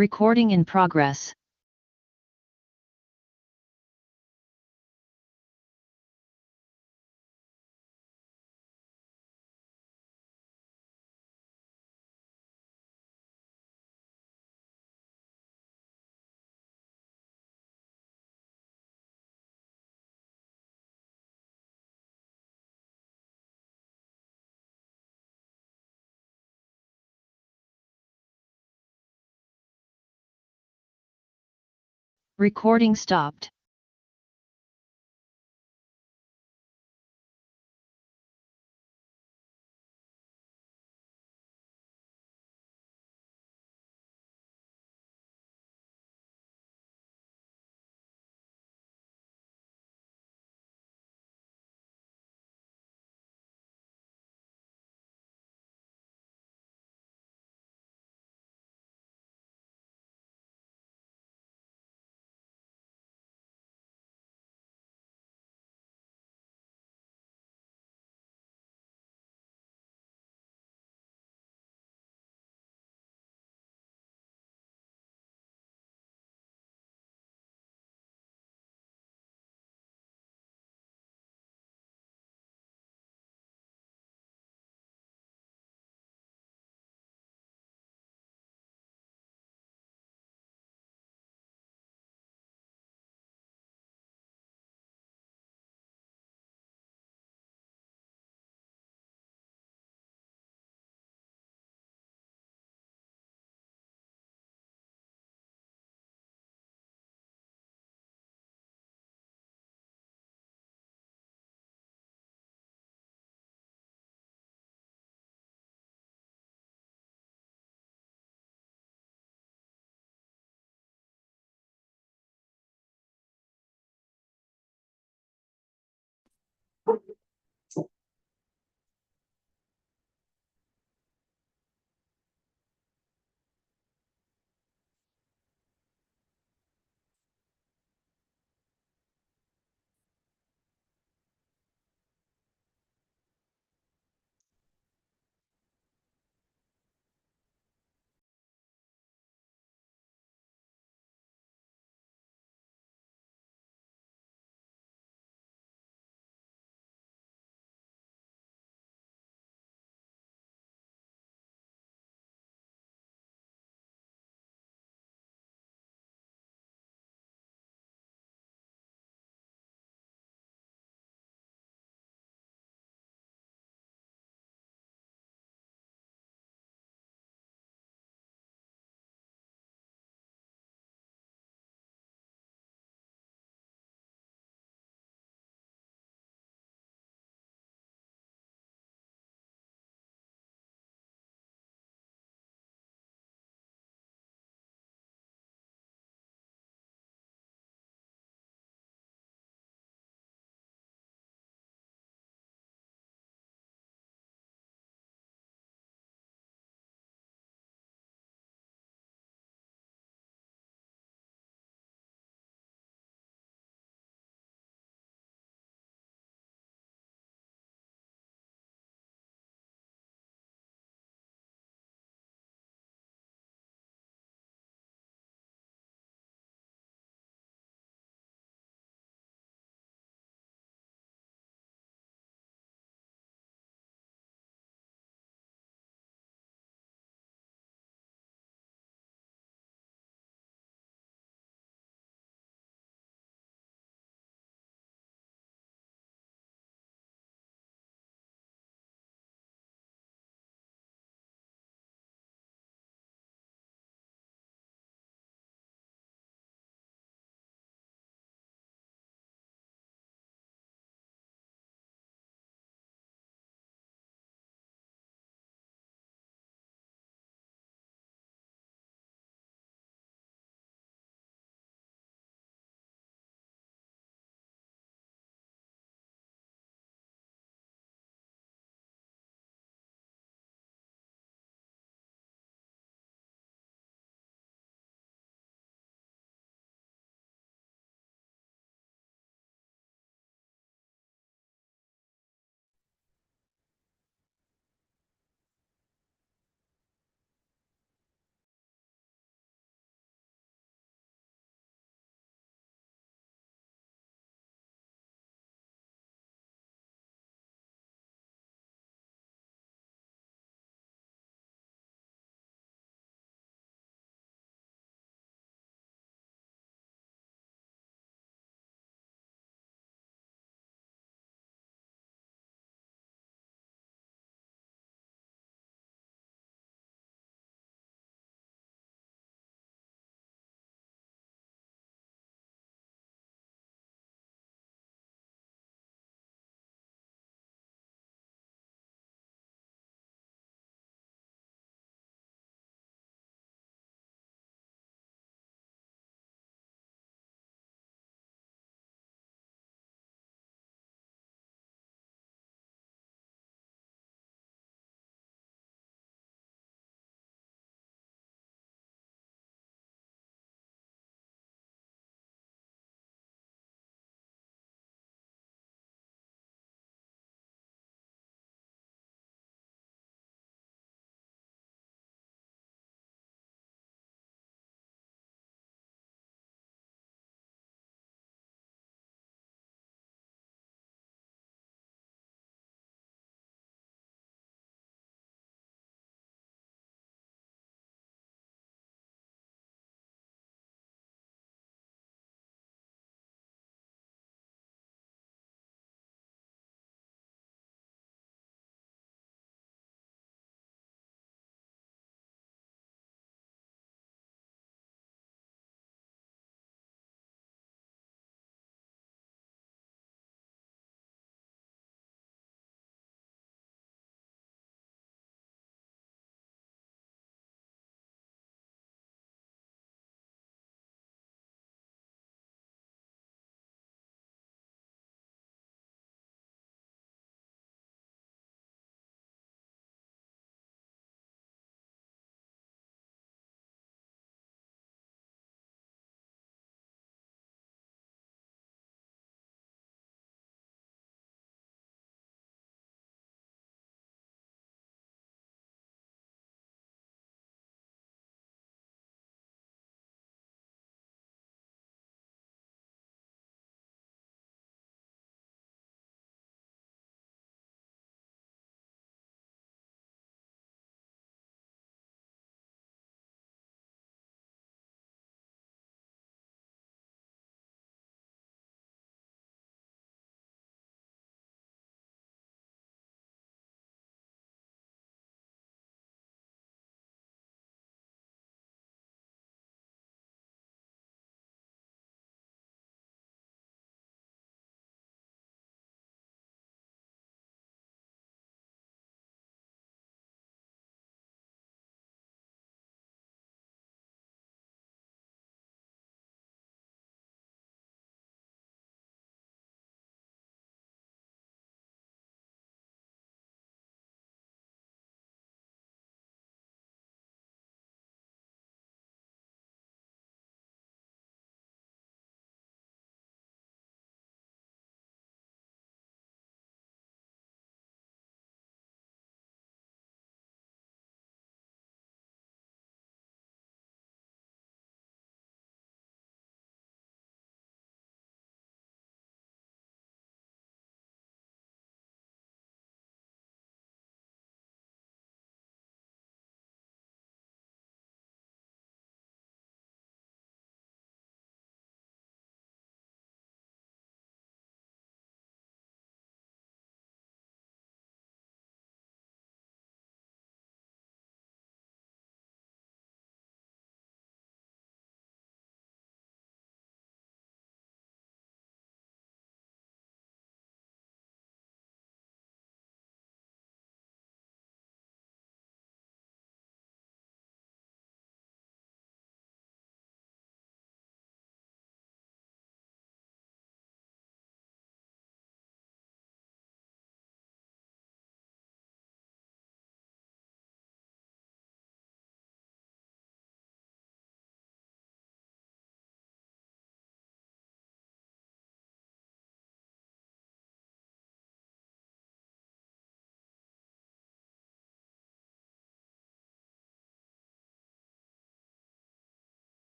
Recording in progress. Recording stopped.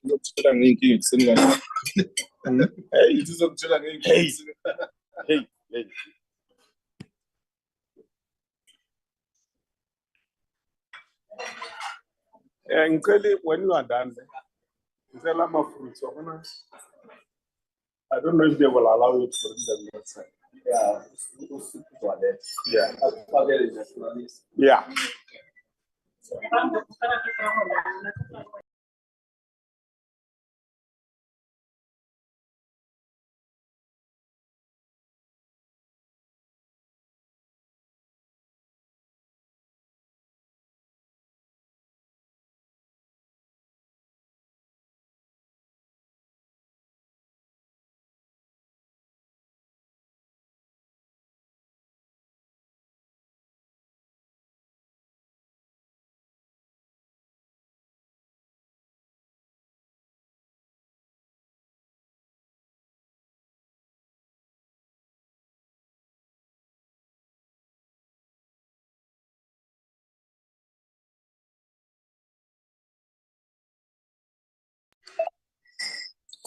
Hey. When you are done, I don't know if they will allow you to bring them outside. Yeah.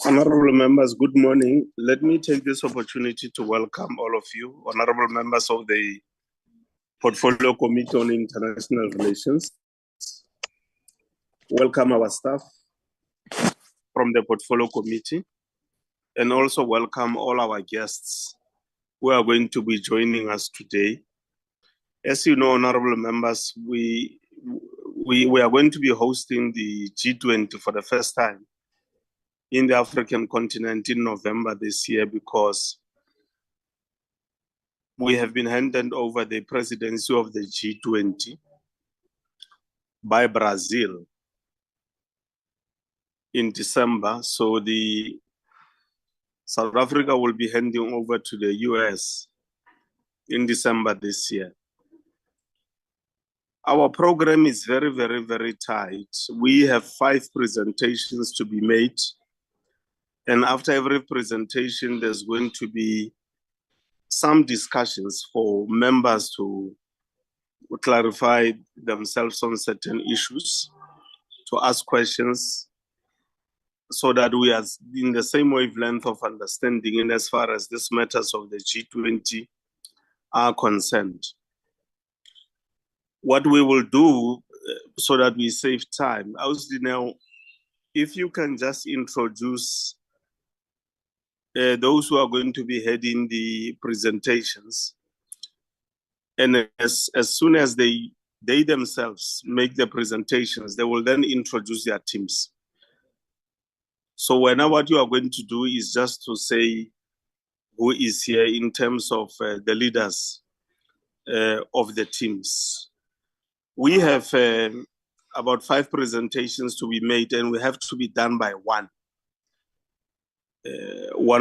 Honorable members, good morning. Let me take this opportunity to welcome all of you, honorable members of the Portfolio Committee on International Relations. Welcome our staff from the Portfolio Committee, and also welcome all our guests who are going to be joining us today. As you know, honorable members, we are going to be hosting the G20 for the first time in the African continent in November this year, because we have been handed over the presidency of the G20 by Brazil in December. So the South Africa will be handing over to the US in December this year. Our program is very, very, very tight. We have 5 presentations to be made. And after every presentation, there's going to be some discussions for members to clarify themselves on certain issues, to ask questions, so that we are in the same wavelength of understanding in as far as these matters of the G20 are concerned. What we will do so that we save time, now, if you can just introduce those who are going to be heading the presentations, and as soon as they themselves make the presentations, they will then introduce their teams. So now what you are going to do is just to say who is here in terms of the leaders of the teams. We have about 5 presentations to be made, and we have to be done by 1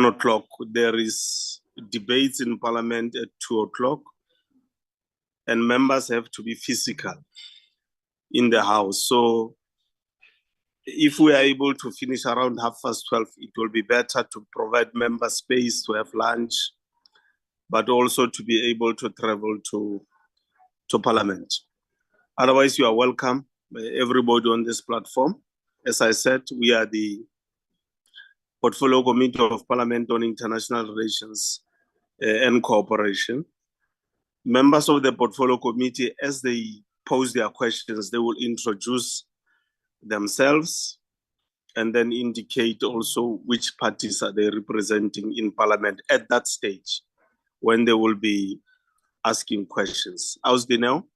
o'clock. There is debates in Parliament at 2 o'clock, and members have to be physical in the House. So if we are able to finish around 12:30, it will be better to provide member space to have lunch, but also to be able to travel to Parliament. Otherwise, you are welcome, everybody on this platform. As I said, we are the Portfolio Committee of Parliament on International Relations and Cooperation. Members of the Portfolio Committee, as they pose their questions, they will introduce themselves and then indicate also which parties are they representing in Parliament at that stage when they will be asking questions. How's the now?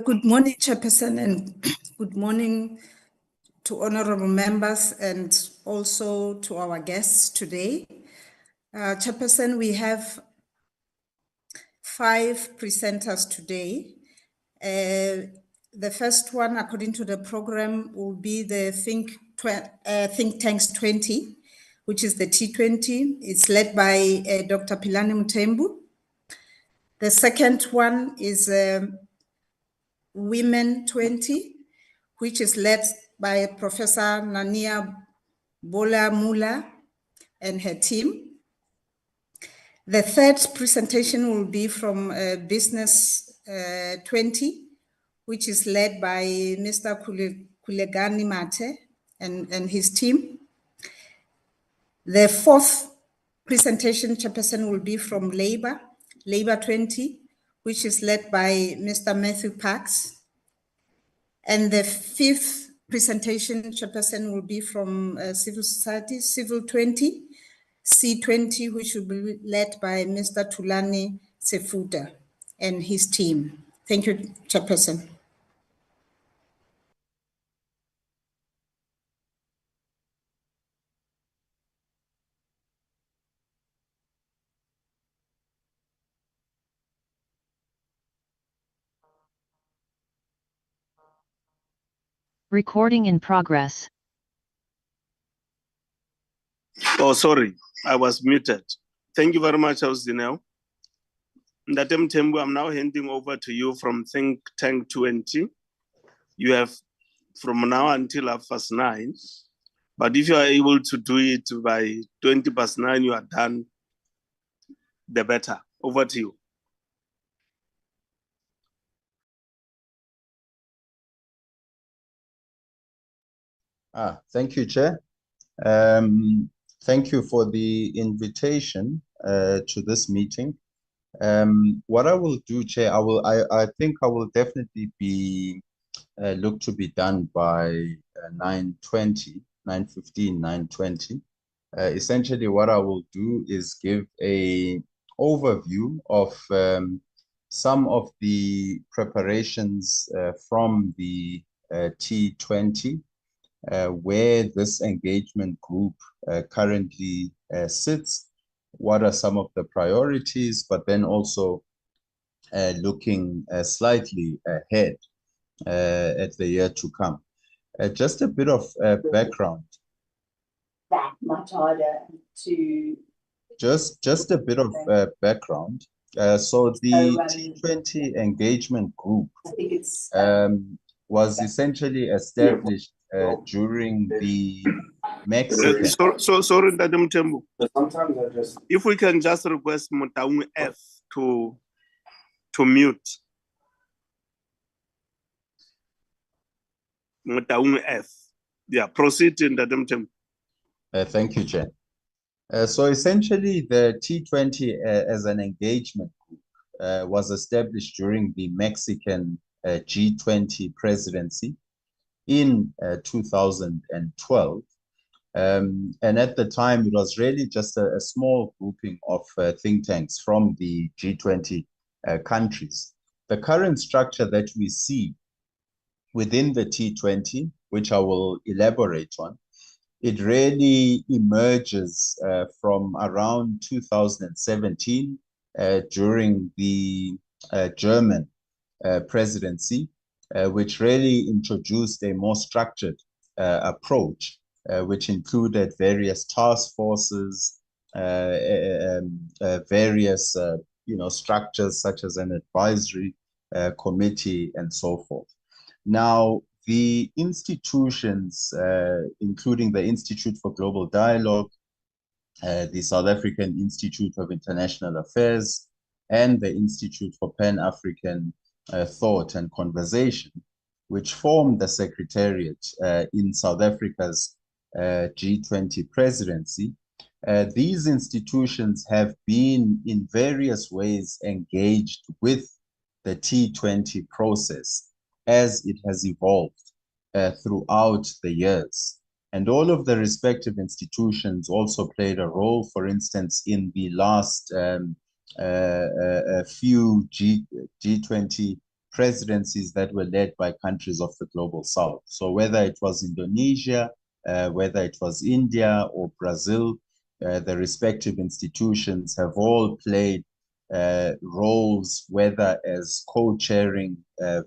Good morning, Chairperson, and good morning to honorable members and also to our guests today. Chairperson, we have 5 presenters today. The first one, according to the program, will be the Think Tanks 20, which is the T20. It's led by Dr. Philani Mthembu. The second one is Women 20, which is led by Professor Nania Bola Mula and her team. The third presentation will be from Business 20, which is led by Mr. Kulegani Mate and his team. The fourth presentation chairperson will be from Labour 20, which is led by Mr. Matthew Parks. And the fifth presentation chairperson will be from civil society, Civil 20, C20, which will be led by Mr. Tulani Sefuda and his team. Thank you, Chairperson. Recording in progress. Oh, sorry, I was muted. Thank you very much, House Dineo. Ndatem Tembu, I'm now handing over to you from Think Tank 20. You have from now until 9:30. But if you are able to do it by 9:20, you are done, the better. Over to you. Thank you, Chair. Thank you for the invitation to this meeting. What I will do, Chair, I think I will definitely be look to be done by 9:20, 9:15, 9:20. Essentially, what I will do is give a overview of some of the preparations from the T20, where this engagement group currently sits, what are some of the priorities, but then also looking slightly ahead at the year to come. Just a bit of background. That much harder to... Just a bit of background. So the T20 engagement group was essentially established during the Mexican. Sorry, Ndatem Tembu. Sometimes I just... If we can just request Mutaung F to mute. Mutaung F. Yeah, proceed in Ndatem Tembu. Thank you, Chair. So essentially, the T20 as an engagement group was established during the Mexican G20 presidency in 2012. And at the time, it was really just a small grouping of think tanks from the G20 countries. The current structure that we see within the T20, which I will elaborate on, it really emerges from around 2017 during the German presidency, which really introduced a more structured approach, which included various task forces, various structures such as an advisory committee and so forth. Now, the institutions, including the Institute for Global Dialogue, the South African Institute of International Affairs, and the Institute for Pan-African Thought and Conversation, which formed the Secretariat in South Africa's G20 presidency. These institutions have been in various ways engaged with the T20 process as it has evolved throughout the years. And all of the respective institutions also played a role, for instance, in the last few G20 presidencies that were led by countries of the Global South. So whether it was Indonesia, whether it was India or Brazil, the respective institutions have all played roles, whether as co-chairing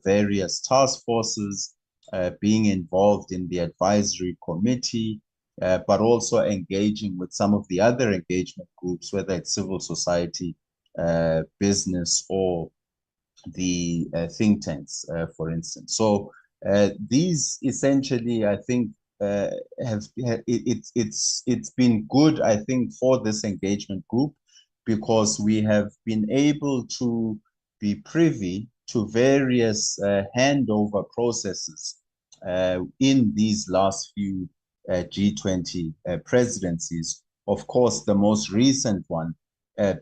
various task forces, being involved in the advisory committee, but also engaging with some of the other engagement groups, whether it's civil society, business, or the think tanks, for instance. So these essentially, I think, it's been good, I think, for this engagement group, because we have been able to be privy to various handover processes in these last few G20 presidencies. Of course, the most recent one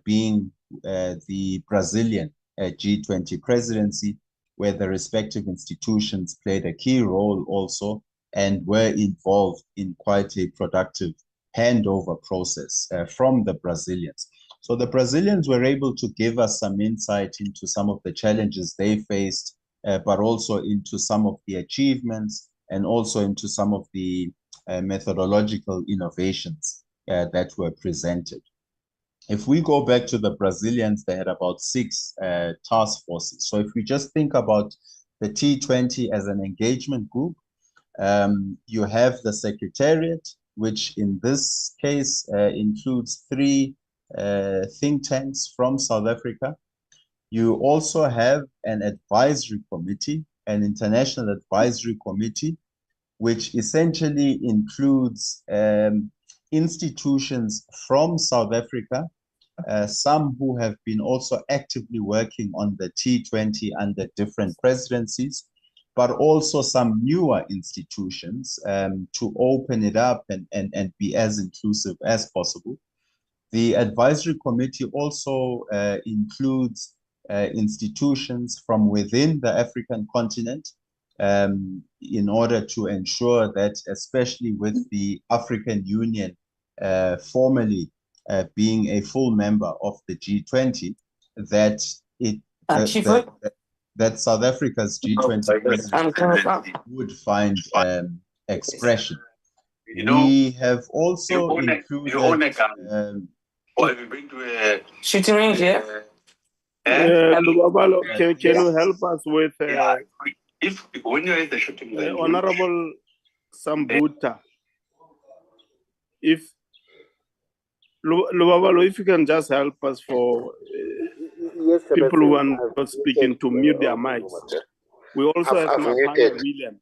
being the Brazilian G20 presidency, where the respective institutions played a key role also and were involved in quite a productive handover process from the Brazilians. So the Brazilians were able to give us some insight into some of the challenges they faced, but also into some of the achievements and also into some of the methodological innovations that were presented. If we go back to the Brazilians, they had about 6 task forces. So if we just think about the T20 as an engagement group, you have the Secretariat, which in this case includes 3 think tanks from South Africa. You also have an advisory committee, an international advisory committee, which essentially includes institutions from South Africa, some who have been also actively working on the T20 under different presidencies, but also some newer institutions to open it up and be as inclusive as possible. The advisory committee also includes institutions from within the African continent in order to ensure that, especially with the African Union formally being a full member of the G20, that that South Africa's G20 presidency would find expression. We have also included have you been to a shooting range yet? Lubabalo, can you help us with If when you're at the shooting range, Honorable Sambuta? If Lubabalo, if you can just help us for people who are not speaking to mute their mics. We also have Mapana William,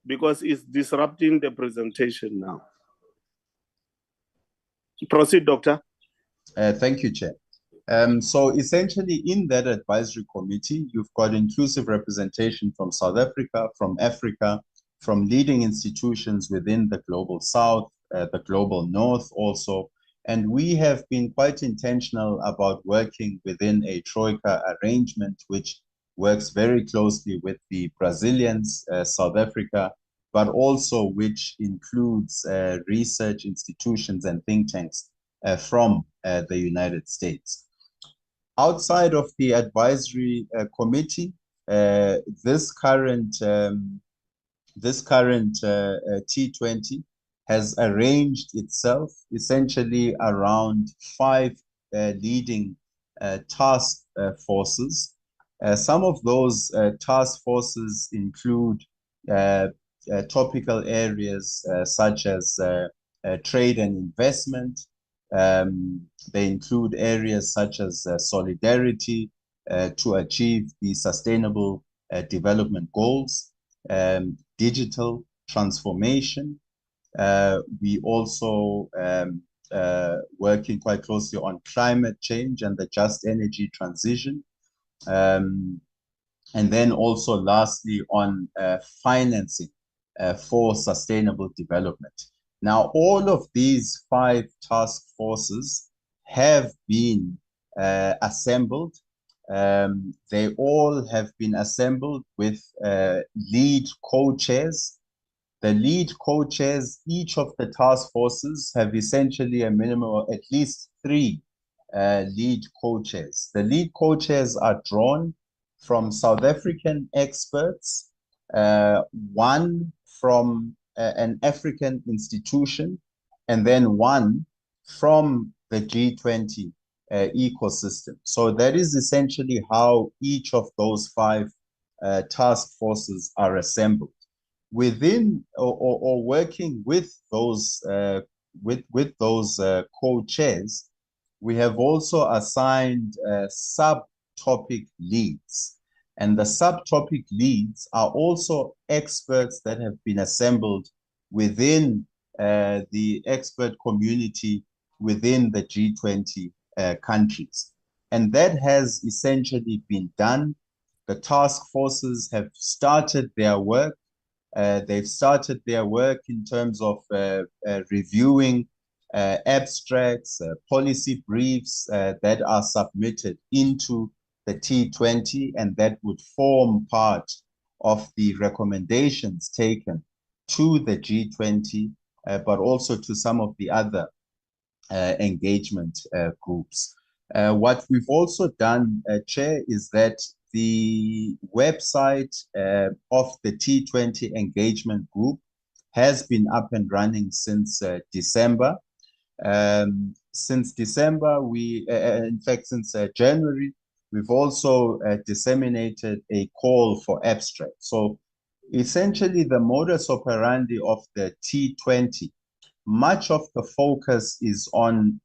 because it's disrupting the presentation now. Proceed, Doctor. Thank you, Chair. So essentially in that advisory committee, you've got inclusive representation from South Africa, from leading institutions within the Global South, the Global North also. And we have been quite intentional about working within a Troika arrangement, which works very closely with the Brazilians, South Africa, but also which includes research institutions and think tanks from the United States. Outside of the advisory committee, this current T20 has arranged itself essentially around 5 leading task forces. Some of those task forces include topical areas such as trade and investment. They include areas such as solidarity to achieve the sustainable development goals, digital transformation. We also working quite closely on climate change and the just energy transition. And then also lastly on financing for sustainable development. Now, all of these 5 task forces have been assembled. They all have been assembled with lead co-chairs. The lead co-chairs, each of the task forces have essentially a minimum of at least 3 lead co-chairs. The lead co-chairs are drawn from South African experts, 1 from an African institution, and then 1 from the G20 ecosystem. So that is essentially how each of those 5 task forces are assembled. Within or working with those co-chairs, we have also assigned subtopic leads. And the subtopic leads are also experts that have been assembled within the expert community within the G20 countries. And that has essentially been done. The task forces have started their work. They've started their work in terms of reviewing abstracts, policy briefs that are submitted into the T20, and that would form part of the recommendations taken to the G20, but also to some of the other engagement groups. What we've also done, Chair, is that the website of the T20 engagement group has been up and running since December. Since December, in fact, since January, we've also disseminated a call for abstract. So essentially the modus operandi of the T20, much of the focus is on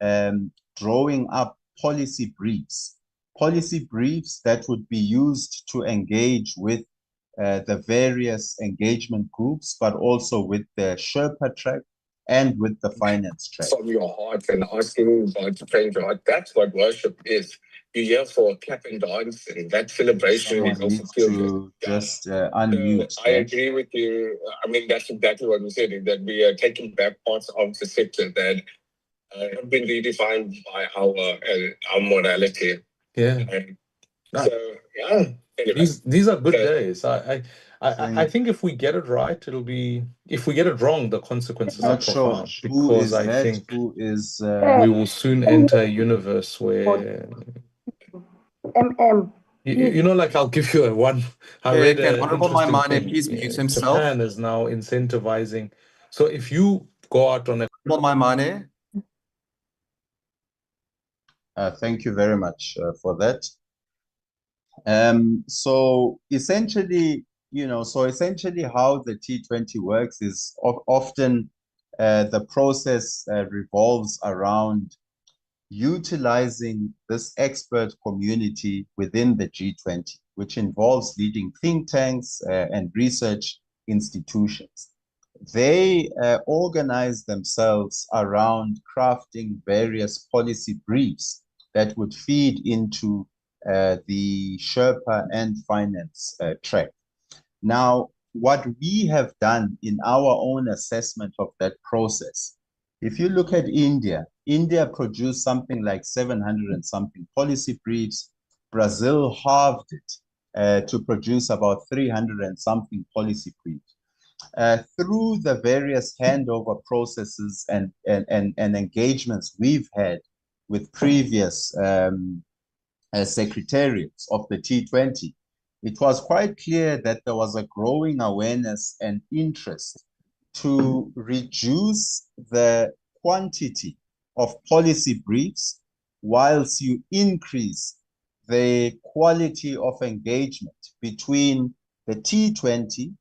drawing up policy briefs that would be used to engage with the various engagement groups, but also with the Sherpa track and with the finance track. From your heart and asking God to change your heart. That's what worship is. You're here for clap and dance, and that celebration is also to just unmute. So I agree with you. I mean, that's exactly what we said, is that we are taking back parts of the sector that have been redefined by our morality. Yeah. So yeah. Anyway. These are good days. I think if we get it right, it'll be. If we get it wrong, the consequences are profound. Because I think we will soon enter a universe where. You know, like I'll give you a one. I read an interesting thing. Please mute himself. Japan is now incentivizing. So if you go out on a. Thank you very much for that. So essentially how the T20 works is often the process revolves around utilizing this expert community within the G20, which involves leading think tanks and research institutions. They organize themselves around crafting various policy briefs that would feed into the Sherpa and finance track. Now, what we have done in our own assessment of that process, if you look at India produced something like 700 and something policy briefs. Brazil halved it to produce about 300 and something policy briefs. Through the various handover processes and engagements we've had with previous secretariats of the T20, it was quite clear that there was a growing awareness and interest to reduce the quantity of policy briefs whilst you increase the quality of engagement between the T20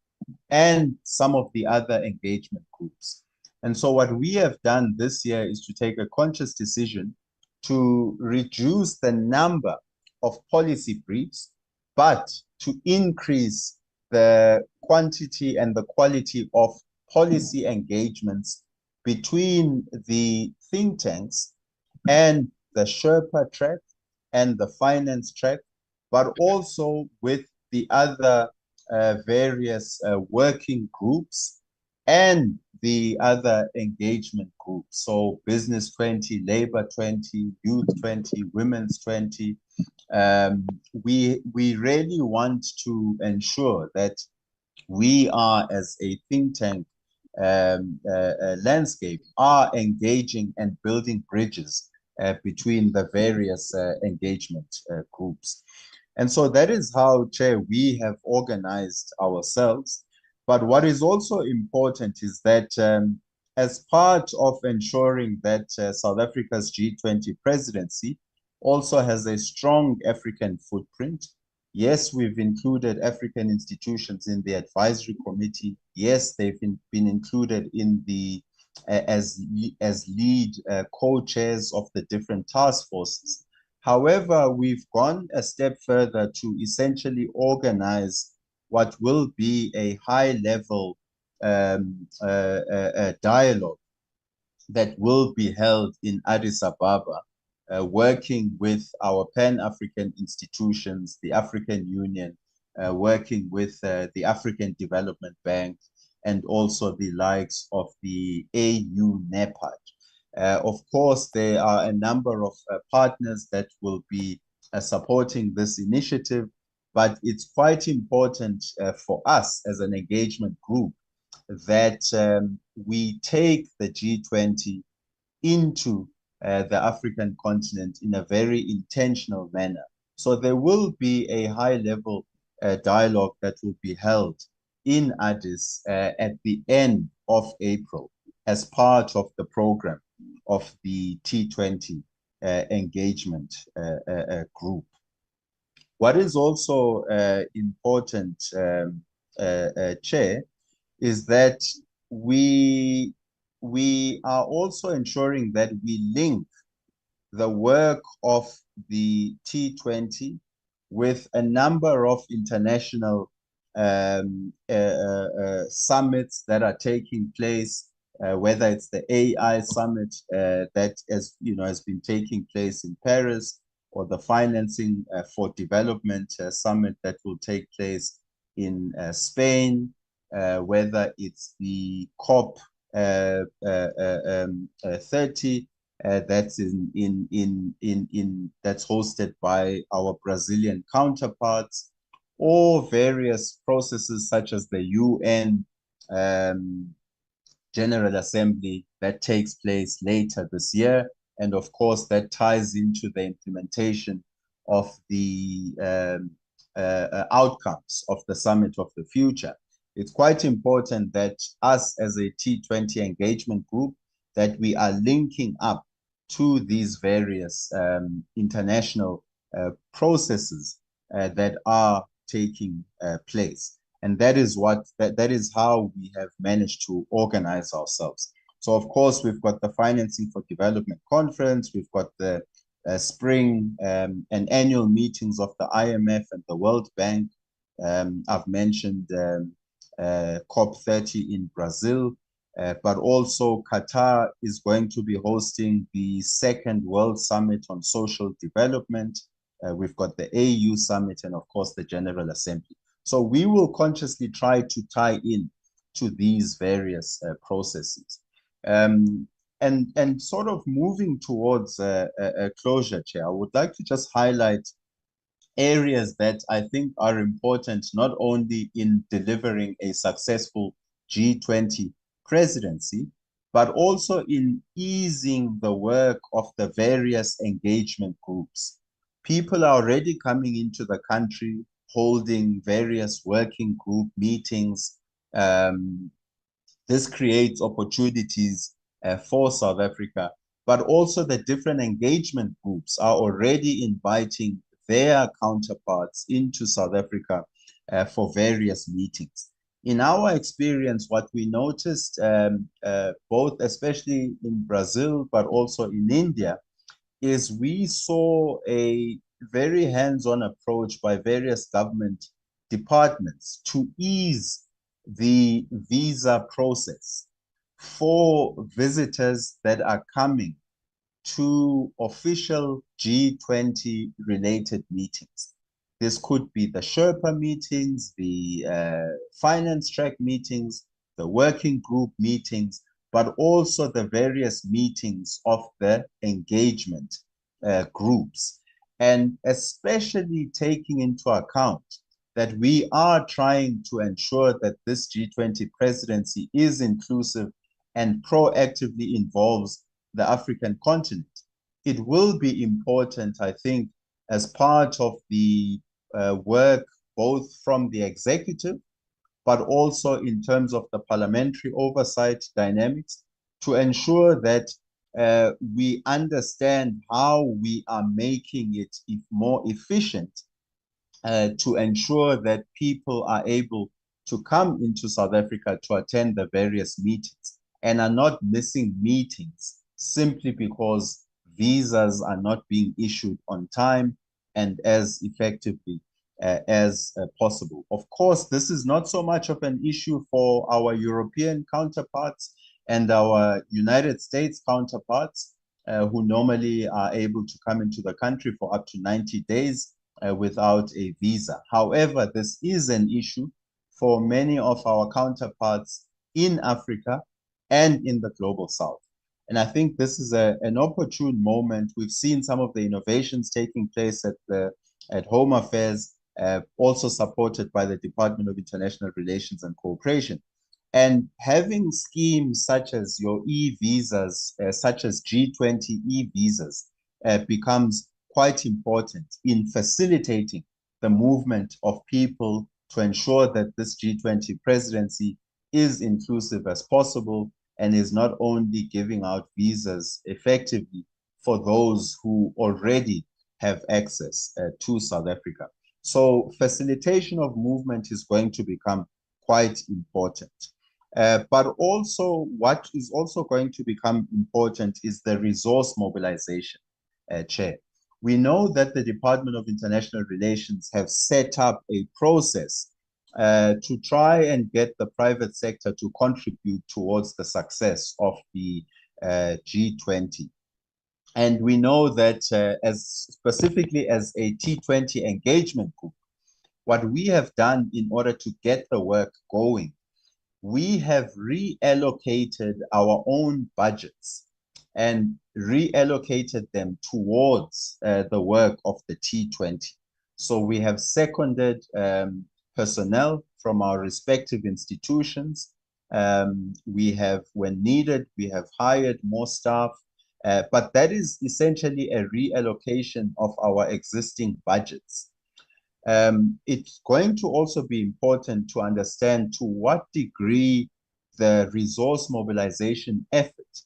and some of the other engagement groups. And so what we have done this year is to take a conscious decision to reduce the number of policy briefs, but to increase the quantity and the quality of policy engagements between the think tanks and the Sherpa track and the finance track, but also with the other various working groups and the other engagement groups. So Business 20, Labor 20, Youth 20, Women's 20. We really want to ensure that we are, as a think tank landscape, are engaging and building bridges between the various engagement groups. And so that is how, Chair, we have organized ourselves. But what is also important is that as part of ensuring that South Africa's G20 presidency also has a strong African footprint. Yes, we've included African institutions in the advisory committee. Yes, they've been included in the as lead co-chairs of the different task forces. However, we've gone a step further to essentially organize what will be a high-level dialogue that will be held in Addis Ababa working with our Pan-African institutions, the African Union, working with the African Development Bank, and also the likes of the AU NEPAD. Of course, there are a number of partners that will be supporting this initiative, but it's quite important for us as an engagement group that we take the G20 into the African continent in a very intentional manner. So there will be a high-level dialogue that will be held in Addis at the end of April as part of the program of the T20 engagement group. What is also important, Chair, is that we are also ensuring that we link the work of the T20 with a number of international summits that are taking place, whether it's the AI summit that has been taking place in Paris, or the financing for development summit that will take place in Spain, whether it's the COP 30 that's that's hosted by our Brazilian counterparts, or various processes such as the UN General Assembly that takes place later this year. And of course, that ties into the implementation of the outcomes of the Summit of the Future. It's quite important that us as a T20 engagement group, that we are linking up to these various international processes that are taking place. And that is how we have managed to organize ourselves. So of course, we've got the Financing for Development Conference, we've got the spring and annual meetings of the IMF and the World Bank. I've mentioned COP 30 in Brazil, but also Qatar is going to be hosting the second World Summit on Social Development. We've got the AU Summit and of course the General Assembly. So we will consciously try to tie in to these various processes. And sort of moving towards a closure, Chair, I would like to just highlight areas that I think are important, not only in delivering a successful G20 presidency, but also in easing the work of the various engagement groups. People are already coming into the country, holding various working group meetings. This creates opportunities for South Africa, but also the different engagement groups are already inviting their counterparts into South Africa for various meetings. In our experience, what we noticed, both especially in Brazil, but also in India, is we saw a very hands-on approach by various government departments to ease the visa process for visitors that are coming to official G20 related meetings. This could be the Sherpa meetings, the finance track meetings, the working group meetings, but also the various meetings of the engagement groups. And especially taking into account that we are trying to ensure that this G20 presidency is inclusive and proactively involves the African continent. It will be important, I think, as part of the work, both from the executive, but also in terms of the parliamentary oversight dynamics, to ensure that we understand how we are making it more efficient to ensure that people are able to come into South Africa to attend the various meetings and are not missing meetings simply because visas are not being issued on time and as effectively as possible. Of course, this is not so much of an issue for our European counterparts and our United States counterparts, who normally are able to come into the country for up to 90 days without a visa. However, this is an issue for many of our counterparts in Africa and in the global south. And I think this is an opportune moment. We've seen some of the innovations taking place at Home Affairs, also supported by the Department of International Relations and Cooperation. And having schemes such as your e-visas, such as G20 e-visas, becomes quite important in facilitating the movement of people to ensure that this G20 presidency is inclusive as possible and is not only giving out visas effectively for those who already have access to South Africa. So facilitation of movement is going to become quite important. But also what is also going to become important is the resource mobilization, Chair. We know that the Department of International Relations have set up a process to try and get the private sector to contribute towards the success of the G20. And we know that specifically as a T20 engagement group, what we have done in order to get the work going, we have reallocated our own budgets and reallocated them towards the work of the T20. So we have seconded personnel from our respective institutions. We have, when needed, we have hired more staff, but that is essentially a reallocation of our existing budgets. It's going to also be important to understand to what degree the resource mobilization effort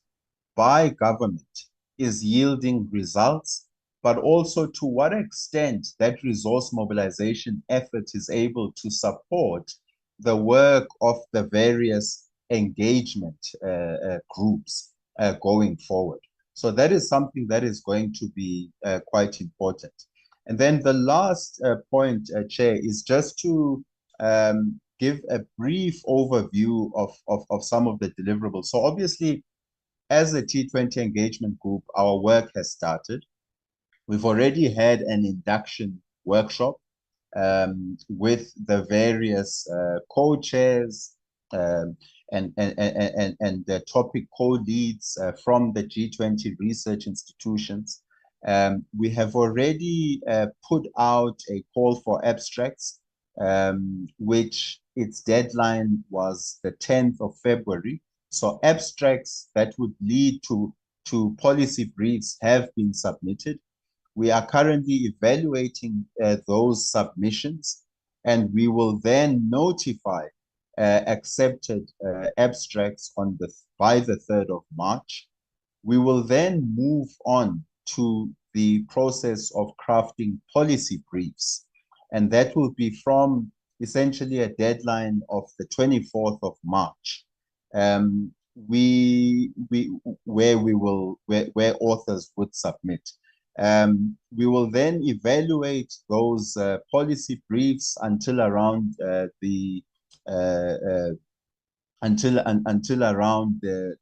by government is yielding results, but also to what extent that resource mobilization effort is able to support the work of the various engagement groups going forward. So that is something that is going to be quite important. And then the last point, Chair, is just to give a brief overview of some of the deliverables. So obviously, as a T20 engagement group, our work has started. We've already had an induction workshop with the various co-chairs and the topic co-leads from the G20 research institutions. We have already put out a call for abstracts, which its deadline was the 10th of February. So abstracts that would lead to policy briefs have been submitted. We are currently evaluating those submissions, and we will then notify accepted abstracts by the 3rd of March. We will then move on to the process of crafting policy briefs, and that will be from essentially a deadline of the 24th of March. Where authors would submit. We will then evaluate those policy briefs until around the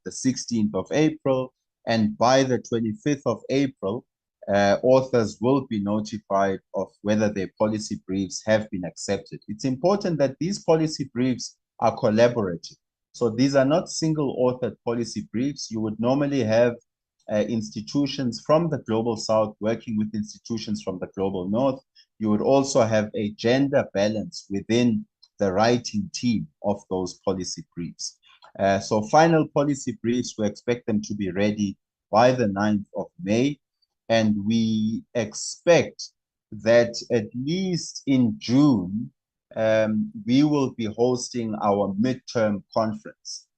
16th of April, and by the 25th of April, authors will be notified of whether their policy briefs have been accepted. It's important that these policy briefs are collaborative. So these are not single-authored policy briefs. You would normally have institutions from the Global South working with institutions from the Global North. You would also have a gender balance within the writing team of those policy briefs. So final policy briefs, we expect them to be ready by the 9th of May. And we expect that at least in June, we will be hosting our midterm conference.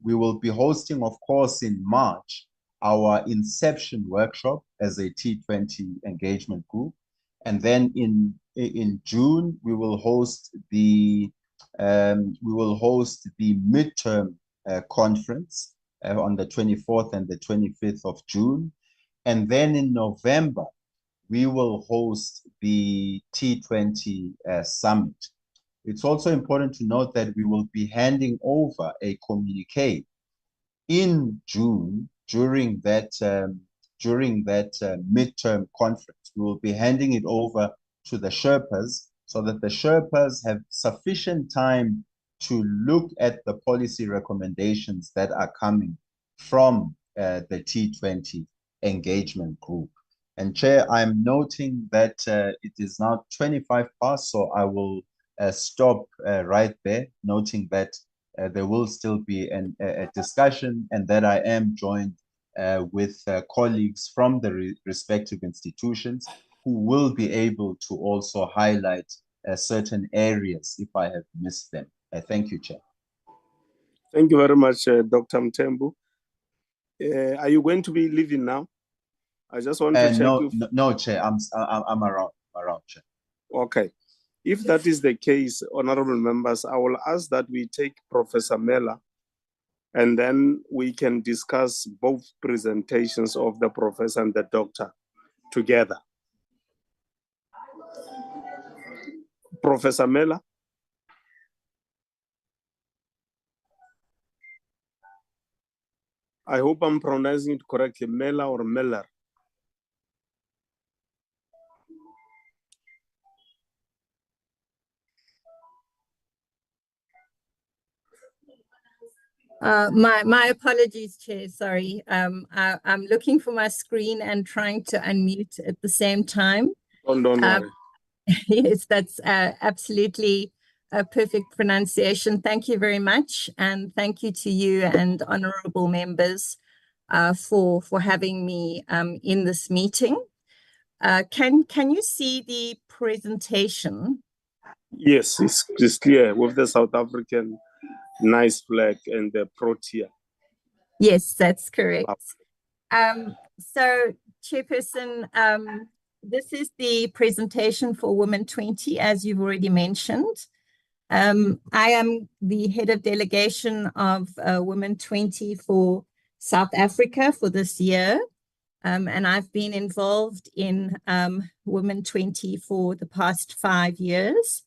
We will be hosting, of course, in March, our inception workshop as a T20 engagement group. And then in June, we will host the midterm conference on the 24th and the 25th of June. And then in November, we will host the T20 summit. It's also important to note that we will be handing over a communique in June during that midterm conference. We will be handing it over to the Sherpas so that the Sherpas have sufficient time to look at the policy recommendations that are coming from the T20 engagement group. And Chair, I'm noting that it is now 25 past, so I will stop right there, noting that there will still be a discussion and that I am joined with colleagues from the respective institutions who will be able to also highlight certain areas if I have missed them. Thank you, Chair. Thank you very much, Dr. Mthembu. Are you going to be leaving now? I just want to check. No, Chair. I'm around, Chair. Okay. If that is the case, honorable members, I will ask that we take Professor Mela, and then we can discuss both presentations of the professor and the doctor together. Professor Mela. I hope I'm pronouncing it correctly, Mela or Meller. My apologies, Chair. Sorry. I'm looking for my screen and trying to unmute at the same time. Don't worry. Yes, that's absolutely a perfect pronunciation. Thank you very much, and thank you to you and honourable members for having me in this meeting. Can you see the presentation? Yes, it's clear with the South African nice flag and the Protea. Yes, that's correct. So, Chairperson, this is the presentation for Women 20, as you've already mentioned. I am the head of delegation of Women 20 for South Africa for this year. And I've been involved in Women 20 for the past 5 years.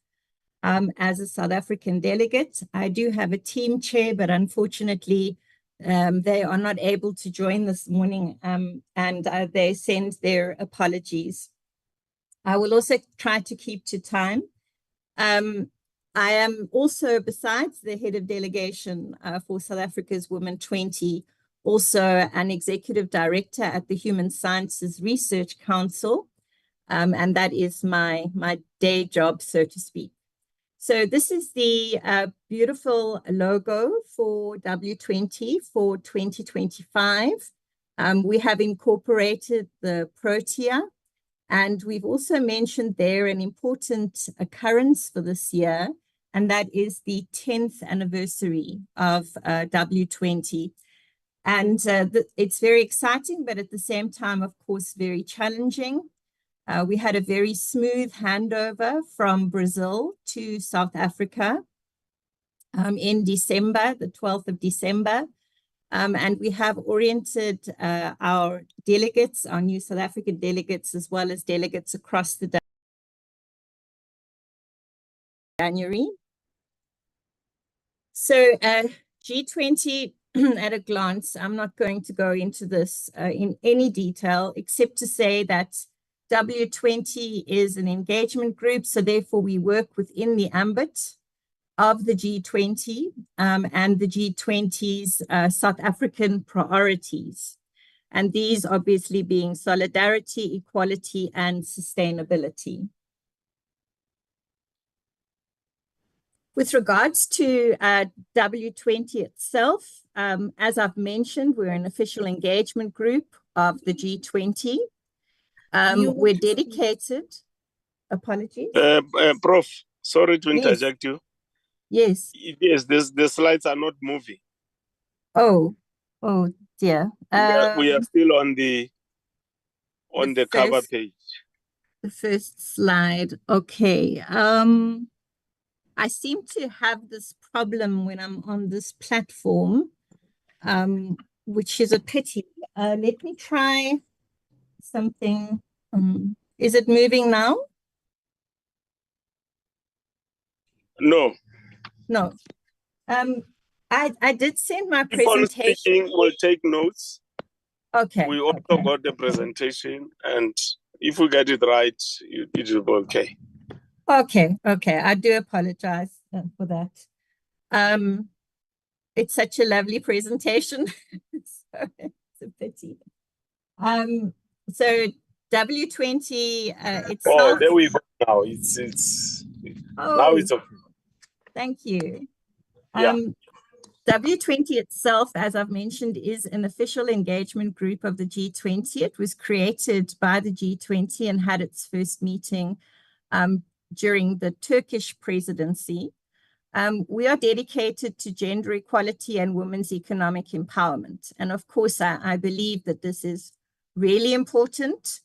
As a South African delegate, I do have a team chair, but unfortunately, they are not able to join this morning, and they send their apologies. I will also try to keep to time. I am also, besides the head of delegation for South Africa's Women 20, also an executive director at the Human Sciences Research Council, and that is my day job, so to speak. So this is the beautiful logo for W20 for 2025. We have incorporated the Protea, and we've also mentioned there an important occurrence for this year, and that is the 10th anniversary of W20. And it's very exciting, but at the same time, of course, very challenging. We had a very smooth handover from Brazil to South Africa in December, the 12th of December. And we have oriented our delegates, our new South African delegates, as well as delegates across the January. So G20 at a glance, I'm not going to go into this in any detail, except to say that W20 is an engagement group, so therefore we work within the ambit of the G20 and the G20's South African priorities. And these obviously being solidarity, equality, and sustainability. With regards to W20 itself, as I've mentioned, we're an official engagement group of the G20. We're dedicated. Apologies. Prof, sorry to interject you. Yes. Yes, the slides are not moving. Oh dear. We are still on the cover page. The first slide. Okay. I seem to have this problem when I'm on this platform, which is a pity. Let me try something. Is it moving now? No. No. I did send my presentation. We'll take notes. Okay. We also got the presentation, and if we get it right, it will be okay. Okay. I do apologize for that. It's such a lovely presentation. So it's a pity. So W20 itself. Oh, there we go now. Now it's okay. Thank you. Yeah. W20 itself, as I've mentioned, is an official engagement group of the G20. It was created by the G20 and had its first meeting during the Turkish presidency. We are dedicated to gender equality and women's economic empowerment. And of course, I believe that this is really important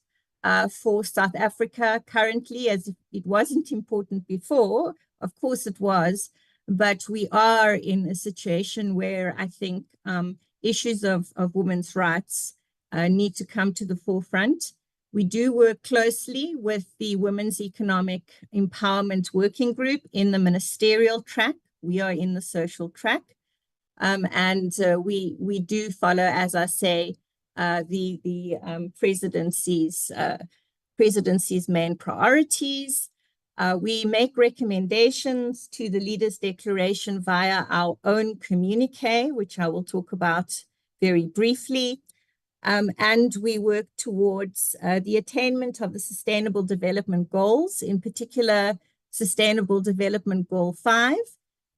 for South Africa currently, as it wasn't important before. Of course it was, but we are in a situation where I think issues of women's rights need to come to the forefront. We do work closely with the Women's Economic Empowerment Working Group in the ministerial track. We are in the social track. And we do follow, as I say, the presidency's main priorities. We make recommendations to the Leaders' Declaration via our own communique, which I will talk about very briefly. And we work towards the attainment of the Sustainable Development Goals, in particular Sustainable Development Goal 5,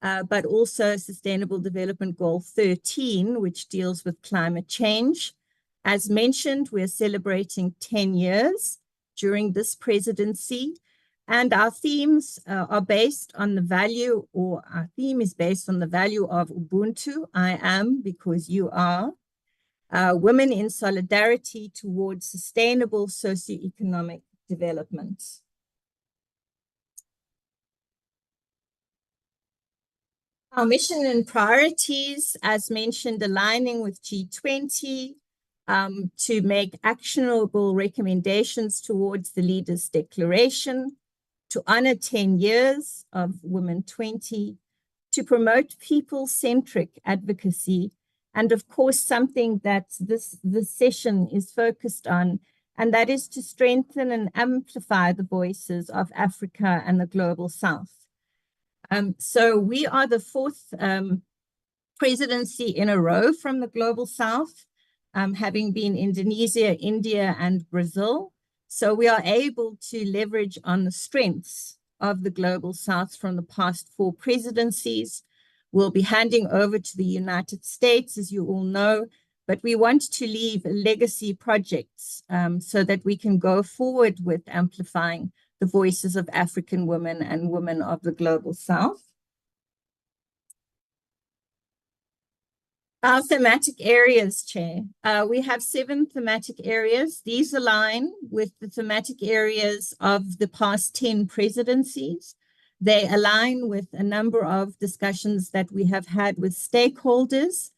but also Sustainable Development Goal 13, which deals with climate change. As mentioned, we're celebrating 10 years during this presidency, and our themes are based on the value, or our theme is based on the value of Ubuntu, I am because you are. Women in solidarity towards sustainable socioeconomic development. Our mission and priorities, as mentioned, aligning with G20 to make actionable recommendations towards the Leaders' Declaration, to honor 10 years of Women 20, to promote people-centric advocacy, and of course, something that this session is focused on, and that is to strengthen and amplify the voices of Africa and the Global South. So we are the fourth presidency in a row from the Global South, having been Indonesia, India, and Brazil. So we are able to leverage on the strengths of the Global South from the past 4 presidencies. We'll be handing over to the United States, as you all know, but we want to leave legacy projects so that we can go forward with amplifying the voices of African women and women of the Global South. Our thematic areas, Chair. We have 7 thematic areas. These align with the thematic areas of the past 10 presidencies. They align with a number of discussions that we have had with stakeholders,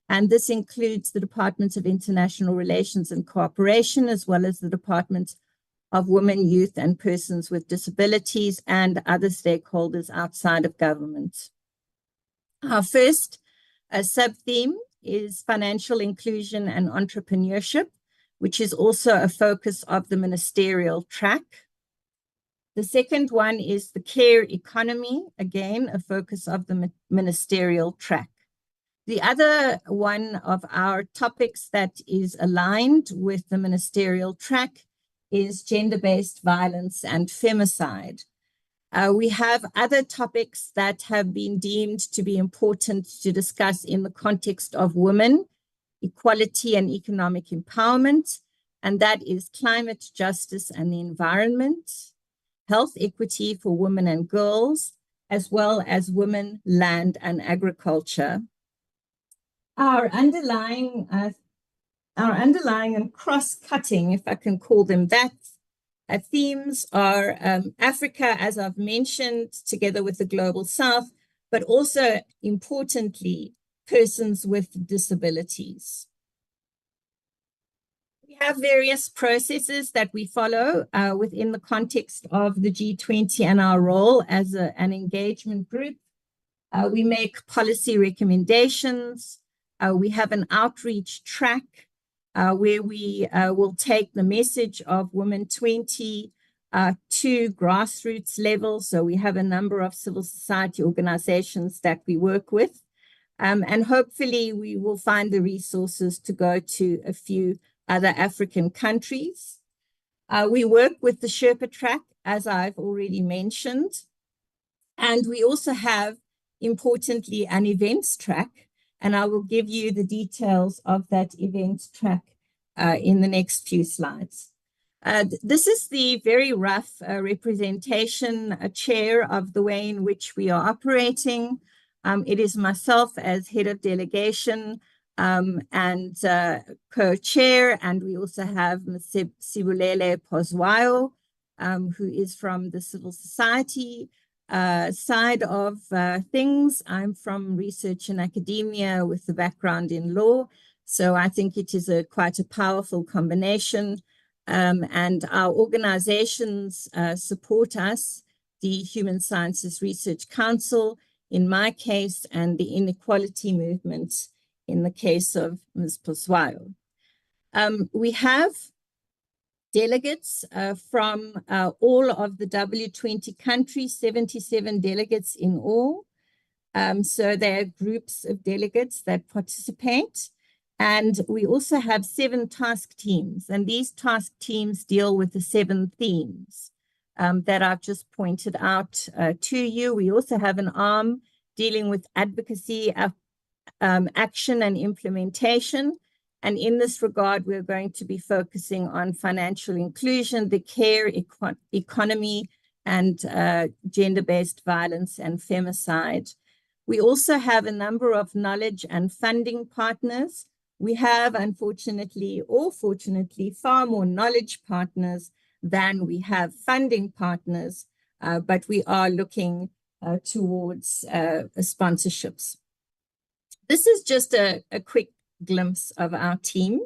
and this includes the Department of International Relations and Cooperation, as well as the Department of Women, Youth, and Persons with Disabilities, and other stakeholders outside of government. Our first sub-theme is financial inclusion and entrepreneurship, which is also a focus of the ministerial track. The second one is the care economy, again, a focus of the ministerial track. The other one of our topics that is aligned with the ministerial track is gender-based violence and femicide. We have other topics that have been deemed to be important to discuss in the context of women, equality and economic empowerment, and that is climate justice and the environment, health equity for women and girls, as well as women, land, and agriculture. Our underlying and cross-cutting, if I can call them that, themes are Africa, as I've mentioned, together with the Global South, but also, importantly, persons with disabilities. We have various processes that we follow within the context of the G20 and our role as an engagement group. We make policy recommendations. We have an outreach track. where we will take the message of Women 20 to grassroots level. So we have a number of civil society organizations that we work with. And hopefully we will find the resources to go to a few other African countries. We work with the Sherpa track, as I've already mentioned. And we also have, importantly, an events track. And I will give you the details of that events track in the next few slides. This is the very rough representation, chair of the way in which we are operating. It is myself as head of delegation and co-chair, and we also have Sibulele Pozwayo, who is from the civil society side of things. I'm from research and academia with a background in law, so I think it is quite a powerful combination. And our organizations support us, the Human Sciences Research Council, in my case, and the Inequality Movement in the case of Ms. Pozwayo. We have delegates from all of the W20 countries, 77 delegates in all. So there are groups of delegates that participate. And we also have 7 task teams, and these task teams deal with the 7 themes that I've just pointed out to you. We also have an arm dealing with advocacy, action and implementation. And in this regard, we're going to be focusing on financial inclusion, the care economy, and gender-based violence and femicide. We also have a number of knowledge and funding partners. We have, unfortunately or fortunately, far more knowledge partners than we have funding partners, but we are looking towards sponsorships. This is just a quick glimpse of our team.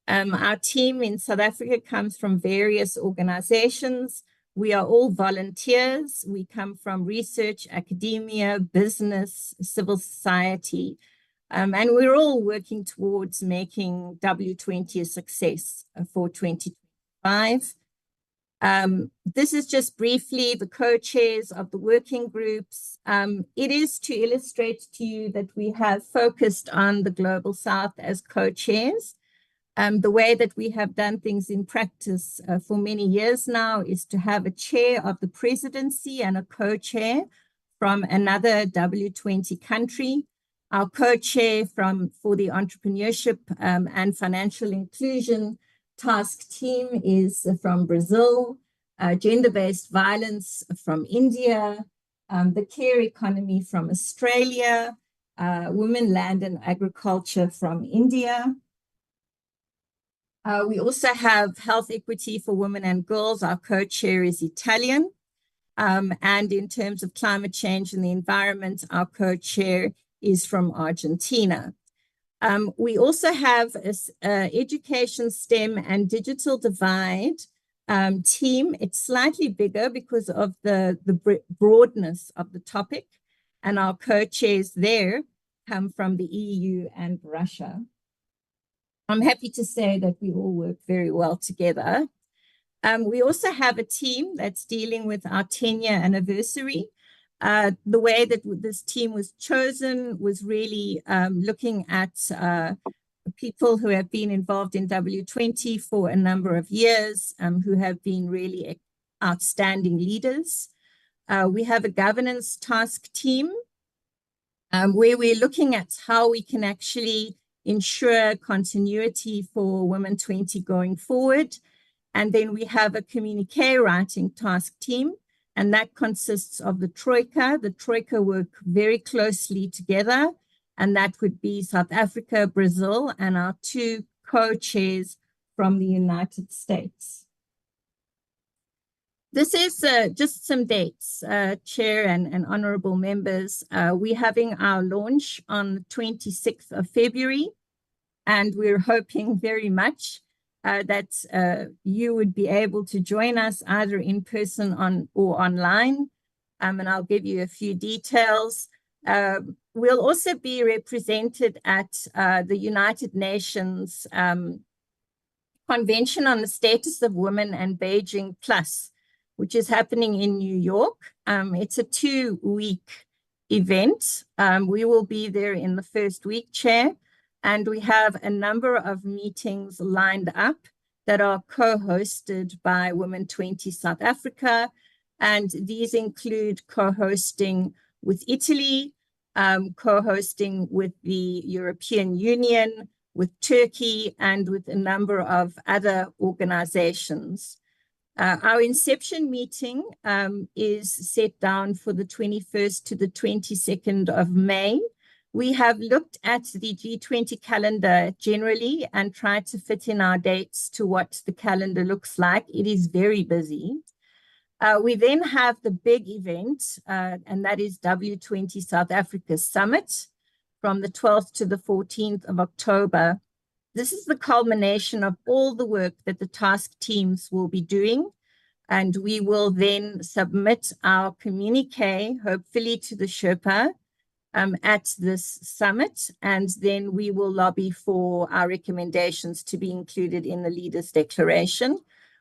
Our team in South Africa comes from various organizations. We are all volunteers. We come from research, academia, business, civil society. And we're all working towards making W20 a success for 2025. This is just briefly the co-chairs of the working groups. It is to illustrate to you that we have focused on the Global South as co-chairs. The way that we have done things in practice for many years now is to have a chair of the presidency and a co-chair from another W20 country. Our co-chair for the entrepreneurship and financial inclusion task team is from Brazil, gender-based violence from India, the care economy from Australia, women, land and agriculture from India. We also have health equity for women and girls. Our co-chair is Italian. And in terms of climate change and the environment, our co-chair is from Argentina. We also have an education, STEM, and digital divide team. It's slightly bigger because of the broadness of the topic, and our co-chairs there come from the EU and Russia. I'm happy to say that we all work very well together. We also have a team that's dealing with our 10-year anniversary. The way that this team was chosen was really looking at people who have been involved in W20 for a number of years, who have been really outstanding leaders. We have a governance task team where we're looking at how we can actually ensure continuity for Women 20 going forward. And then we have a communique writing task team, and that consists of the Troika. The Troika work very closely together, and that would be South Africa, Brazil, and our 2 co-chairs from the United States. This is just some dates, Chair and honorable members. We're having our launch on the 26th of February, and we're hoping very much that you would be able to join us either in person or online. And I'll give you a few details. We'll also be represented at the United Nations Convention on the Status of Women and Beijing Plus, which is happening in New York. It's a 2-week event. We will be there in the first week, Chair, and we have a number of meetings lined up that are co-hosted by Women 20 South Africa, and these include co-hosting with Italy, co-hosting with the European Union, with Turkey, and with a number of other organizations. Our inception meeting is set down for the 21st to the 22nd of May. We have looked at the G20 calendar generally and tried to fit in our dates to what the calendar looks like. It is very busy. We then have the big event, and that is W20 South Africa Summit from the 12th to the 14th of October. This is the culmination of all the work that the task teams will be doing, and we will then submit our communique, hopefully to the Sherpa, at this summit, and then we will lobby for our recommendations to be included in the Leaders' Declaration.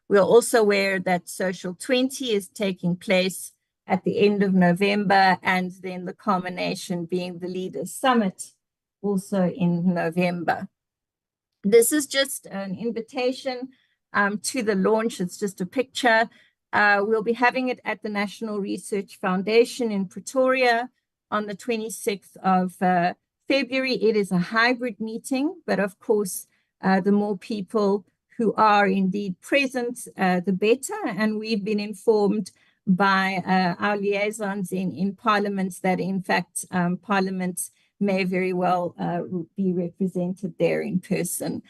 We're also aware that Social 20 is taking place at the end of November, and then the culmination being the Leaders' Summit also in November. This is just an invitation to the launch. It's just a picture. We'll be having it at the National Research Foundation in Pretoria on the 26th of February. It is a hybrid meeting, but of course, the more people who are indeed present, the better. And we've been informed by our liaisons in parliaments that, in fact, parliaments may very well be represented there in person.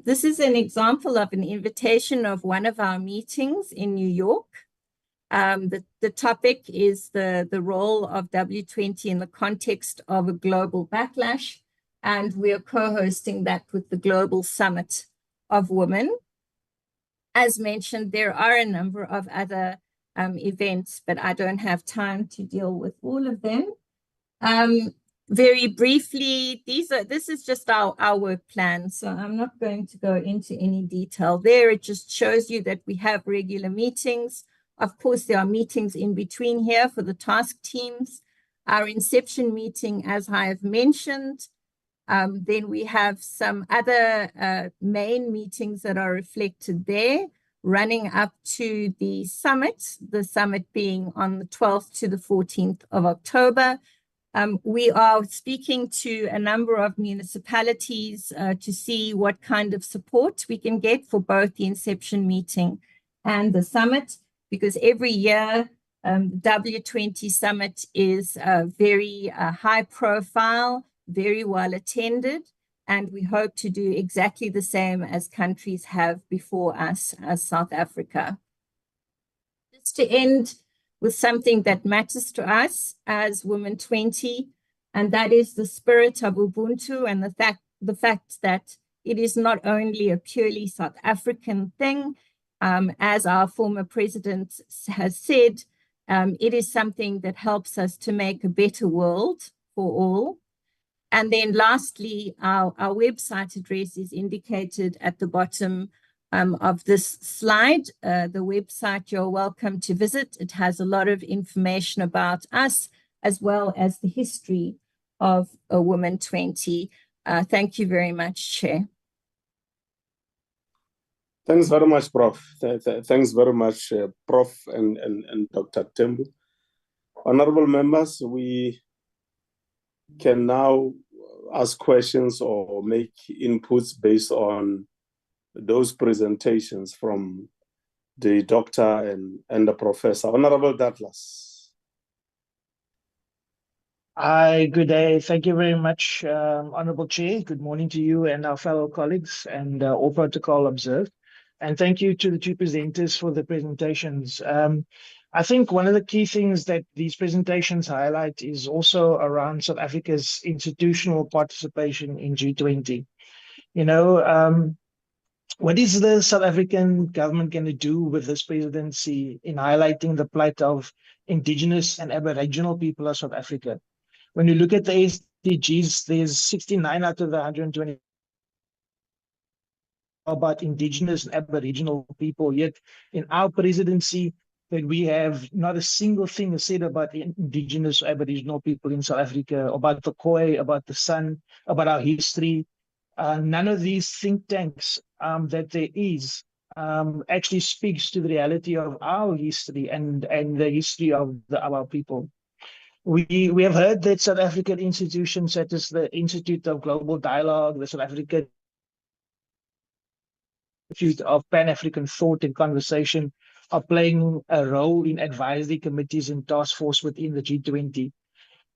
This is an example of an invitation of one of our meetings in New York. The topic is the role of W20 in the context of a global backlash, and we are co-hosting that with the Global Summit of Women. As mentioned, there are a number of other events, but I don't have time to deal with all of them. Very briefly, this is just our work plan, so I'm not going to go into any detail there. It just shows you that we have regular meetings. Of course, there are meetings in between here for the task teams. Our inception meeting, as I have mentioned. Then we have some other main meetings that are reflected there, running up to the summit being on the 12th to the 14th of October. We are speaking to a number of municipalities to see what kind of support we can get for both the inception meeting and the summit, because every year W20 Summit is very high profile, very well attended, and we hope to do exactly the same as countries have before us, as South Africa. Just to end with something that matters to us as Women 20, and that is the spirit of Ubuntu and the fact that it is not only a purely South African thing, as our former president has said, it is something that helps us to make a better world for all. And then lastly, our website address is indicated at the bottom of this slide. The website you're welcome to visit. It has a lot of information about us, as well as the history of Women 20. Thank you very much, Chair. Thanks very much, Prof. Thanks very much, Prof. and Dr. Tembu. Honorable members, we can now ask questions or make inputs based on those presentations from the doctor and the professor. Honorable Douglas. Hi, good day. Thank you very much, Honorable Chair. Good morning to you and our fellow colleagues, and all protocol observed. And thank you to the two presenters for the presentations. I think one of the key things that these presentations highlight is also around South Africa's institutional participation in G20. You know, what is the South African government going to do with this presidency in highlighting the plight of indigenous and Aboriginal people of South Africa? When you look at the SDGs, there's 69 out of the 120 about indigenous and aboriginal people, yet in our presidency that we have not a single thing said about the indigenous or aboriginal people in South Africa, about the Khoi, about the Sun, about our history. None of these think tanks that there is actually speaks to the reality of our history and the history of our people. We have heard that South African institutions such as the Institute of Global Dialogue, the South African Institute of Pan-African Thought and Conversation are playing a role in advisory committees and task force within the G20.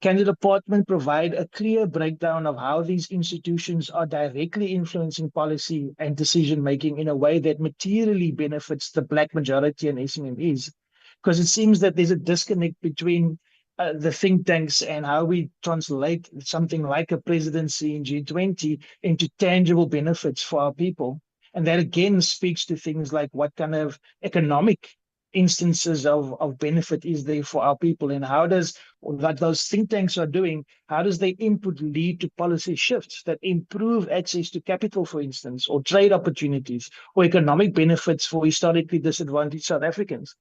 Can the department provide a clear breakdown of how these institutions are directly influencing policy and decision-making in a way that materially benefits the Black majority and SMMEs? Because it seems that there's a disconnect between the think tanks and how we translate something like a presidency in G20 into tangible benefits for our people. And that again speaks to things like what kind of economic instances of benefit is there for our people, and how does what those think tanks are doing, how does their input lead to policy shifts that improve access to capital, for instance, or trade opportunities, or economic benefits for historically disadvantaged South Africans?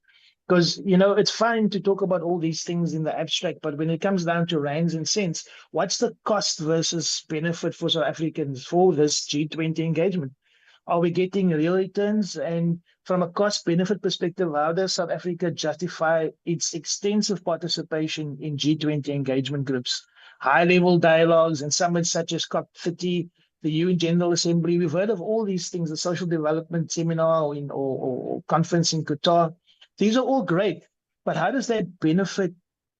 Because, you know, it's fine to talk about all these things in the abstract, but when it comes down to rands and cents, what's the cost versus benefit for South Africans for this G20 engagement? Are we getting real returns? And from a cost-benefit perspective, how does South Africa justify its extensive participation in G20 engagement groups, high-level dialogues, and summits such as COP30, the UN General Assembly? We've heard of all these things, the Social Development Seminar or conference in Qatar. These are all great, but how does that benefit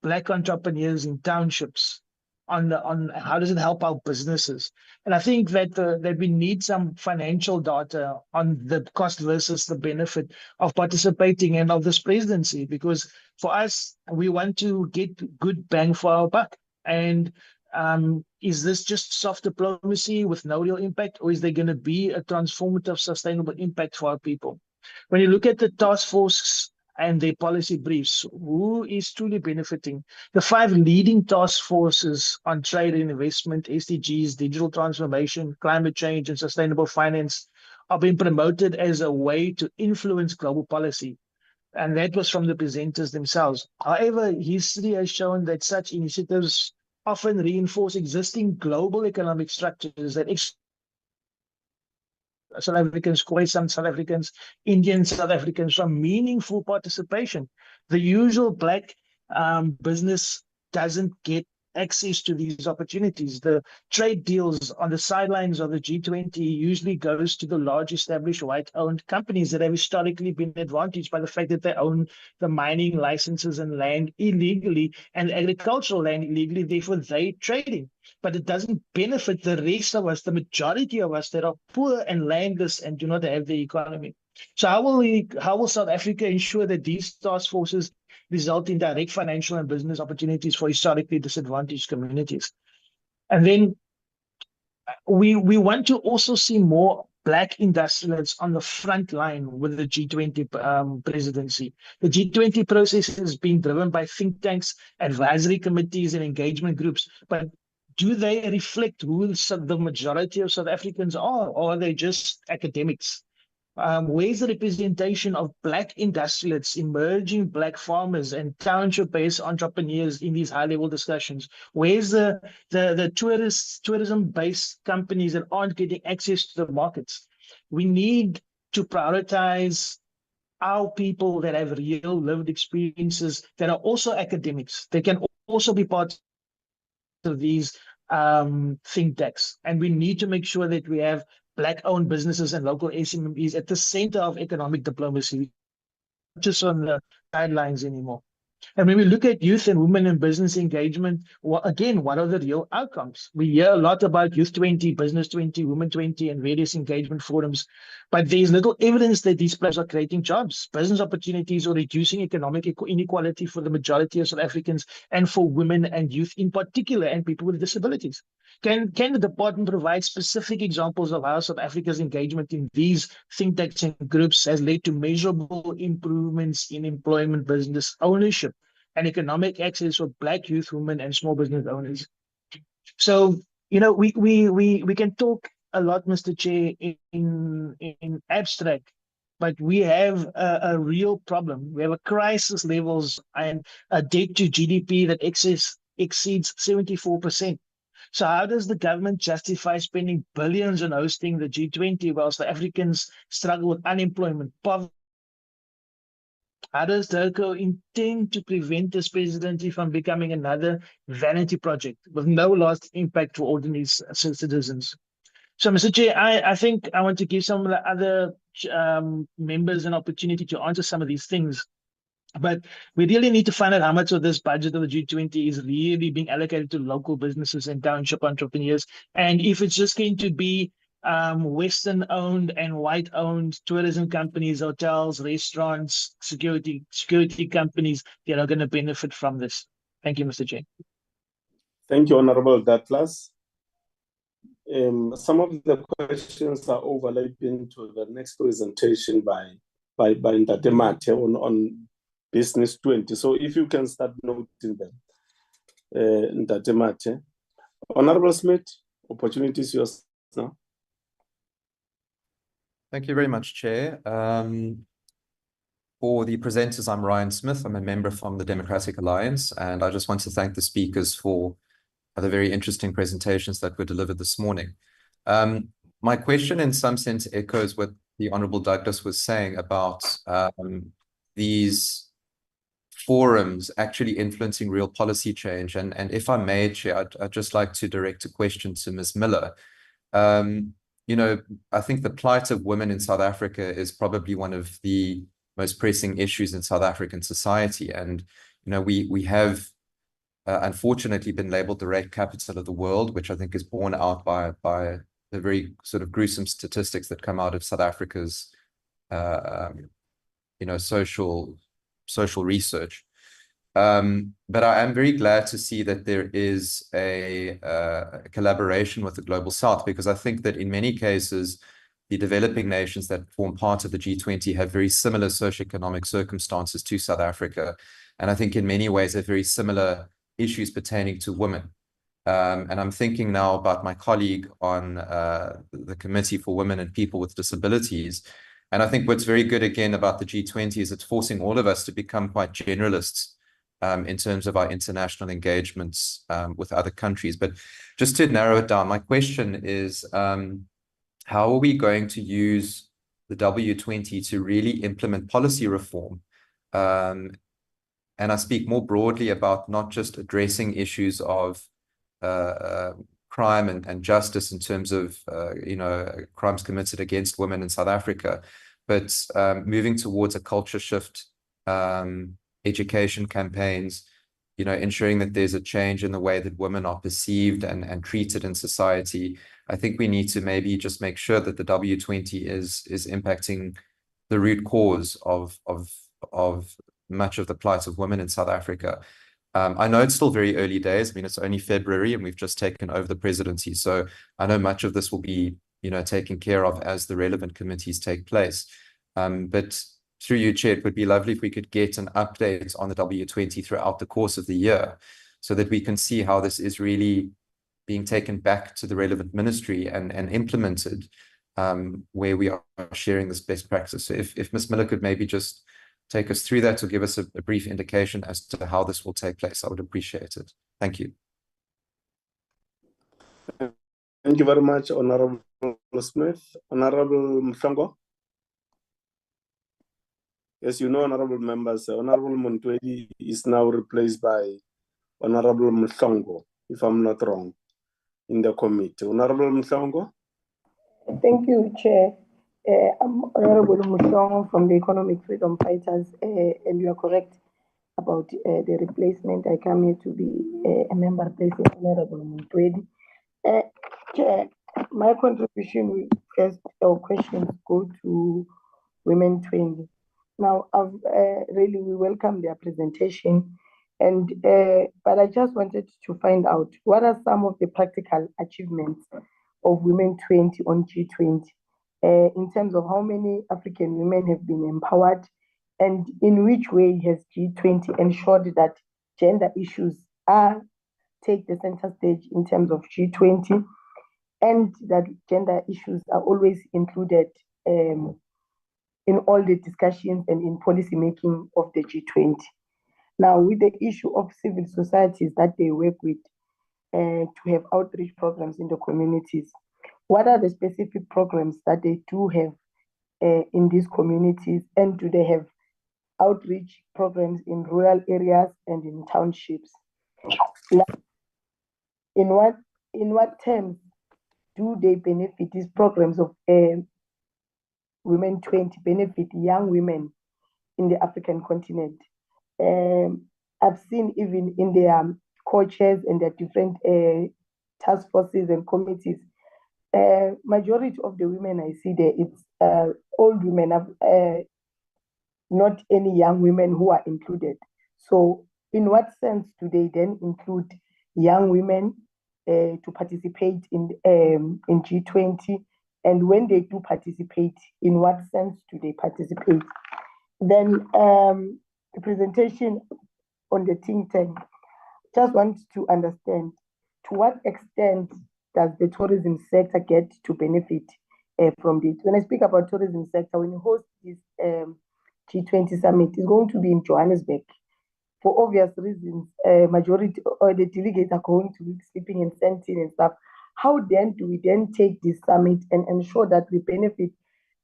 Black entrepreneurs in townships? On how does it help our businesses? And I think that that we need some financial data on the cost versus the benefit of participating and of this presidency, because for us, we want to get good bang for our buck. And is this just soft diplomacy with no real impact, or is there going to be a transformative, sustainable impact for our people? When you look at the task force and their policy briefs, who is truly benefiting? The 5 leading task forces on trade and investment, SDGs, digital transformation, climate change, and sustainable finance are being promoted as a way to influence global policy. And that was from the presenters themselves. However, history has shown that such initiatives often reinforce existing global economic structures that South Africans, Khoisan South Africans, Indian South Africans from meaningful participation. The usual Black business doesn't get access to these opportunities. The trade deals on the sidelines of the G20 usually goes to the large established white-owned companies that have historically been advantaged by the fact that they own the mining licenses and land illegally and agricultural land illegally, therefore they trading. But it doesn't benefit the rest of us, the majority of us that are poor and landless and do not have the economy. So how will South Africa ensure that these task forces result in direct financial and business opportunities for historically disadvantaged communities? And then we want to also see more Black industrialists on the front line with the G20 presidency. The G20 process is being driven by think tanks, advisory committees, and engagement groups, but do they reflect who the majority of South Africans are, or are they just academics? Where's the representation of Black industrialists, emerging Black farmers, and township-based entrepreneurs in these high-level discussions? Where's the tourism-based companies that aren't getting access to the markets? We need to prioritize our people that have real lived experiences, that are also academics. They can also be part of these think tanks. And we need to make sure that we have Black-owned businesses and local SMEs at the center of economic diplomacy, not just on the sidelines anymore. And when we look at youth and women in business engagement, again, what are the real outcomes? We hear a lot about Youth 20, Business 20, Women 20, and various engagement forums, but there's little evidence that these players are creating jobs, business opportunities, or reducing economic inequality for the majority of South Africans and for women and youth in particular, and people with disabilities. Can the department provide specific examples of how South Africa's engagement in these think tanks and groups has led to measurable improvements in employment, business ownership, and economic access for Black youth, women, and small business owners. So, you know, we can talk a lot, Mr. Chair, in abstract, but we have a real problem. We have a crisis levels and a debt to GDP that exceeds 74%. So how does the government justify spending billions on hosting the G20 whilst the Africans struggle with unemployment, poverty? How does DIRCO intend to prevent this presidency from becoming another vanity project with no lasting impact for ordinary citizens? So, Mr. Chair, I think I want to give some of the other members an opportunity to answer some of these things. But we really need to find out how much of this budget of the G20 is really being allocated to local businesses and township entrepreneurs. And if it's just going to be Western-owned and white-owned tourism companies, hotels, restaurants, security companies that are going to benefit from this. Thank you, Mr. Chair. Thank you, Honorable Douglas. Some of the questions are overlapping to the next presentation by Ntate Mathe on Business 20. So if you can start noting them, Ntate Mathe. Honorable Smith, opportunity is yours now. Thank you very much, Chair. For the presenters, I'm Ryan Smith. I'm a member from the Democratic Alliance, and I just want to thank the speakers for the very interesting presentations that were delivered this morning. My question in some sense echoes what the Honorable Douglas was saying about these forums actually influencing real policy change. And if I may, Chair, I'd just like to direct a question to Ms. Miller. You know, I think the plight of women in South Africa is probably one of the most pressing issues in South African society. And, you know, we have unfortunately been labeled the rape capital of the world, which I think is borne out by the very sort of gruesome statistics that come out of South Africa's, you know, social research. But I am very glad to see that there is a collaboration with the Global South, because I think that in many cases, the developing nations that form part of the G20 have very similar socioeconomic circumstances to South Africa. And I think in many ways, have very similar issues pertaining to women. And I'm thinking now about my colleague on the Committee for Women and People with Disabilities. And I think what's very good, again, about the G20 is it's forcing all of us to become quite generalists in terms of our international engagements with other countries. But just to narrow it down, my question is, how are we going to use the W20 to really implement policy reform? And I speak more broadly about not just addressing issues of crime and justice in terms of, you know, crimes committed against women in South Africa, but moving towards a culture shift, education campaigns, you know, ensuring that there's a change in the way that women are perceived and treated in society. I think we need to maybe just make sure that the W20 is impacting the root cause of much of the plight of women in South Africa. I know it's still very early days. I mean, it's only February and we've just taken over the presidency. So I know much of this will be, you know, taken care of as the relevant committees take place. But through you, Chair, it would be lovely if we could get an update on the W20 throughout the course of the year so that we can see how this is really being taken back to the relevant ministry and implemented where we are sharing this best practice. So if Ms. Miller could maybe just take us through that or give us a brief indication as to how this will take place, I would appreciate it. Thank you. Thank you very much, Honorable Smith. Honorable Mhlongo. As you know, honorable members, Honorable Montwedi is now replaced by Honorable Mhlongo, if I'm not wrong, in the committee. Honorable Mhlongo. Thank you, Chair. I'm Honorable Mhlongo from the Economic Freedom Fighters, and you are correct about the replacement. I come here to be a member replacing Honorable Montwedi. Chair, my contribution first or questions go to Women 20. Now, we welcome their presentation, and but I just wanted to find out what are some of the practical achievements of Women 20 on G20 in terms of how many African women have been empowered, and in which way has G20 ensured that gender issues take the center stage in terms of G20, and that gender issues are always included in all the discussions and in policy making of the G20. Now, with the issue of civil societies that they work with to have outreach programs in the communities, what are the specific programs that they do have in these communities, and do they have outreach programs in rural areas and in townships? In what terms do they benefit these programs of Women 20 benefit young women in the African continent? I've seen even in their coaches and their different task forces and committees, majority of the women I see there, it's old women, not any young women who are included. So in what sense do they then include young women to participate in G20? And when they do participate, in what sense do they participate? Then the presentation on the think tank, just want to understand to what extent does the tourism sector get to benefit from this? When I speak about tourism sector, when you host this G20 summit, it's going to be in Johannesburg. For obvious reasons, majority or the delegates are going to be sleeping in Sentin and stuff. How then do we then take this summit and ensure that we benefit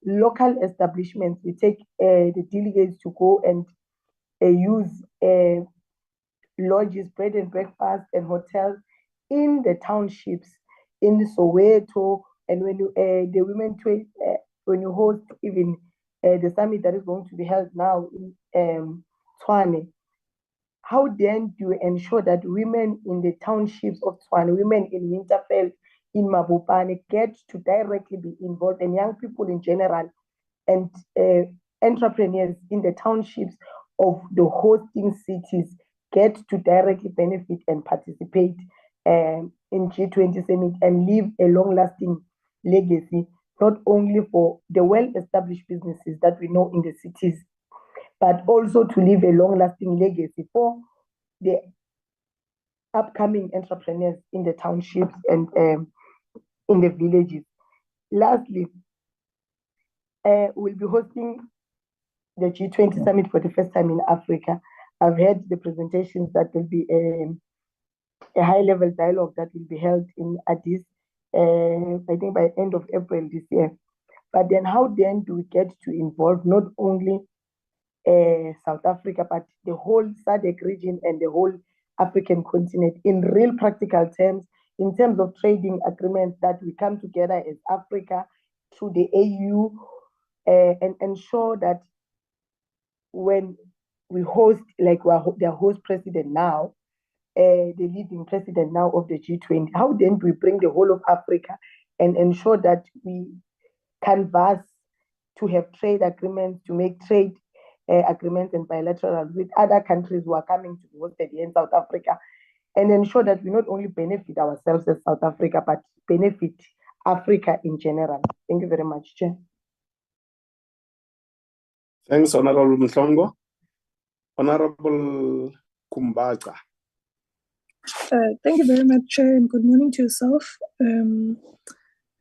local establishments? We take the delegates to go and use lodges, bread and breakfast, and hotels in the townships in Soweto. And when you the women when you host even the summit that is going to be held now in Tshwane, how then do you ensure that women in the townships of Tshwane, women in Winterfell, in Mabopane, get to directly be involved, and young people in general, and entrepreneurs in the townships of the hosting cities get to directly benefit and participate in G20 Summit and leave a long-lasting legacy, not only for the well-established businesses that we know in the cities, but also to leave a long-lasting legacy for the upcoming entrepreneurs in the townships and in the villages. Lastly, we'll be hosting the G20 Summit for the first time in Africa. I've heard the presentations that will be a high-level dialogue that will be held in Addis, I think by end of April this year. But then how then do we get to involve not only South Africa, but the whole SADC region and the whole African continent in real practical terms, in terms of trading agreements, that we come together as Africa through the AU and ensure that when we host, like we're their host president now, the leading president now of the G20, how then do we bring the whole of Africa and ensure that we canvas to have trade agreements, to make trade agreements and bilateral with other countries who are coming to be hosted here in South Africa, and ensure that we not only benefit ourselves as South Africa, but benefit Africa in general. Thank you very much, Chair. Thanks, Honorable Mhlongo. Honorable Kumbacha. Thank you very much, Chair, and good morning to yourself and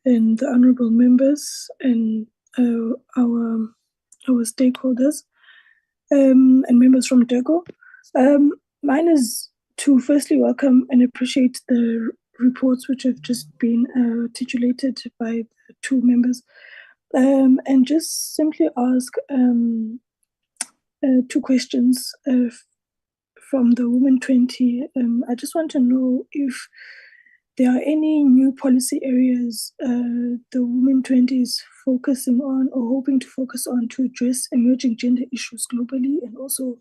the honorable members and our stakeholders and members from DERCO. Mine is to firstly welcome and appreciate the reports which have just been articulated by the two members, and just simply ask two questions from the Women 20. I just want to know if there are any new policy areas the Women 20 is focusing on or hoping to focus on to address emerging gender issues globally and also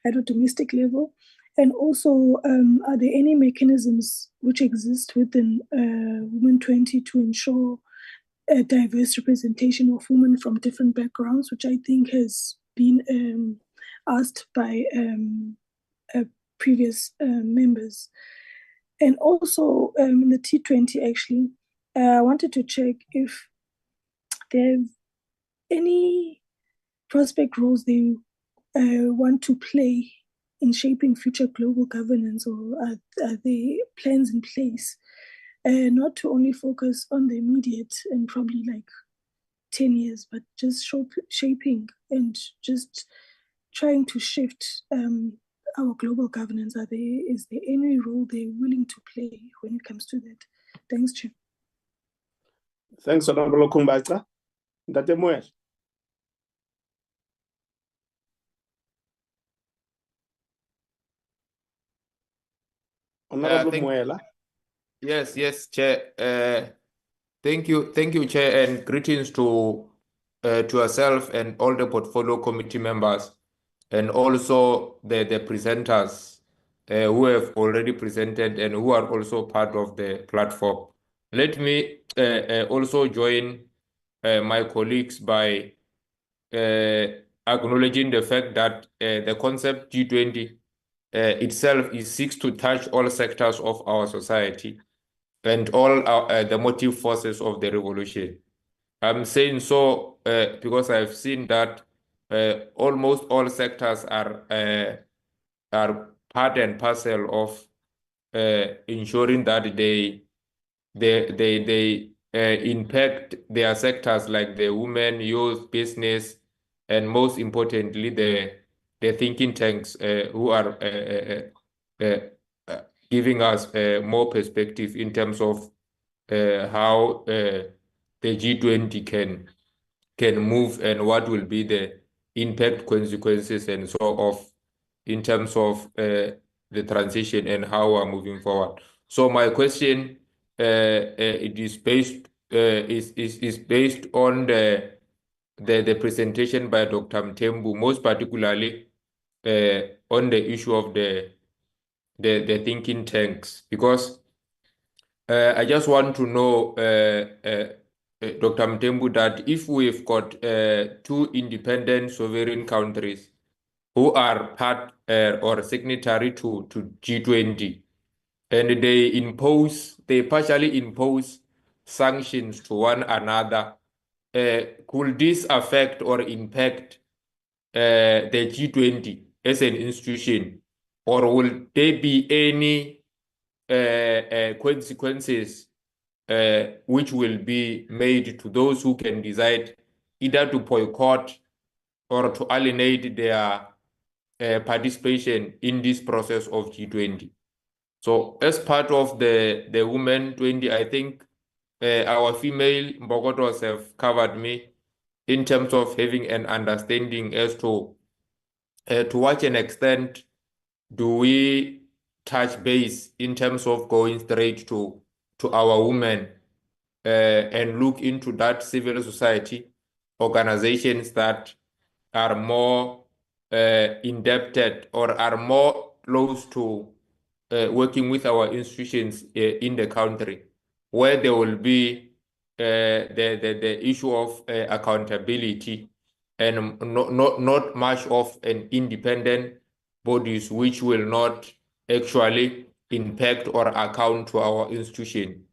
at a domestic level. And also, are there any mechanisms which exist within Women 20 to ensure a diverse representation of women from different backgrounds, which I think has been asked by previous members? And also in the T20, actually, I wanted to check if there's any prospect roles they want to play in shaping future global governance, or are there plans in place not to only focus on the immediate and probably like 10 years, but just shaping and just trying to shift our global governance? Is there any role they're willing to play when it comes to that? Thanks, Chair. Thanks, Honorable Kumbacha. Ntate Moel. Honorable Moela. Yes, Chair. Thank you, Chair, and greetings to yourself and all the portfolio committee members, and also the presenters who have already presented and who are also part of the platform. Let me also join my colleagues by acknowledging the fact that the concept G20 itself seeks to touch all sectors of our society and all the motive forces of the revolution. I'm saying so because I've seen that almost all sectors are part and parcel of ensuring that they impact their sectors like the women, youth, business, and most importantly the thinking tanks who are giving us more perspective in terms of how the G20 can move and what will be the impact, consequences, and so forth in terms of the transition and how we're moving forward. So my question it is based is based on the presentation by Dr. Mthembu, most particularly on the issue of the thinking tanks, because I just want to know, Dr. Mthembu, that if we've got two independent sovereign countries who are part or signatory to G20, and they partially impose sanctions to one another, could this affect or impact the G20 as an institution, or will there be any consequences which will be made to those who can decide either to boycott or to alienate their participation in this process of G20? So as part of the Women 20, I think our female Mbokotos have covered me in terms of having an understanding as to what an extent do we touch base in terms of going straight to our women and look into that civil society organizations that are more indebted or are more close to working with our institutions in the country, where there will be the issue of accountability and not much of an independent bodies which will not actually impact or account to our institution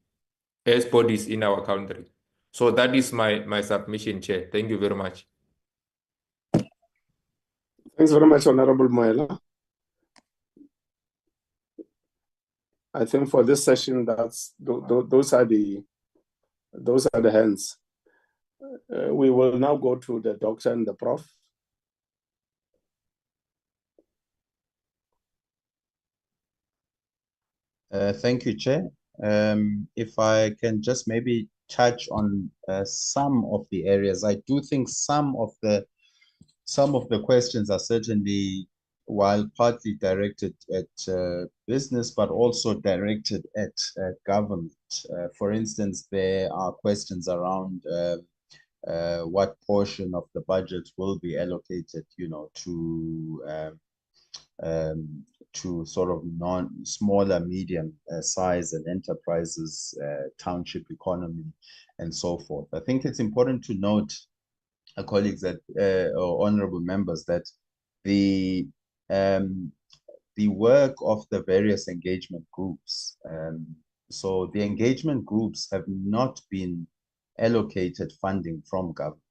as bodies in our country. So that is my submission, Chair. Thank you very much. Thanks very much, Honorable Moela. I think for this session, those are the hands. We will now go to the doctor and the prof. Thank you, Chair. If I can just maybe touch on some of the areas, I do think some of the questions are certainly, while partly directed at business, but also directed at government. For instance, there are questions around what portion of the budget will be allocated, to sort of smaller, medium size and enterprises, township economy, and so forth. I think it's important to note, colleagues, that or honorable members, that the work of the various engagement groups, so the engagement groups have not been allocated funding from government.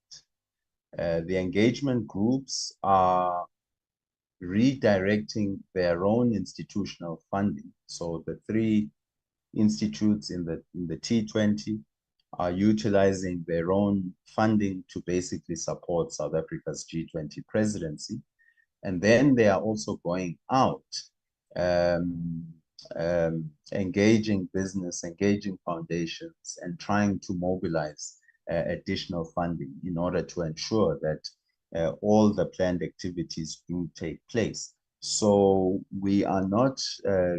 The engagement groups are redirecting their own institutional funding. So the three institutes in the T20 are utilizing their own funding to basically support South Africa's G20 presidency. And then they are also going out, engaging business, engaging foundations, and trying to mobilize additional funding in order to ensure that all the planned activities do take place. So we are not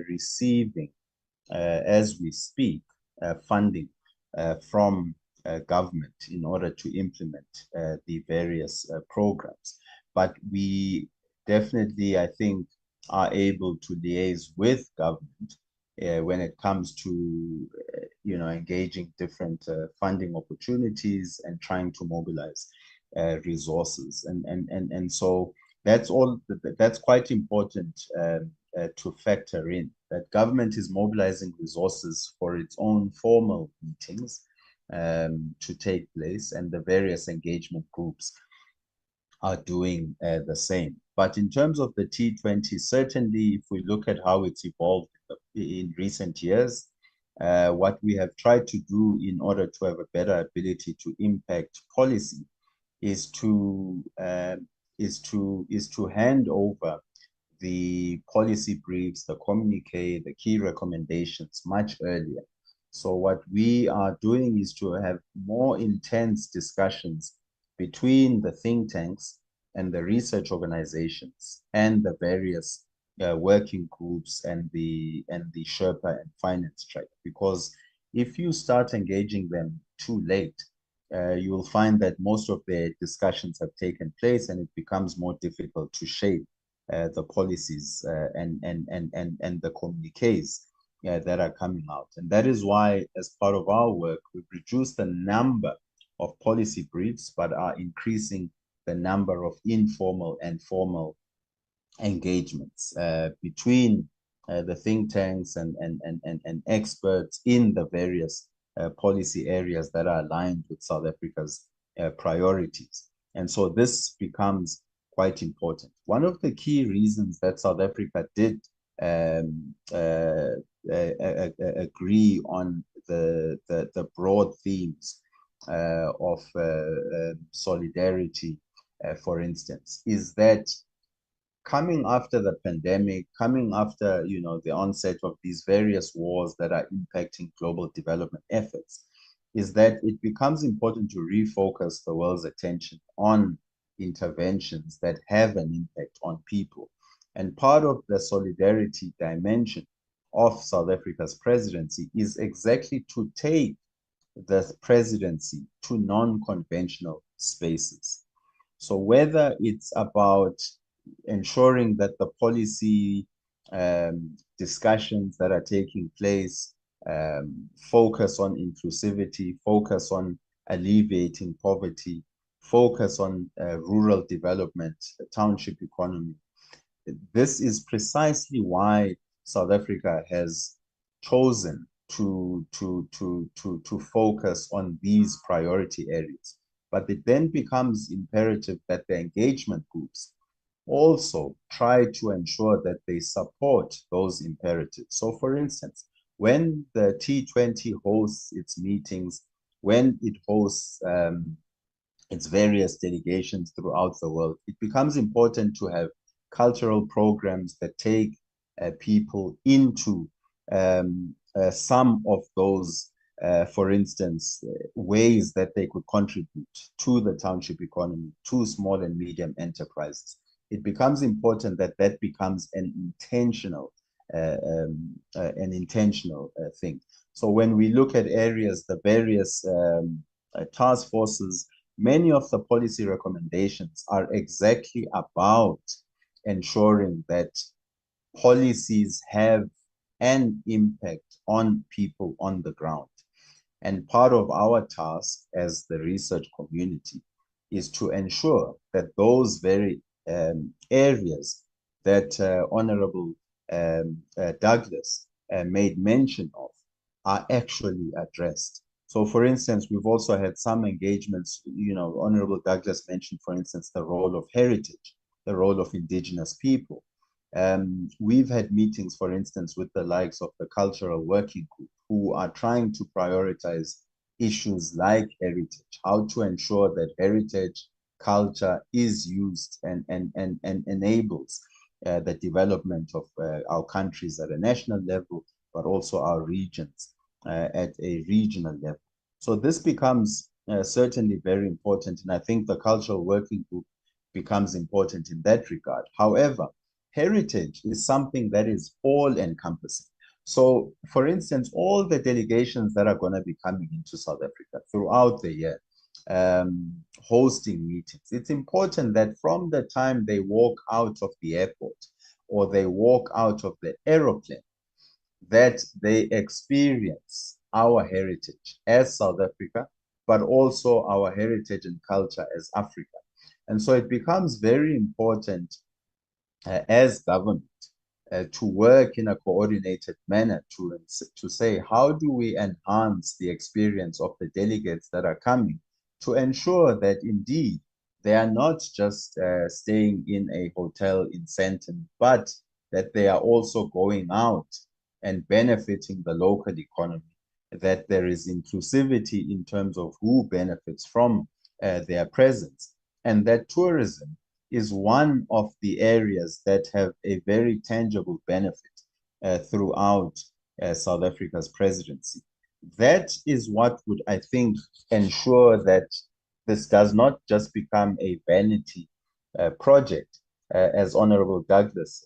receiving, as we speak, funding from government in order to implement the various programs. But we definitely, I think, are able to liaise with government when it comes to, engaging different funding opportunities and trying to mobilize resources. And so that's quite important to factor in, that government is mobilizing resources for its own formal meetings to take place, and the various engagement groups are doing the same. But in terms of the T20, certainly if we look at how it's evolved in recent years, what we have tried to do in order to have a better ability to impact policy is to hand over the policy briefs, the communique, the key recommendations much earlier. So what we are doing is to have more intense discussions between the think tanks and the research organizations and the various working groups and the Sherpa and finance track. Because if you start engaging them too late, you will find that most of their discussions have taken place, and it becomes more difficult to shape the policies and the communiques that are coming out. And that is why, as part of our work, we've reduced the number of policy briefs, but are increasing the number of informal and formal engagements between the think tanks and experts in the various policy areas that are aligned with South Africa's priorities. And so this becomes quite important. One of the key reasons that South Africa did agree on the broad themes of solidarity, for instance, is that coming after the pandemic, coming after the onset of these various wars that are impacting global development efforts, is that it becomes important to refocus the world's attention on interventions that have an impact on people. And part of the solidarity dimension of South Africa's presidency is exactly to take the presidency to non-conventional spaces. So whether it's about ensuring that the policy discussions that are taking place focus on inclusivity, focus on alleviating poverty, focus on rural development, township economy. This is precisely why South Africa has chosen to focus on these priority areas. But it then becomes imperative that the engagement groups also try to ensure that they support those imperatives. So for instance, when the T20 hosts its meetings, when it hosts its various delegations throughout the world, it becomes important to have cultural programs that take people into some of those, for instance, ways that they could contribute to the township economy, to small and medium enterprises. It becomes important that that becomes an intentional thing. So when we look at areas, the various task forces, many of the policy recommendations are exactly about ensuring that policies have an impact on people on the ground. And part of our task as the research community is to ensure that those very areas that Honorable Douglas made mention of are actually addressed. So for instance, we've also had some engagements, Honorable Douglas mentioned, for instance, the role of heritage the role of indigenous people. We've had meetings, for instance, with the likes of the Cultural Working Group, who are trying to prioritize issues like heritage, how to ensure that heritage culture is used and enables the development of our countries at a national level, but also our regions at a regional level. So this becomes certainly very important, and I think the Cultural Working Group becomes important in that regard. However, heritage is something that is all-encompassing. So, for instance, all the delegations that are going to be coming into South Africa throughout the year, hosting meetings, it's important that from the time they walk out of the airport or they walk out of the aeroplane, that they experience our heritage as South Africa, but also our heritage and culture as Africa. And so it becomes very important as government to work in a coordinated manner to say, how do we enhance the experience of the delegates that are coming to ensure that indeed they are not just staying in a hotel in Sandton, but that they are also going out and benefiting the local economy, that there is inclusivity in terms of who benefits from their presence, and that tourism is one of the areas that have a very tangible benefit throughout South Africa's presidency. That is what would, I think, ensure that this does not just become a vanity project, as Honorable Douglas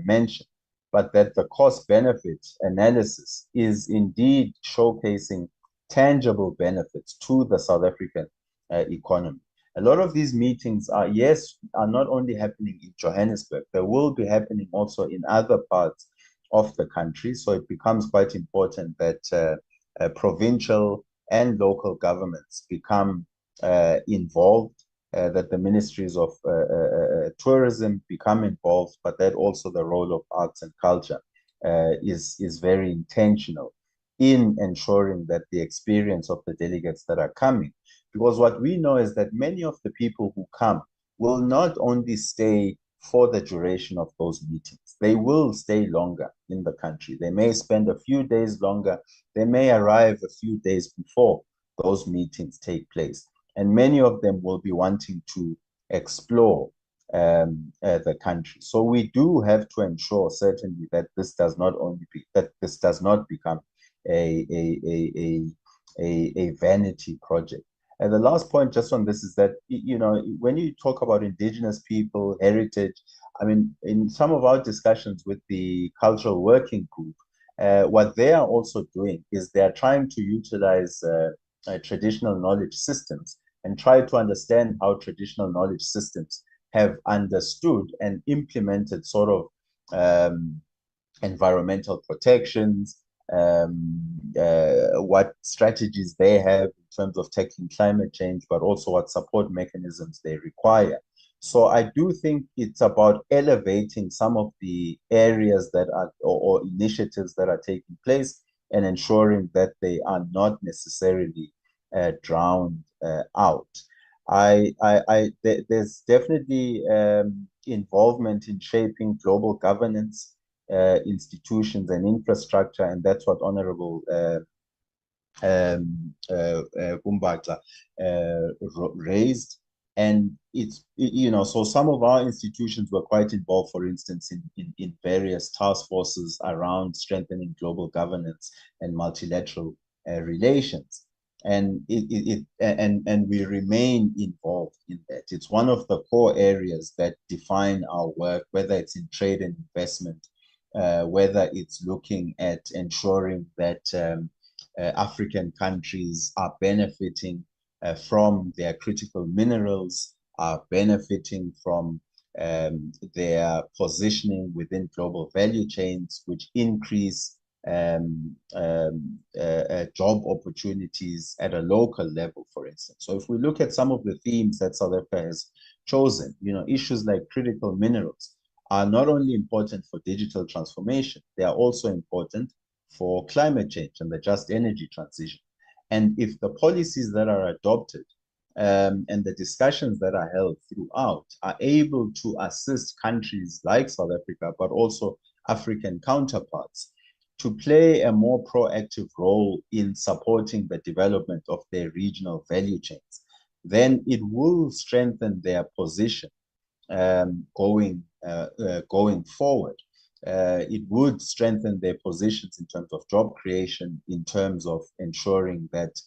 mentioned, but that the cost-benefit analysis is indeed showcasing tangible benefits to the South African economy. A lot of these meetings are not only happening in Johannesburg, they will be happening also in other parts of the country. So it becomes quite important that provincial and local governments become involved, that the ministries of tourism become involved, but that also the role of arts and culture is very intentional in ensuring that the experience of the delegates that are coming, because what we know is that many of the people who come will not only stay for the duration of those meetings, they will stay longer in the country. They may spend a few days longer, they may arrive a few days before those meetings take place. And many of them will be wanting to explore the country. So we do have to ensure certainly that this does not become a vanity project. And the last point just on this is that, when you talk about indigenous people, heritage, I mean, in some of our discussions with the Cultural Working Group, what they are also doing is they are trying to utilize traditional knowledge systems and try to understand how traditional knowledge systems have understood and implemented sort of environmental protections, what strategies they have in terms of tackling climate change, but also what support mechanisms they require. So I do think it's about elevating some of the areas that are, or initiatives that are taking place, and ensuring that they are not necessarily drowned out. There's definitely involvement in shaping global governance, institutions and infrastructure, and that's what Honorable Kumbatla raised. And it's, so some of our institutions were quite involved, for instance, in various task forces around strengthening global governance and multilateral relations. And we remain involved in that. It's one of the core areas that define our work, whether it's in trade and investment, whether it's looking at ensuring that African countries are benefiting from their critical minerals, are benefiting from their positioning within global value chains, which increase job opportunities at a local level, for instance. So if we look at some of the themes that South Africa has chosen, issues like critical minerals are not only important for digital transformation, they are also important for climate change and the just energy transition. And if the policies that are adopted and the discussions that are held throughout are able to assist countries like South Africa, but also African counterparts, to play a more proactive role in supporting the development of their regional value chains, then it will strengthen their position going forward. It would strengthen their positions in terms of job creation, in terms of ensuring that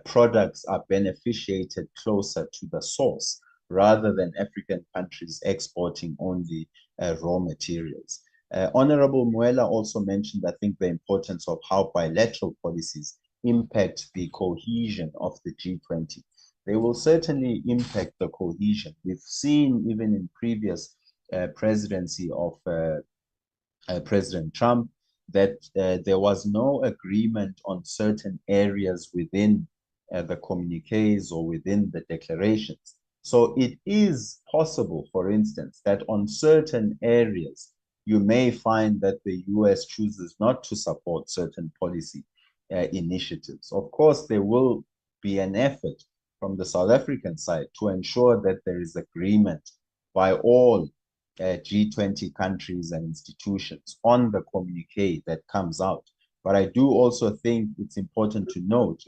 products are beneficiated closer to the source, rather than African countries exporting only raw materials. Honorable Muela also mentioned, I think, the importance of how bilateral policies impact the cohesion of the G20. They will certainly impact the cohesion. We've seen even in previous presidency of President Trump that there was no agreement on certain areas within the communiques or within the declarations. So it is possible, for instance, that on certain areas, you may find that the US chooses not to support certain policy initiatives. Of course, there will be an effort from the South African side to ensure that there is agreement by all G20 countries and institutions on the communique that comes out. But I do also think it's important to note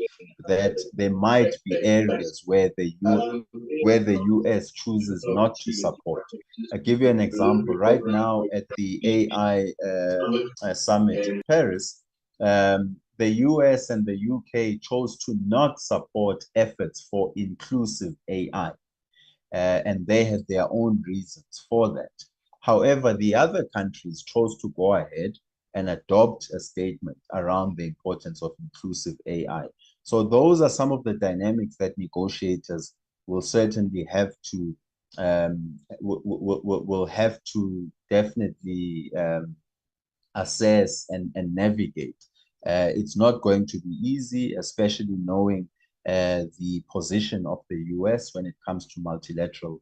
that there might be areas where the US chooses not to support. I'll give you an example. Right now at the AI summit in Paris, the US and the UK chose to not support efforts for inclusive AI. And they had their own reasons for that. However, the other countries chose to go ahead and adopt a statement around the importance of inclusive AI. So those are some of the dynamics that negotiators will certainly have to will have to definitely assess and navigate. It's not going to be easy, especially knowing the position of the US when it comes to multilateral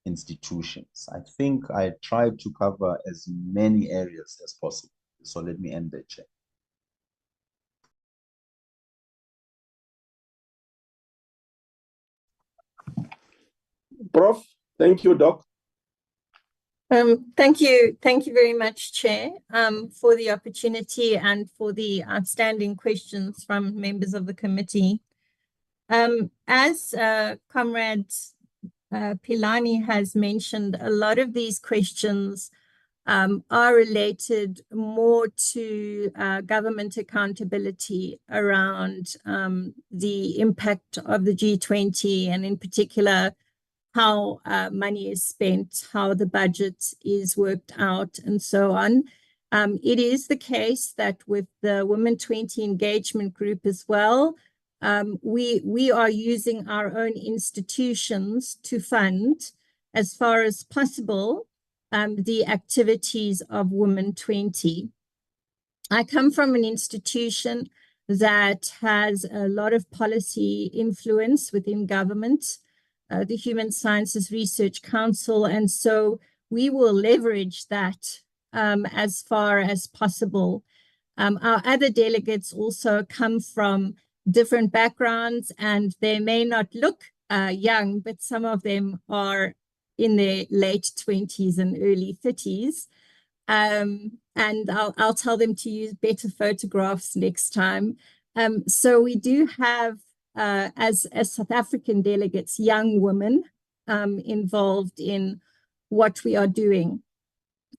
institutions. I think I tried to cover as many areas as possible. So let me end there, Chair. Prof, thank you, Doc. Thank you very much, Chair, for the opportunity and for the outstanding questions from members of the committee. As Comrade Pilani has mentioned, a lot of these questions are related more to government accountability around the impact of the G20, and in particular, how money is spent, how the budget is worked out, and so on. It is the case that with the Women 20 engagement group as well, we are using our own institutions to fund, as far as possible, the activities of Women 20. I come from an institution that has a lot of policy influence within government, the Human Sciences Research Council, and so we will leverage that as far as possible. Our other delegates also come from different backgrounds, and they may not look young, but some of them are in their late 20s and early 30s. And I'll tell them to use better photographs next time. So we do have, as South African delegates, young women involved in what we are doing.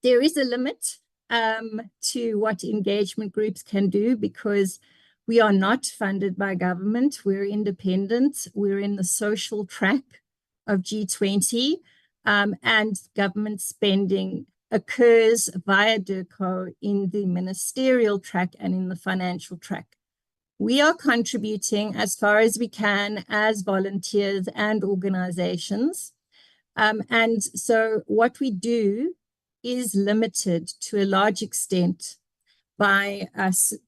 There is a limit to what engagement groups can do, because we are not funded by government. We're independent. We're in the social track of G20, and government spending occurs via DIRCO in the ministerial track and in the financial track. We are contributing as far as we can as volunteers and organizations. And so what we do is limited to a large extent by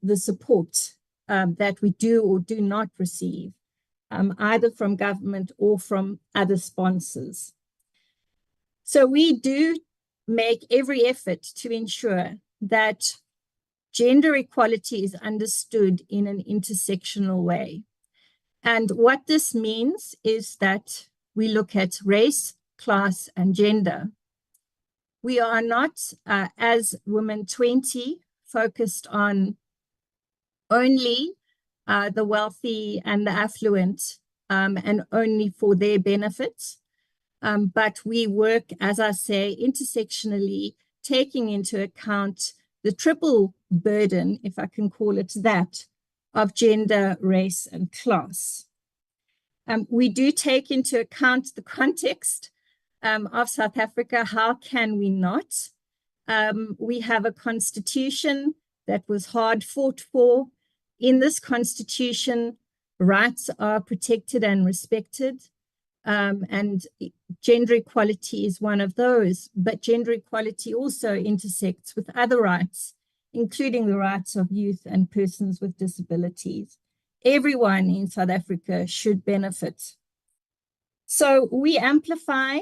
the support that we do or do not receive, either from government or from other sponsors. So we do make every effort to ensure that gender equality is understood in an intersectional way. And what this means is that we look at race, class, and gender. We are not, as Women 20, focused on only the wealthy and the affluent and only for their benefits. But we work, as I say, intersectionally, taking into account the triple burden, if I can call it that, of gender, race, and class. We do take into account the context of South Africa. How can we not? We have a constitution that was hard fought for. In this constitution, rights are protected and respected, and gender equality is one of those. But gender equality also intersects with other rights, including the rights of youth and persons with disabilities. Everyone in South Africa should benefit. So we amplify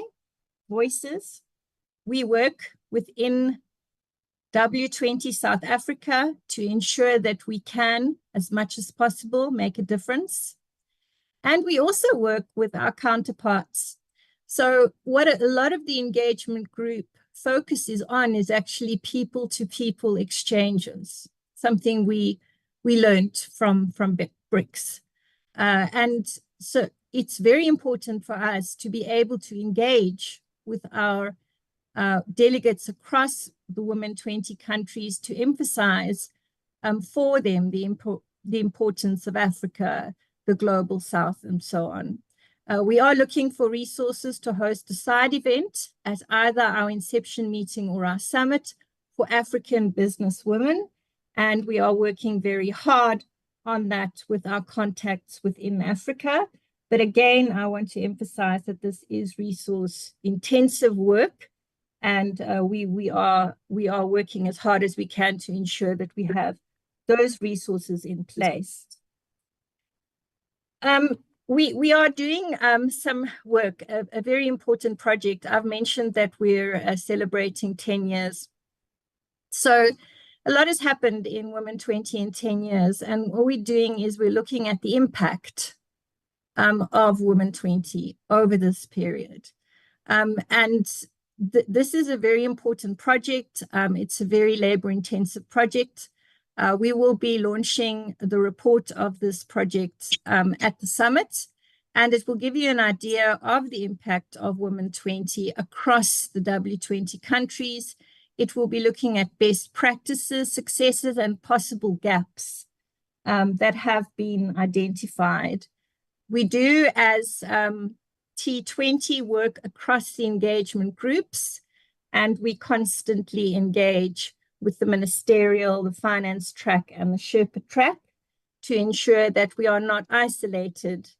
voices. We work within W20 South Africa to ensure that we can, as much as possible, make a difference. And we also work with our counterparts. So what a lot of the engagement group focuses on is actually people-to-people exchanges, something we learned from BRICS. And so it's very important for us to be able to engage with our delegates across the Women 20 countries to emphasize for them the importance of Africa, the global south, and so on. We are looking for resources to host a side event at either our inception meeting or our summit for African business women. And we are working very hard on that with our contacts within Africa. But again, I want to emphasize that this is resource intensive work. And we are working as hard as we can to ensure that we have those resources in place. We are doing some work, a very important project. I've mentioned that we're celebrating 10 years. So a lot has happened in Women 20 in 10 years. And what we're doing is we're looking at the impact of Women 20 over this period. This is a very important project. It's a very labor-intensive project. We will be launching the report of this project at the summit, and it will give you an idea of the impact of Women 20 across the W20 countries. It will be looking at best practices, successes, and possible gaps that have been identified. We do, as T20, work across the engagement groups, and we constantly engage with the ministerial, the finance track, and the Sherpa track to ensure that we are not isolated.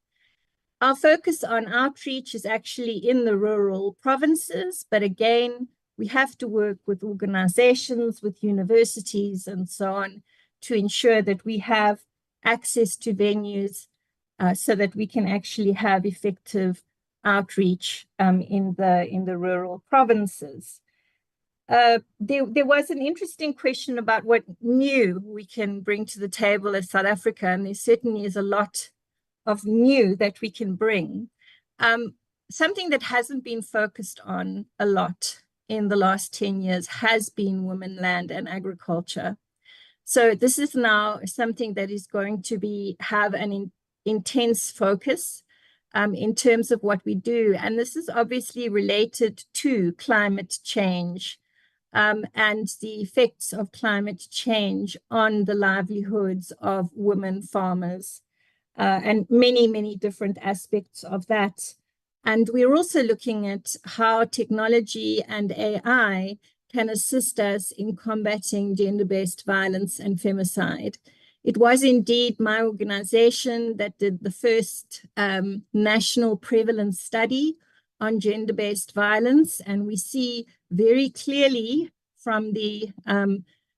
Our focus on outreach is actually in the rural provinces, but again, we have to work with organizations, with universities, and so on to ensure that we have access to venues so that we can actually have effective outreach in the rural provinces. There was an interesting question about what new we can bring to the table as South Africa, and there certainly is a lot of new that we can bring. Something that hasn't been focused on a lot in the last 10 years has been women, land, and agriculture. So this is now something that is going to have an intense focus in terms of what we do. And this is obviously related to climate change and the effects of climate change on the livelihoods of women farmers and many, many different aspects of that. And we're also looking at how technology and AI can assist us in combating gender-based violence and femicide. It was indeed my organization that did the first national prevalence study on gender-based violence. And we see very clearly from the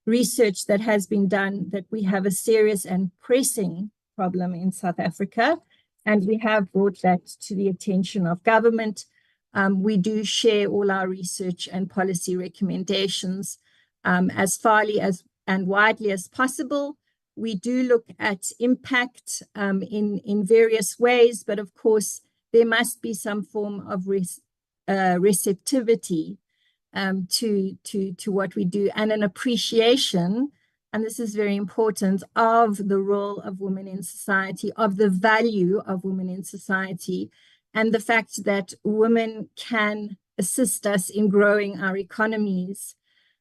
research that has been done that we have a serious and pressing problem in South Africa. And we have brought that to the attention of government. We do share all our research and policy recommendations as farly and widely as possible. We do look at impact in various ways, but of course, there must be some form of receptivity to what we do, and an appreciation, and this is very important, of the role of women in society, of the value of women in society, and the fact that women can assist us in growing our economies.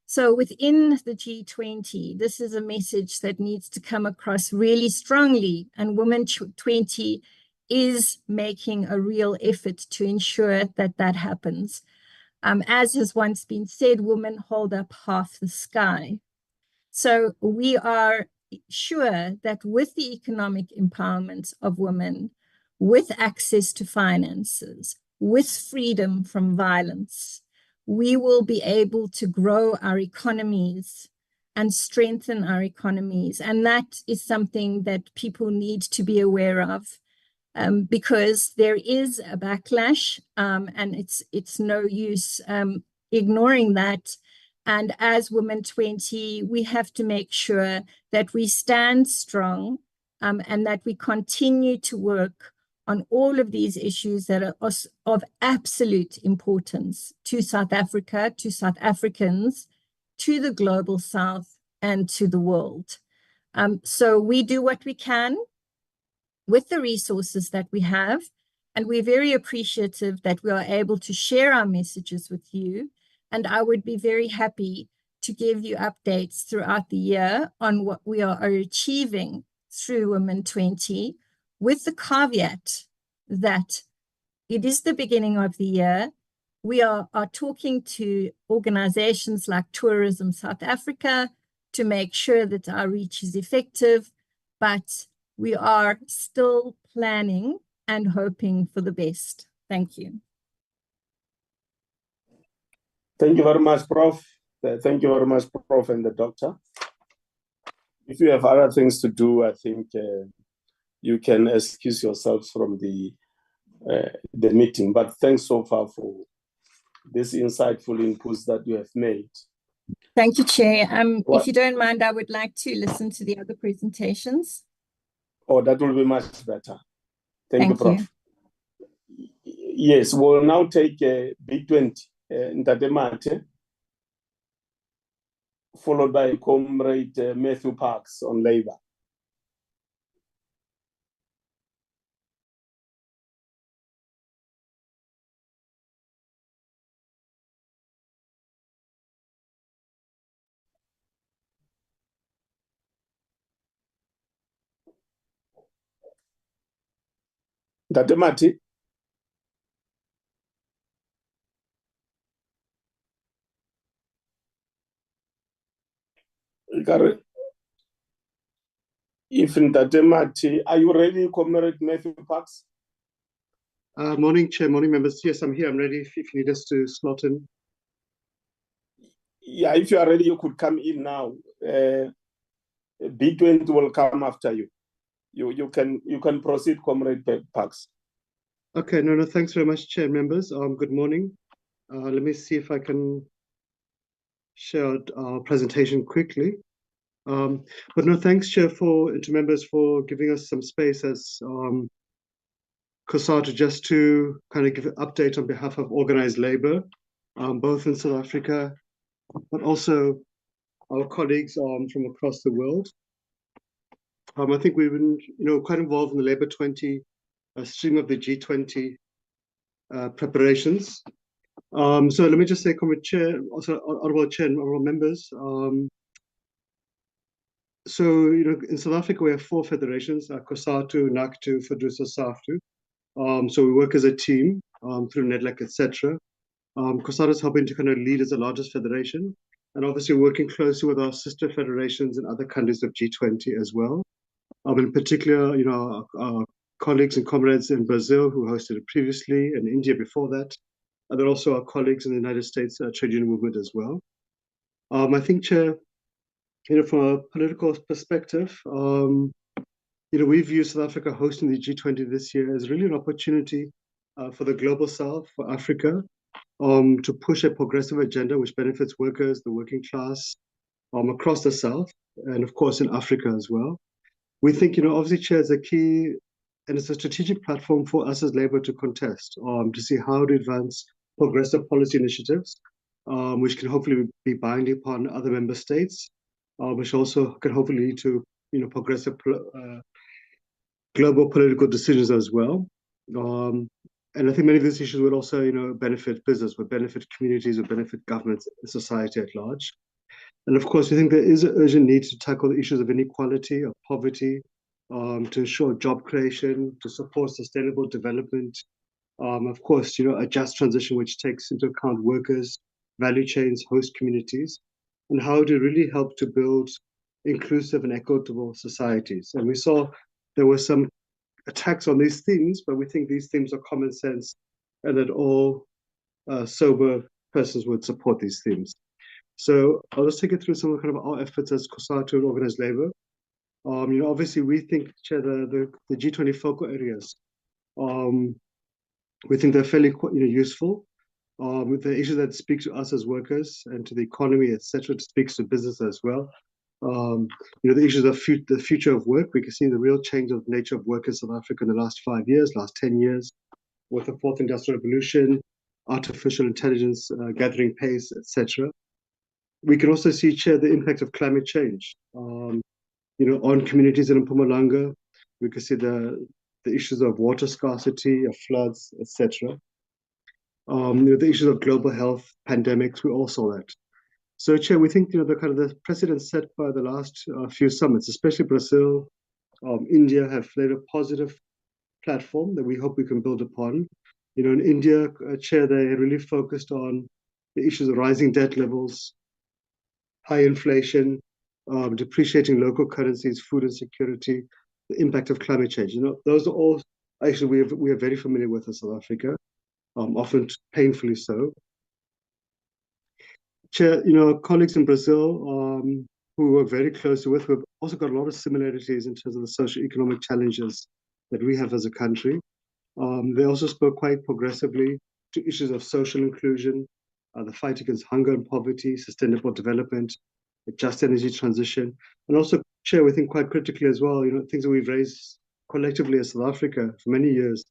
So within the G20, this is a message that needs to come across really strongly, and Women 20 is making a real effort to ensure that that happens. As has once been said, women hold up half the sky. So we are sure that with the economic empowerment of women, with access to finances, with freedom from violence, we will be able to grow our economies and strengthen our economies. And that is something that people need to be aware of, because there is a backlash, and it's no use ignoring that. And as Women 20, we have to make sure that we stand strong, and that we continue to work on all of these issues that are of absolute importance to South Africa, to South Africans, to the global South, and to the world. So we do what we can with the resources that we have, and we're very appreciative that we are able to share our messages with you. And I would be very happy to give you updates throughout the year on what we are achieving through Women 20, with the caveat that it is the beginning of the year. We are talking to organizations like Tourism South Africa to make sure that our reach is effective, but we are still planning and hoping for the best. Thank you. Thank you very much, Prof. Thank you very much, Prof. and the doctor. If you have other things to do, I think you can excuse yourselves from the meeting. But thanks so far for this insightful inputs that you have made. Thank you, Chair. If you don't mind, I would like to listen to the other presentations. Oh, that will be much better. Thank you, Prof. You. Yes, we'll now take B20, Ntate Mate, followed by Comrade Matthew Parks on Labour. Ntate Mate. If Ntate Mate, are you ready, Comrade Matthew Parks? Morning, Chair, morning, members. Yes, I'm here. I'm ready if you need us to slot in. Yeah, if you are ready, you could come in now. B20 will come after you. You can proceed, Comrade Parks. Okay, no, thanks very much, Chair, members. Good morning. Let me see if I can share our presentation quickly. But no, thanks, Chair, to members for giving us some space as COSATU just to kind of give an update on behalf of organized labor, both in South Africa, but also our colleagues from across the world. I think we've been, quite involved in the Labour 20 stream of the G20 preparations. So let me just say, Comrade Chair, also Honourable Chair and Honourable members. So, in South Africa, we have 4 federations, COSATU, NACTU, FEDUSA, SAFTU. So we work as a team through NEDLAC, etc. COSATU is helping to kind of lead as the largest federation, and obviously working closely with our sister federations in other countries of G20 as well. In particular, our colleagues and comrades in Brazil who hosted it previously, and India before that, and then also our colleagues in the United States trade union movement as well. I think, Chair, from a political perspective, we view South Africa hosting the G20 this year as really an opportunity for the global South, for Africa, to push a progressive agenda which benefits workers, the working class, across the South and, of course, in Africa as well. We think, obviously, Chair, is a key and it's a strategic platform for us as Labour to contest, to see how to advance progressive policy initiatives, which can hopefully be binding upon other member states, which also can hopefully lead to, progressive global political decisions as well. And I think many of these issues would also, benefit business, would benefit communities, would benefit governments, society at large. And of course, we think there is an urgent need to tackle the issues of inequality, of poverty, to ensure job creation, to support sustainable development. Of course, a just transition which takes into account workers, value chains, host communities, and how to really help to build inclusive and equitable societies. And we saw there were some attacks on these themes, but we think these themes are common sense and that all sober persons would support these themes. So I'll just take you through some of kind of our efforts as COSATU and Organised Labour. Obviously we think, Chair, the G20 focal areas, we think they're fairly useful. With the issues that speak to us as workers and to the economy, etc., it speaks to business as well. The issues of the future of work, we can see the real change of the nature of work in South Africa in the last 5 years, last 10 years, with the fourth industrial revolution, artificial intelligence gathering pace, etc. We can also see, Chair, the impact of climate change, on communities in Mpumalanga. We can see the issues of water scarcity, of floods, etc. The issues of global health, pandemics, we all saw that. So, Chair, we think the kind of the precedent set by the last few summits, especially Brazil, India, have laid a positive platform that we hope we can build upon. In India, Chair, they really focused on the issues of rising debt levels, high inflation, depreciating local currencies, food insecurity, the impact of climate change. Those are all actually we are very familiar with in South Africa, often painfully so. Chair, colleagues in Brazil, who we work very closely with, we've also got a lot of similarities in terms of the socio-economic challenges that we have as a country. They also spoke quite progressively to issues of social inclusion, the fight against hunger and poverty, sustainable development, a just energy transition, and also, Chair, we think quite critically as well, things that we've raised collectively as South Africa for many years,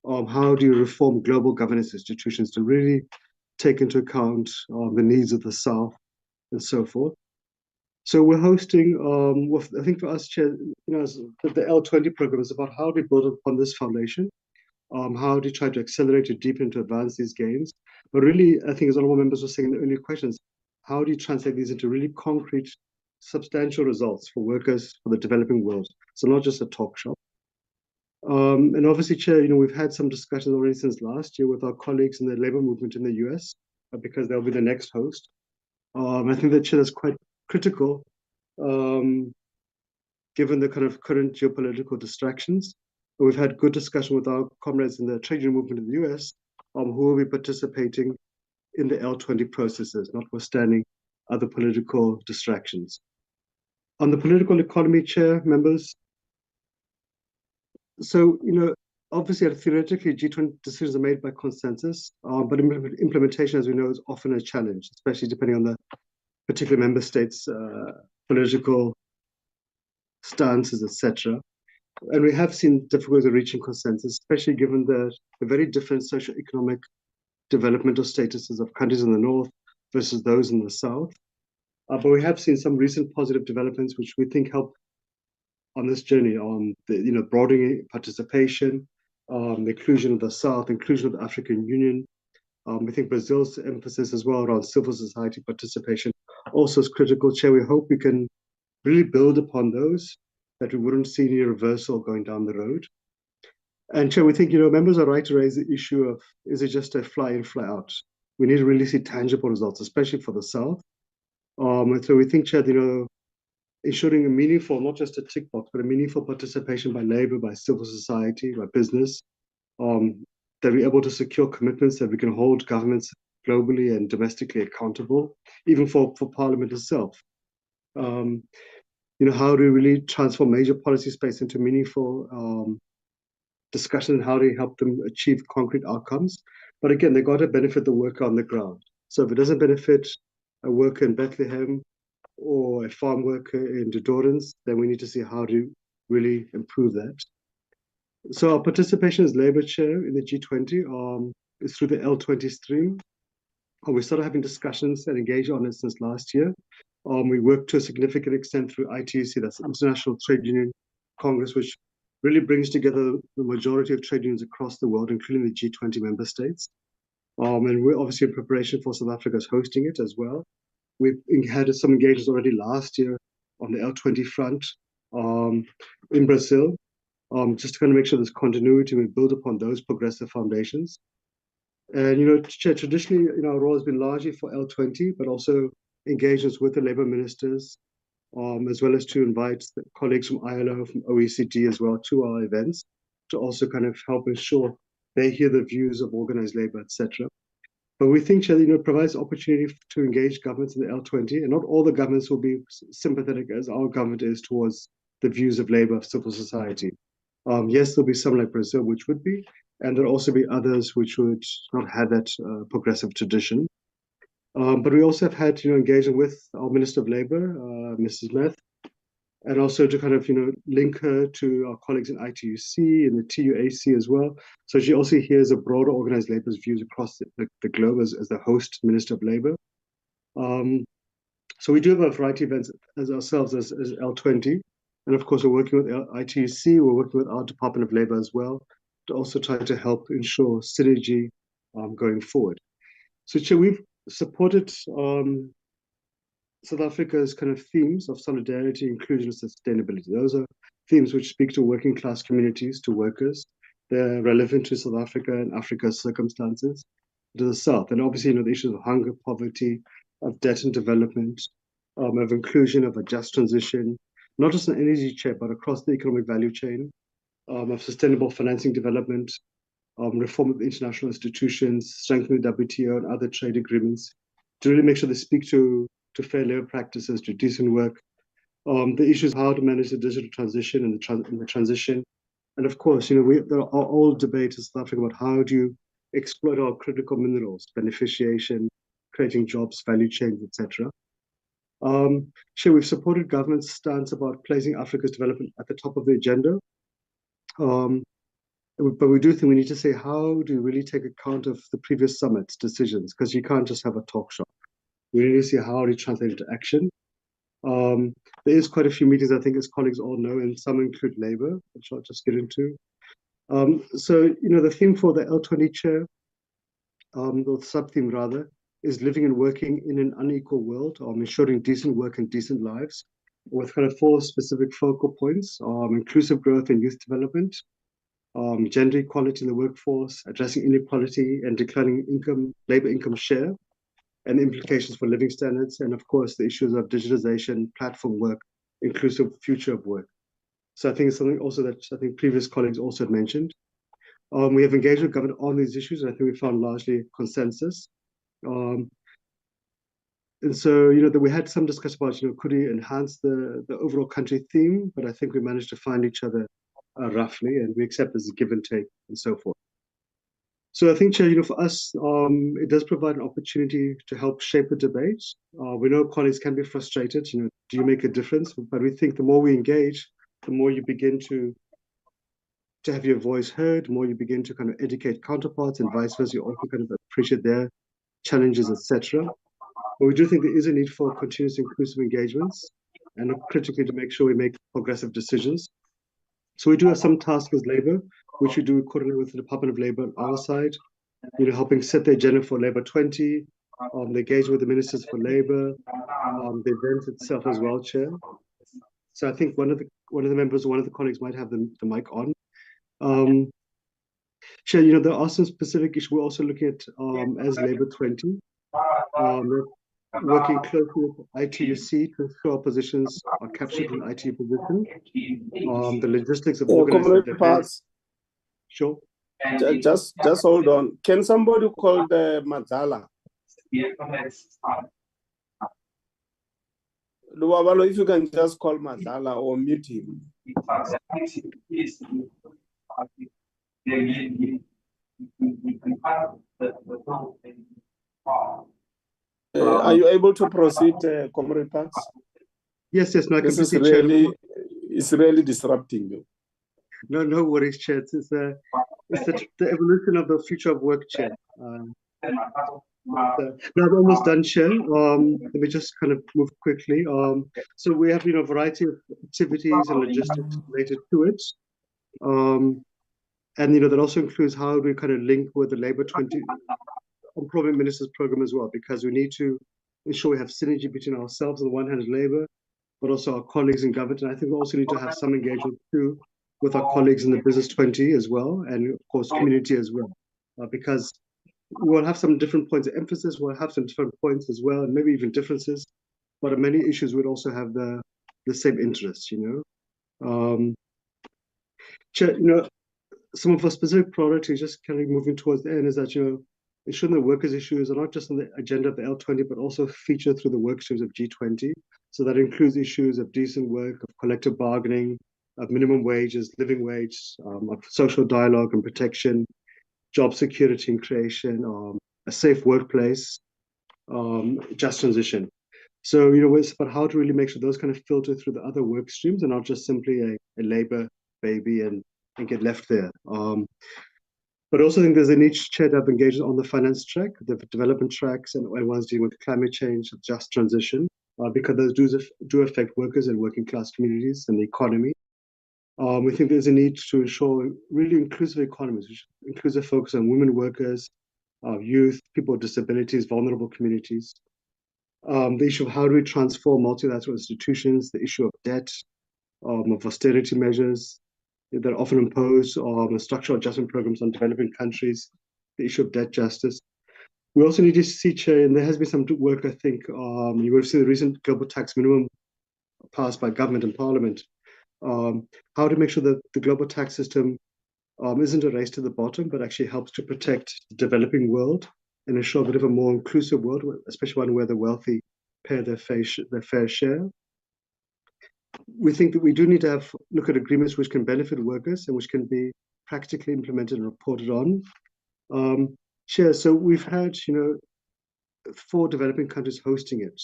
how do you reform global governance institutions to really take into account the needs of the South and so forth. So we're hosting, I think for us, Chair, the L20 program is about how do we build upon this foundation, how do you try to accelerate, to deepen, to advance these gains. But really, I think as all members were saying in the earlier questions, how do you translate these into really concrete, substantial results for workers, for the developing world? So not just a talk shop. And obviously, Chair, we've had some discussions already since last year with our colleagues in the labor movement in the US, because they'll be the next host. I think that, Chair, that's quite critical, given the kind of current geopolitical distractions. But we've had good discussion with our comrades in the trade union movement in the US, who will be participating in the L20 processes, notwithstanding other political distractions. On the political economy, Chair, members, so, obviously, theoretically, G20 decisions are made by consensus, but implementation, as we know, is often a challenge, especially depending on the particular member states' political stances, etc. And we have seen difficulties in reaching consensus, especially given the very different socioeconomic developmental statuses of countries in the north versus those in the south. But we have seen some recent positive developments, which we think help on this journey, on the broadening participation, the inclusion of the South, inclusion of the African Union. We think Brazil's emphasis as well around civil society participation also is critical. Chair, we hope we can really build upon those, that we wouldn't see any reversal going down the road. And Chair, we think members are right to raise the issue of, is it just a fly in, fly out? We need to really see tangible results, especially for the South. And so we think, Chair, ensuring a meaningful, not just a tick box, but a meaningful participation by labor, by civil society, by business, that we're able to secure commitments that we can hold governments globally and domestically accountable, even for Parliament itself. How do we really transform major policy space into meaningful discussion, and how do we help them achieve concrete outcomes? But again, they got to benefit the worker on the ground. So if it doesn't benefit a worker in Bethlehem, or a farm worker in Dorans, then we need to see how to really improve that. So our participation as Labour Chair in the G20 is through the L20 stream. We started having discussions and engaged on it since last year. We worked to a significant extent through ITUC, that's International Trade Union Congress, which really brings together the majority of trade unions across the world, including the G20 member states. And we're obviously in preparation for South Africa's hosting it as well. We've had some engagements already last year on the L20 front in Brazil, just to kind of make sure there's continuity and we build upon those progressive foundations. And, Chair, traditionally, our role has been largely for L20, but also engagements with the Labour ministers, as well as to invite the colleagues from ILO, from OECD as well to our events, to also kind of help ensure they hear the views of organized labour, etc. But we think, Chair, it provides opportunity to engage governments in the L20, and not all the governments will be sympathetic as our government is towards the views of labour, of civil society. Yes, there'll be some like Brazil, which would be, and there'll also be others which would not have that progressive tradition. But we also have had, engagement with our Minister of Labour, Mrs. Meth, and also to kind of, link her to our colleagues in ITUC and the TUAC as well. So she also hears a broader organized labour's views across the globe as the host Minister of Labour. So we do have a variety of events as ourselves as L20. And of course, we're working with ITUC, we're working with our Department of Labour as well, to also try to help ensure synergy going forward. So Chair, we've supported South Africa's kind of themes of solidarity, inclusion, and sustainability. Those are themes which speak to working class communities, to workers. They're relevant to South Africa and Africa's circumstances, to the South. And obviously, the issues of hunger, poverty, of debt and development, of inclusion, of a just transition, not just in energy, Chair, but across the economic value chain, of sustainable financing development, reform of the international institutions, strengthening the WTO and other trade agreements, to really make sure they speak to fair labor practices, to decent work, the issues of how to manage the digital transition and the transition. And of course, there are all debates in South Africa about how do you exploit our critical minerals, beneficiation, creating jobs, value chains, etc. Sure, we've supported government's stance about placing Africa's development at the top of the agenda. But we do think we need to say, how do you really take account of the previous summit's decisions? Because you can't just have a talk shop. We need to see how do you translate into action. There is quite a few meetings, I think, as colleagues all know, and some include Labour, which I'll just get into. So, the theme for the L20 Chair, or sub-theme rather, is living and working in an unequal world, ensuring decent work and decent lives, with kind of 4 specific focal points: inclusive growth and youth development, gender equality in the workforce, addressing inequality and declining labor income share, and implications for living standards, and of course the issues of digitization, platform work, inclusive future of work. So I think it's something also that I think previous colleagues also had mentioned. We have engaged with government on these issues, and I think we found largely consensus. And so, that we had some discussion about, could we enhance the overall country theme, but I think we managed to find each other roughly, and we accept as a give and take and so forth. So I think, Chair, for us, it does provide an opportunity to help shape the debate. We know colleagues can be frustrated, do you make a difference? But we think the more we engage, the more you begin to have your voice heard, the more you begin to kind of educate counterparts, and vice versa, you also kind of appreciate their challenges, etc. But we do think there is a need for continuous inclusive engagements, and critically to make sure we make progressive decisions. So we do have some tasks as Labour, which we do coordinate with the Department of Labour on our side, helping set the agenda for Labour 20, the engagement with the Ministers for Labour, the event itself as well, Chair. So I think one of the members, one of the colleagues might have the mic on. Chair, there are some specific issues we're also looking at as Labour 20. Working closely with ITUC to ensure our positions are captured in ITU position. The logistics of organizing the events. Sure. Just hold on. Can somebody call the Mazala? Luwabalo, if you can just call Mazala or mute him. Are you able to proceed, Comrade Parks? Yes, no, I This is completely, Chair. it's really disrupting you. No worries, Chair. It's the evolution of the future of work, Chair. Now I'm almost done, Chair. Let me just kind of move quickly. So we have, a variety of activities and logistics related to it. And, that also includes how do we kind of link with the Labour 20 Employment Ministers Program as well, because we need to ensure we have synergy between ourselves on the one hand as Labour, but also our colleagues in government. And I think we also need to have some engagement too with our colleagues in the Business 20 as well, and of course community as well, because we'll have some different points of emphasis, we'll have some different points as well, and maybe even differences, but on many issues we'd also have the same interests, Chair, some of our specific priorities, just kind of moving towards the end, is that, ensuring the workers' issues are not just on the agenda of the L20, but also feature through the work streams of G20. So that includes issues of decent work, of collective bargaining, of minimum wages, living wage, of social dialogue and protection, job security and creation, a safe workplace, just transition. So, it's about how to really make sure those kind of filter through the other work streams and not just simply a Labour baby and get left there. But also I think there's a need, Chair, to have engagement on the finance track, the development tracks, and ones dealing with climate change, just transition, because those do affect workers and working class communities and the economy. We think there's a need to ensure really inclusive economies, which includes a focus on women workers, youth, people with disabilities, vulnerable communities. The issue of how do we transform multilateral institutions, the issue of debt, of austerity measures that are often imposed, structural adjustment programs on developing countries, the issue of debt justice. We also need to see, Chair, and there has been some work, I think, you would have seen the recent global tax minimum passed by government and parliament, how to make sure that the global tax system isn't a race to the bottom, but actually helps to protect the developing world and ensure a bit of a more inclusive world, especially one where the wealthy pay their fair share. We think that we do need to look at agreements which can benefit workers and which can be practically implemented and reported on. Chair, so we've had, 4 developing countries hosting it,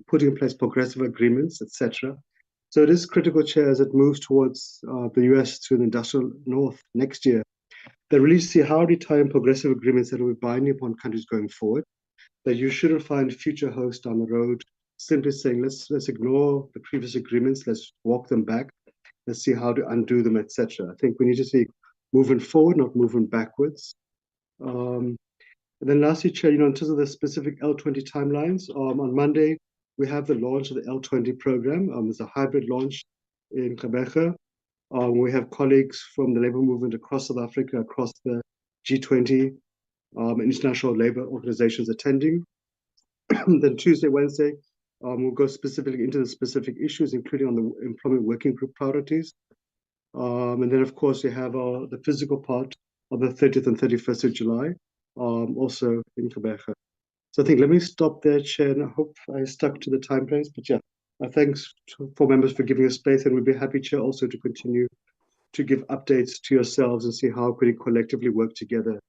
putting in place progressive agreements, etc. So it is critical, Chair, as it moves towards the US through the industrial north next year, that really see how we tie in progressive agreements that will be binding upon countries going forward, that you shouldn't find future hosts down the road simply saying, let's ignore the previous agreements, let's walk them back, let's see how to undo them, etc. I think we need to see moving forward, not moving backwards. And then lastly, Chair, in terms of the specific L20 timelines, on Monday, we have the launch of the L20 program. It's a hybrid launch in Gqeberha. We have colleagues from the labor movement across South Africa, across the G20, international labor organizations attending. Then Tuesday, Wednesday, we'll go specifically into the specific issues, including on the employment working group priorities. And then, of course, we have the physical part of the 30th and 31st of July, also in Gqeberha. So I think let me stop there, Chair, and I hope I stuck to the time frames. But yeah, thanks for members for giving us space, and we'd be happy, Chair, also to continue to give updates to yourselves and see how we collectively work together,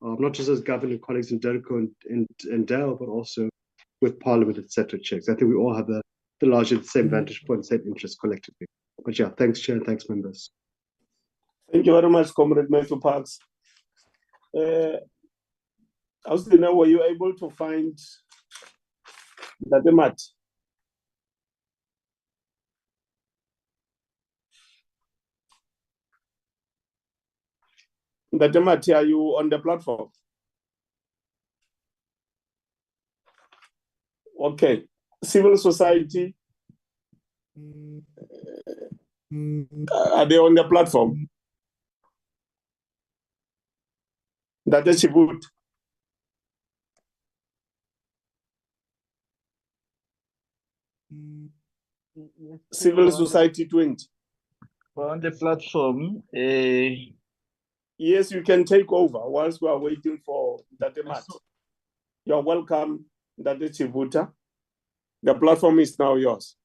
not just as government colleagues in DERCO and DEL, but also with Parliament, etc. Checks. I think we all have the larger same vantage point, same interest collectively. But yeah, thanks, Chair, and thanks, members. Thank you very much, Comrade Matthew Parks. Austina, were you able to find the mat? Mat, are you on the platform? Okay. Civil society, are they on the platform? That is good. Civil society 20. On the platform, yes, you can take over whilst we are waiting for Mat. You're welcome, Dade Chivuta. The platform is now yours.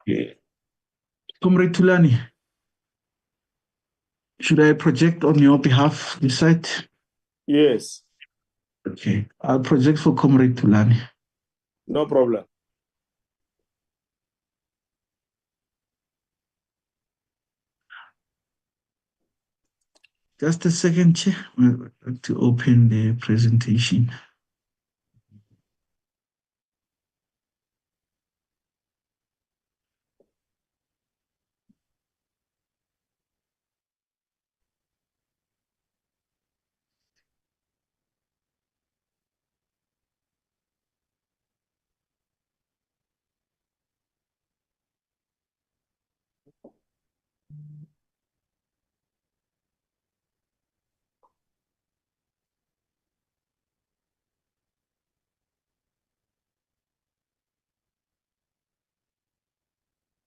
Yeah. Comrade Tulani, should I project on your behalf the site? Yes. Okay, I'll project for Comrade Tulani. No problem. Just a second, Chair, to open the presentation.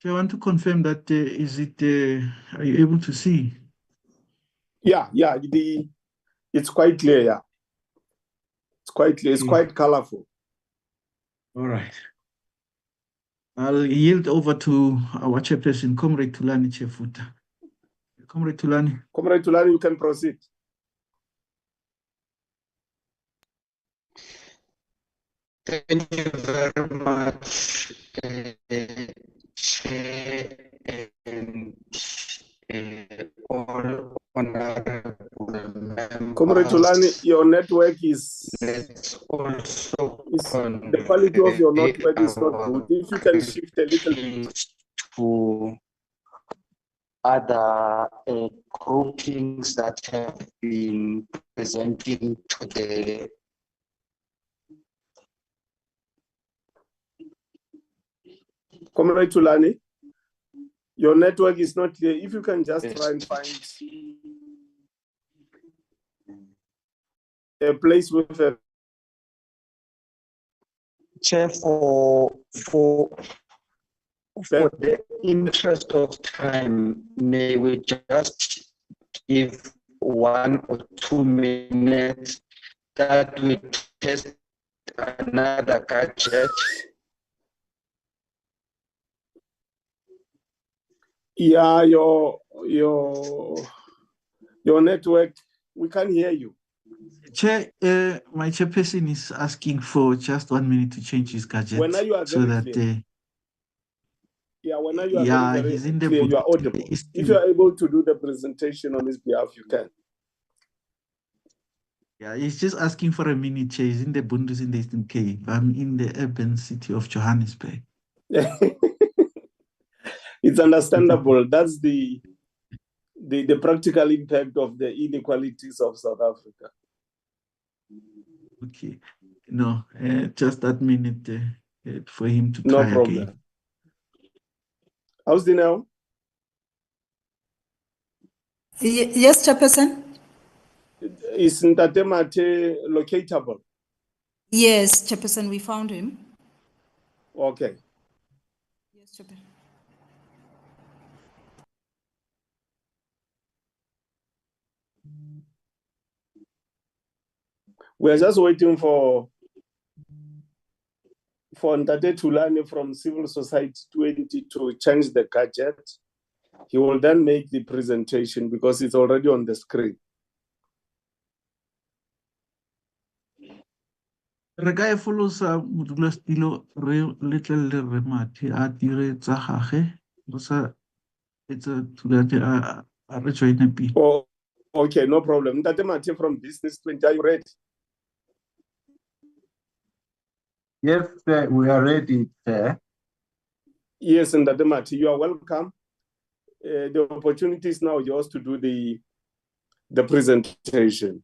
So I want to confirm that are you able to see? Yeah, it's quite clear, yeah. It's quite clear, it's quite colorful. All right. I'll yield over to our chairperson, Comrade Tulani Chefuta. Comrade Tulani. Comrade Tulani, you can proceed. Thank you very much, Chair, and all honorable members. Comrade Tulani, your network is the quality of your network is not good. If you can shift a little bit to other groupings that have been presenting today. Comrade Tulani, your network is not clear. If you can just try and find a place with a Chair, for the interest of time, may we just give 1 or 2 minutes that we test another gadget? Yeah, your network, we can't hear you. Chair, my chairperson is asking for just 1 minute to change his gadget. When you are so very that clear. Yeah, when you are very, he's in the clear, you are audible. If you are able to do the presentation on his behalf, you can. Yeah, he's just asking for a minute, Chair. He's in the Bundus in the Eastern Cape. I'm in the urban city of Johannesburg. It's understandable. That's the practical impact of the inequalities of South Africa. Okay. No, just that minute for him to No try problem. again. How's the now? Yes, Chairperson. Is Ntatemate locatable? Yes, Chairperson, we found him. Okay. Yes, Chairperson. We are just waiting for Ntate Tulani from Civil Society 20 to change the gadget. He will then make the presentation because it's already on the screen. Re ka e folosa modulasetulo re letlelle re Mathe a dire tsa gage re sa etsa Thulane a re joine pele. Oh, okay, no problem. Ntate Mathe from Business 20, are you ready? Yes, sir, we are ready, sir. Yes, Ntate Mathe, you are welcome. The opportunity is now yours to do the presentation.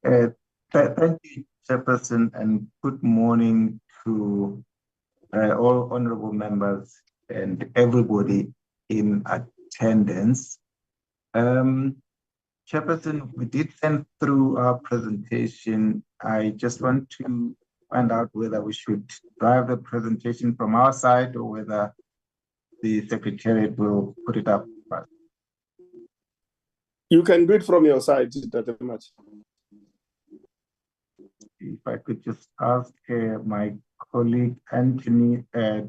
Thank you, Chairperson, and good morning to all honorable members and everybody in attendance. Chairperson, we did send through our presentation. I just want to find out whether we should drive the presentation from our side or whether the Secretariat will put it up first. You can do it from your side, Ntate Mathe. If I could just ask my colleague Anthony to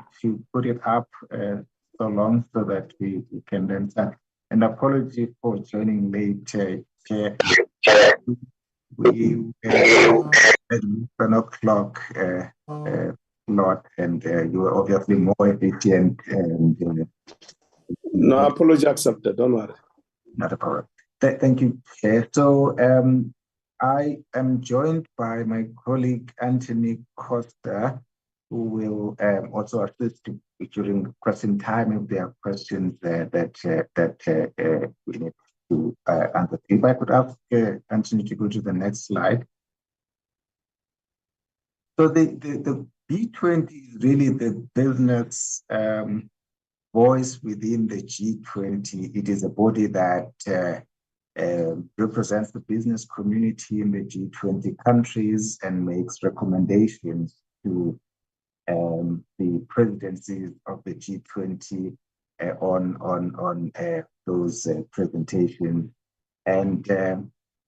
put it up so long so that we can then start. And apology for joining late, Chair. We at 10 o'clock lot, and you were obviously more efficient and No, apology accepted. Don't worry. Not a problem. Thank you, Chair. So I am joined by my colleague Anthony Costa, who will also assist during question time if there are questions that we need to answer. If I could ask Anthony to go to the next slide. So the B20 is really the business voice within the G20. It is a body that represents the business community in the G20 countries and makes recommendations to the presidencies of the G20 on those presentations. And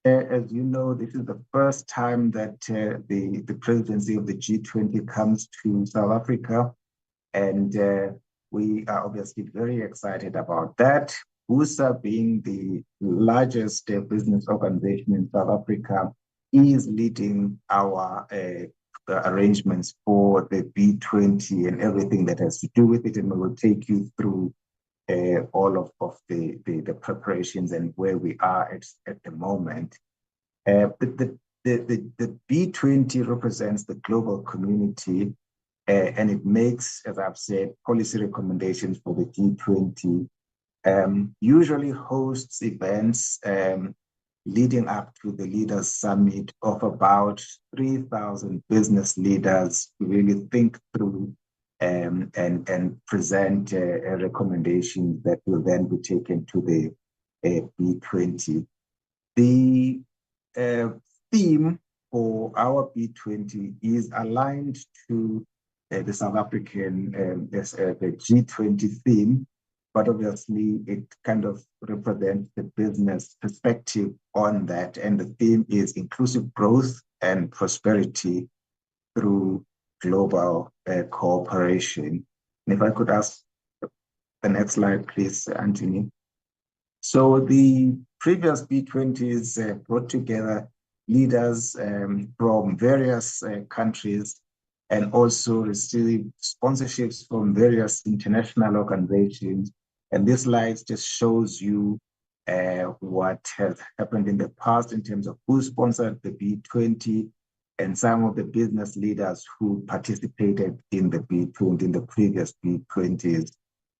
as you know, this is the first time that the presidency of the G20 comes to South Africa, and we are obviously very excited about that. BUSA, being the largest business organization in South Africa, is leading our arrangements for the B20 and everything that has to do with it, and we will take you through all of the preparations and where we are at the moment. The B20 represents the global community, and it makes, as I've said, policy recommendations for the G20, usually hosts events leading up to the Leaders Summit of about 3,000 business leaders to really think through and present recommendations that will then be taken to the B20. The theme for our B20 is aligned to the South African the G20 theme, but obviously it kind of represents the business perspective on that. And the theme is inclusive growth and prosperity through global cooperation. And if I could ask the next slide, please, Anthony. So the previous B20s brought together leaders from various countries and also received sponsorships from various international organizations. And this slide just shows you what has happened in the past in terms of who sponsored the B20 and some of the business leaders who participated in the B20, in the previous B20s.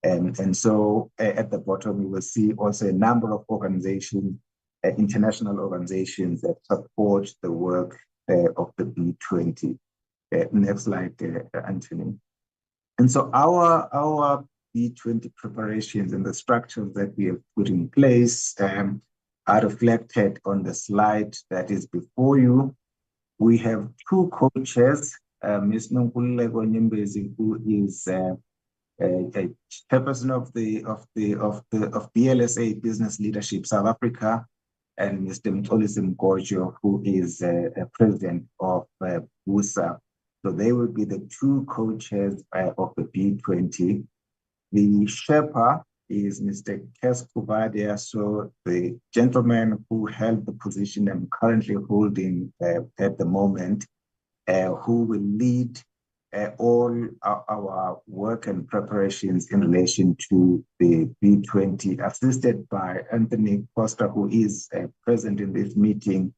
And so at the bottom, you will see also a number of organizations, international organizations that support the work of the B20. Next slide, Anthony. And so our B20 preparations and the structures that we have put in place are reflected on the slide that is before you. We have two co-chairs, Ms. Nonkululeko Nyembezi, who is a chairperson of BLSA Business Leadership South Africa, and Mr. Mxolisi Mgojo, who is president of BUSA. So they will be the two co-chairs of the B20. The Sherpa is Mr. Kes Kuvadia, so the gentleman who held the position I'm currently holding at the moment, who will lead all our work and preparations in relation to the B20, assisted by Anthony Costa, who is present in this meeting,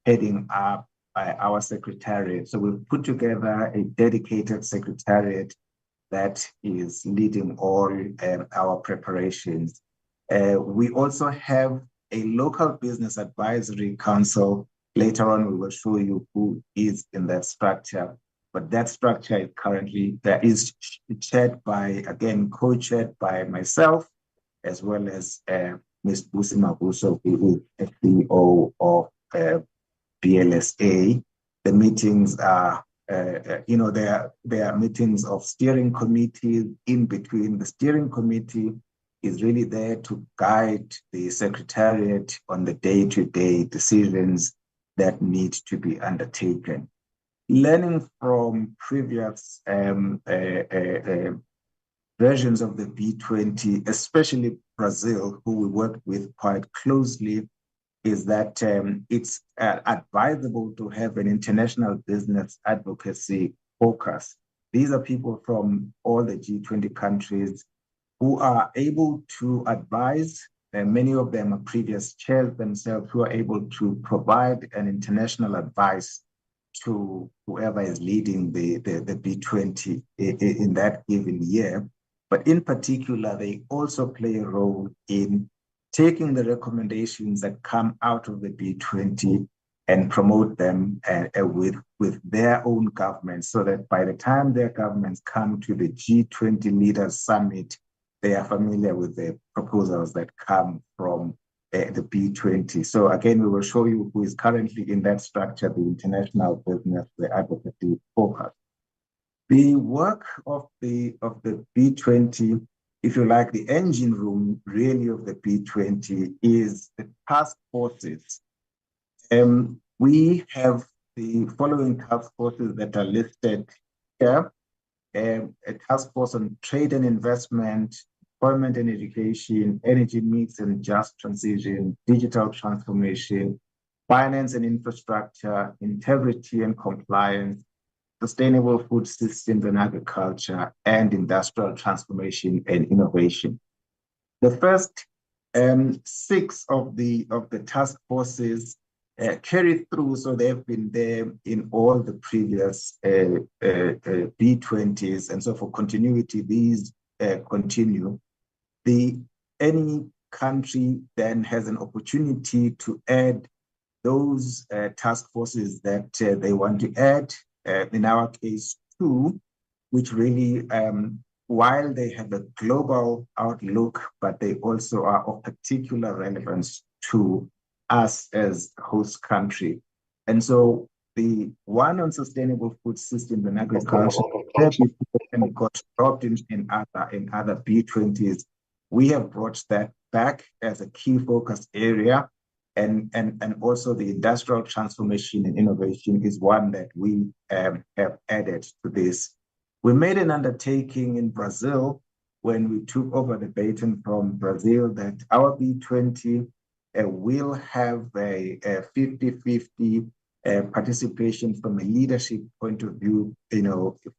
heading up by our secretariat. So we've put together a dedicated secretariat that is leading all our preparations. We also have a local business advisory council. Later on, we will show you who is in that structure. But that structure is currently, is chaired by, again, co-chaired by myself, as well as Ms. Busi Mabuso, who is CEO of BLSA. The meetings are, there are meetings of steering committees in between. The steering committee is really there to guide the secretariat on the day-to-day decisions that need to be undertaken. Learning from previous versions of the B20, especially Brazil, who we work with quite closely, is that it's advisable to have an international business advocacy focus. These are people from all the G20 countries who are able to advise. Many of them are previous chairs themselves who are able to provide an international advice to whoever is leading the B20 in that given year. But in particular, they also play a role in taking the recommendations that come out of the B20 and promote them with their own governments, so that by the time their governments come to the G20 Leaders Summit, they are familiar with the proposals that come from the B20. So again, we will show you who is currently in that structure, the International Business, the Advocacy Focus. The work of the B20, if you like, the engine room really of the B20 is the task forces. We have the following task forces that are listed here. A task force on trade and investment, employment and education, energy mix and just transition, digital transformation, finance and infrastructure, integrity and compliance, sustainable food systems and agriculture, and industrial transformation and innovation. The first 6 of the task forces carried through, so they've been there in all the previous B20s, and so for continuity, these continue. Any country then has an opportunity to add those task forces that they want to add. In our case, 2, which really, while they have a global outlook, but they also are of particular relevance to us as host country. And so the one on sustainable food systems and agriculture got dropped in other B20s. We have brought that back as a key focus area. And also the industrial transformation and innovation is one that we have added to this. We made an undertaking in Brazil when we took over the baton from Brazil that our B20 will have a 50-50 participation from a leadership point of view,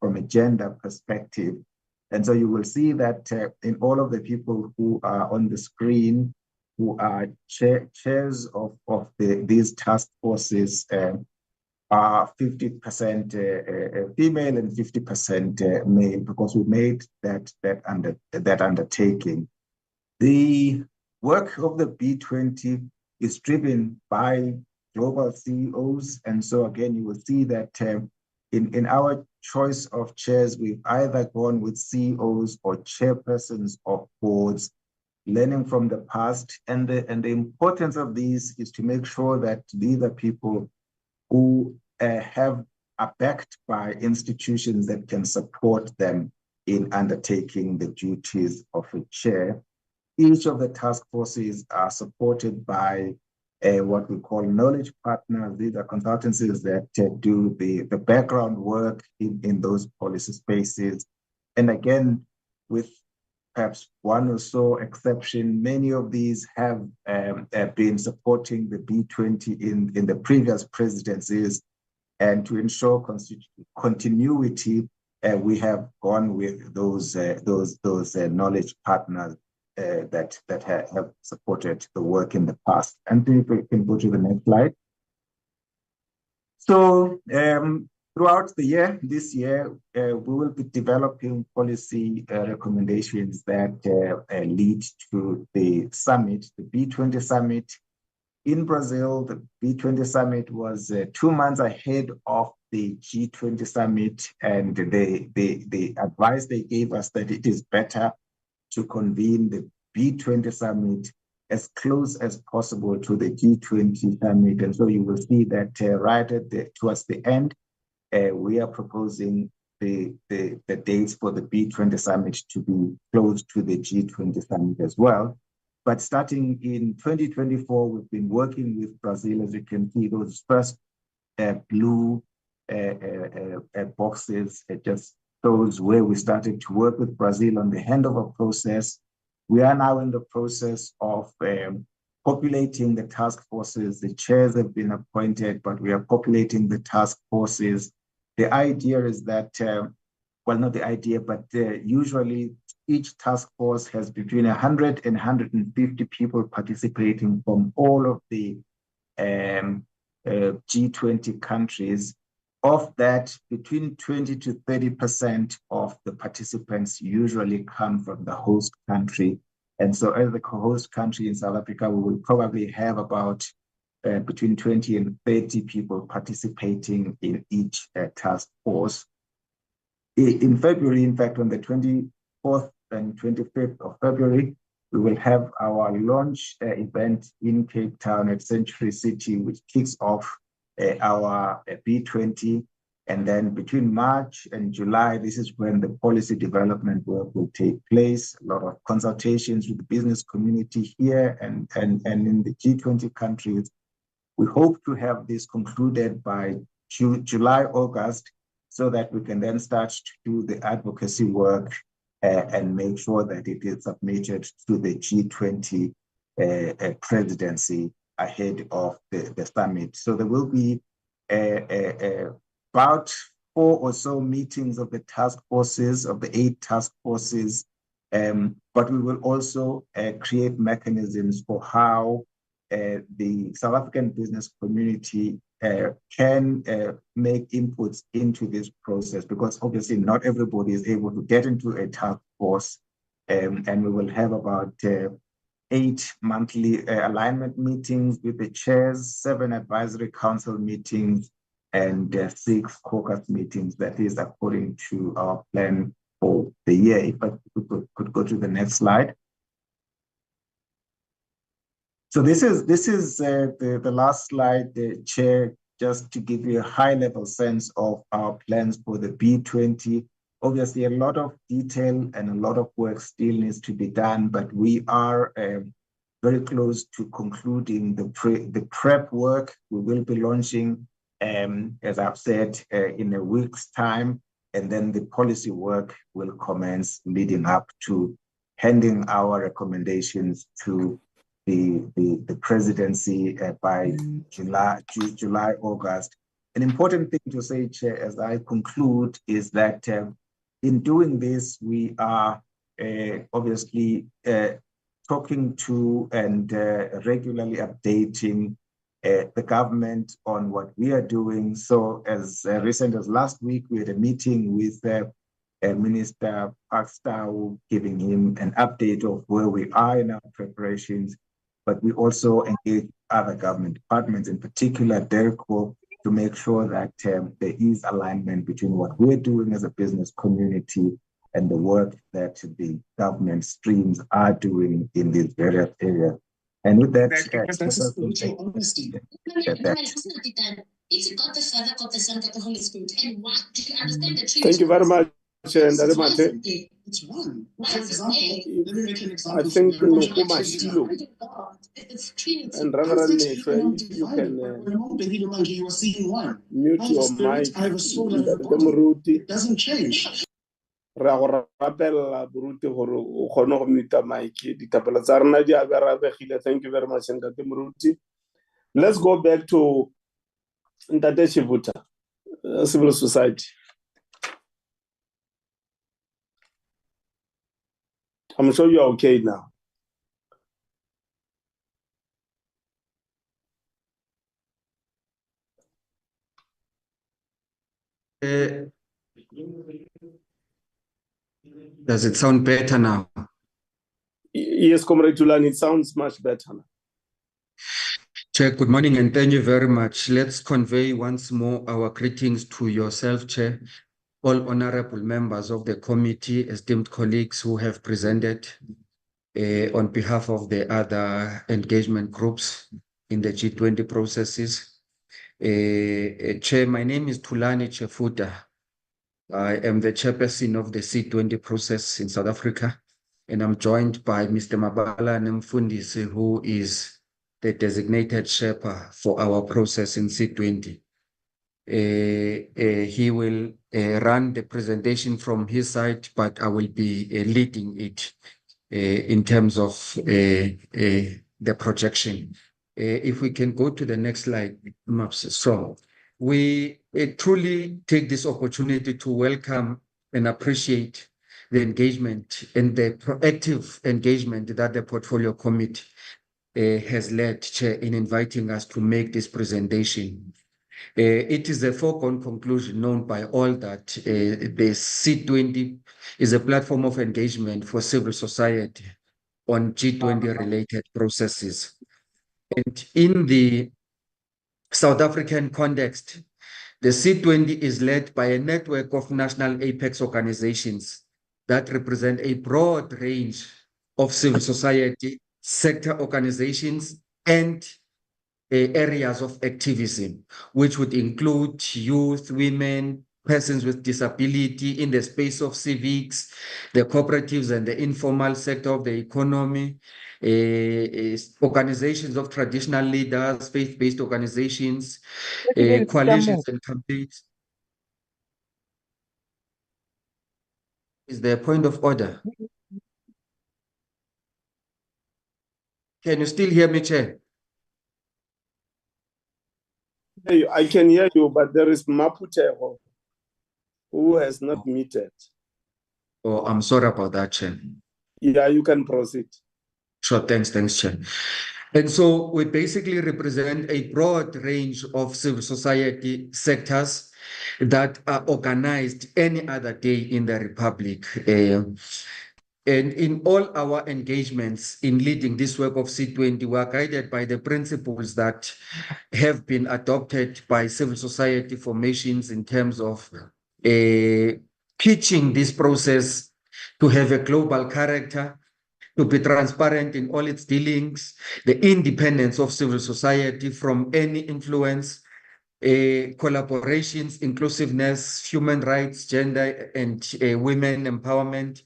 from a gender perspective. And so you will see that in all of the people who are on the screen, who are chairs of these task forces, are 50% female and 50% male, because we made that undertaking. The work of the B20 is driven by global CEOs, and so again, you will see that in our choice of chairs, we've either gone with CEOs or chairpersons of boards, learning from the past. And the importance of these is to make sure that these are people who are backed by institutions that can support them in undertaking the duties of a chair. Each of the task forces are supported by what we call knowledge partners. These are consultancies that do the background work in those policy spaces. And again, with perhaps one or so exception, many of these have been supporting the B20 in the previous presidencies. And to ensure continuity, we have gone with those knowledge partners that have supported the work in the past. And if we can go to the next slide. So throughout the year, this year, we will be developing policy recommendations that lead to the summit, the B20 summit. In Brazil, the B20 summit was 2 months ahead of the G20 summit, and the advice they gave us that it is better to convene the B20 summit as close as possible to the G20 summit. And so you will see that right towards the end, we are proposing the dates for the B20 summit to be close to the G20 summit as well. But starting in 2024, we've been working with Brazil. As you can see, those first blue boxes, it just shows where we started to work with Brazil on the handover process. We are now in the process of populating the task forces. The chairs have been appointed, but we are populating the task forces. The idea is that, well, not the idea, but usually each task force has between 100 and 150 people participating from all of the G20 countries. Of that, between 20 to 30% of the participants usually come from the host country. And so as the co-host country in South Africa, we will probably have about between 20 and 30 people participating in each task force. In February, in fact, on the 24th and 25th of February, we will have our launch event in Cape Town at Century City, which kicks off our B20. And then between March and July, this is when the policy development work will take place. A lot of consultations with the business community here and in the G20 countries. We hope to have this concluded by July, August, so that we can then start to do the advocacy work and make sure that it is submitted to the G20 presidency ahead of the summit. So there will be about 4 or so meetings of the task forces, of the 8 task forces, but we will also create mechanisms for how the South African business community can make inputs into this process, because obviously not everybody is able to get into a task force, and we will have about 8 monthly alignment meetings with the chairs, 7 advisory council meetings, and 6 caucus meetings. That is according to our plan for the year. If I could go to the next slide. So this is the last slide, Chair, just to give you a high-level sense of our plans for the B20. Obviously, a lot of detail and a lot of work still needs to be done, but we are very close to concluding the prep work. We will be launching, as I've said, in a week's time, and then the policy work will commence leading up to handing our recommendations to the presidency by July, August. An important thing to say, Chair, as I conclude, is that in doing this, we are obviously talking to and regularly updating the government on what we are doing. So as recent as last week, we had a meeting with Minister Pakstow, giving him an update of where we are in our preparations. But we also engage other government departments, in particular DERCO, to make sure that there is alignment between what we're doing as a business community and the work that the government streams are doing in these various areas. And with that, thank you very much. It's one. For example, let me make an example. I think and Reverend if you can you are seeing one. Mute your mic. I have a soul at the bottom. It doesn't change. Thank you very much, Ntate Moruti. Let's go back to Ntate Chivuta, civil society. I'm sure you're okay now. Does it sound better now? Yes, Comrade Tulan, it sounds much better now. Chair, good morning and thank you very much. Let's convey once more our greetings to yourself, Chair, all honorable members of the committee, esteemed colleagues who have presented on behalf of the other engagement groups in the G20 processes. Chair, my name is Thulani Chefuta. I am the chairperson of the C20 process in South Africa, and I'm joined by Mr. Mabala Mfundisi, who is the designated Sherpa for our process in C20. He will run the presentation from his side, but I will be leading it in terms of the projection. If we can go to the next slide, Maps. So we truly take this opportunity to welcome and appreciate the engagement and the proactive engagement that the portfolio committee has led, Chair, in inviting us to make this presentation. It is a foregone conclusion known by all that the C20 is a platform of engagement for civil society on G20 related processes. And in the South African context, the C20 is led by a network of national apex organizations that represent a broad range of civil society sector organizations and areas of activism, which would include youth, women, persons with disability in the space of civics, the cooperatives and the informal sector of the economy, organizations of traditional leaders, faith-based organizations, coalitions and campaigns. Is there a point of order? Can you still hear me, Chair? I can hear you, but there is Maputero who has not muted. Oh, I'm sorry about that, Chair. Yeah, you can proceed. Sure, thanks, Chair. And so we basically represent a broad range of civil society sectors that are organized any other day in the Republic. And in all our engagements in leading this work of C20, we are guided by the principles that have been adopted by civil society formations in terms of pitching this process to have a global character, to be transparent in all its dealings, the independence of civil society from any influence, collaborations, inclusiveness, human rights, gender and women empowerment,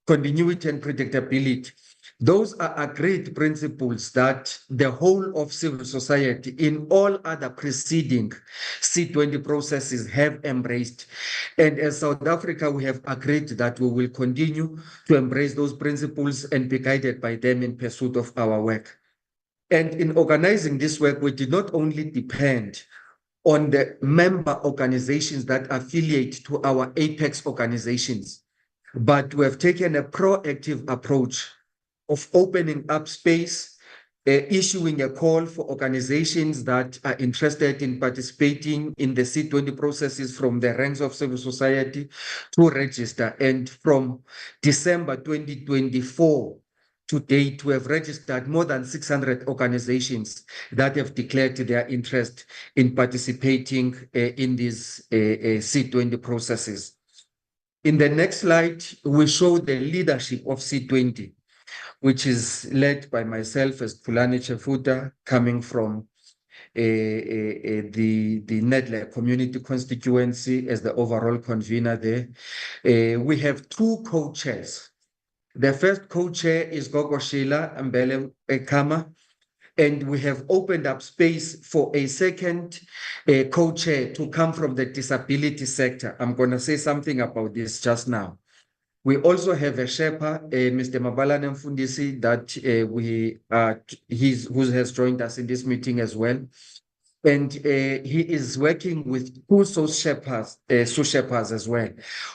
continuity and predictability. Those are agreed principles that the whole of civil society in all other preceding C20 processes have embraced. And as South Africa, we have agreed that we will continue to embrace those principles and be guided by them in pursuit of our work. And in organizing this work, we did not only depend on the member organizations that affiliate to our apex organizations, but we have taken a proactive approach of opening up space, issuing a call for organizations that are interested in participating in the C20 processes from the ranks of civil society to register. And from December 2024 to date, we have registered more than 600 organizations that have declared their interest in participating in these C20 processes. In the next slide, we show the leadership of C20, which is led by myself as Pulani Chefuta, coming from the Nedle community constituency as the overall convener there. We have two co-chairs. The first co-chair is Gogo Sheila Mbele Ekama, and we have opened up space for a second co-chair to come from the disability sector. I'm going to say something about this just now. We also have a Sherpa, Mr. Mabalane Mfundisi, that who has joined us in this meeting as well. And he is working with two sous Sherpas as well.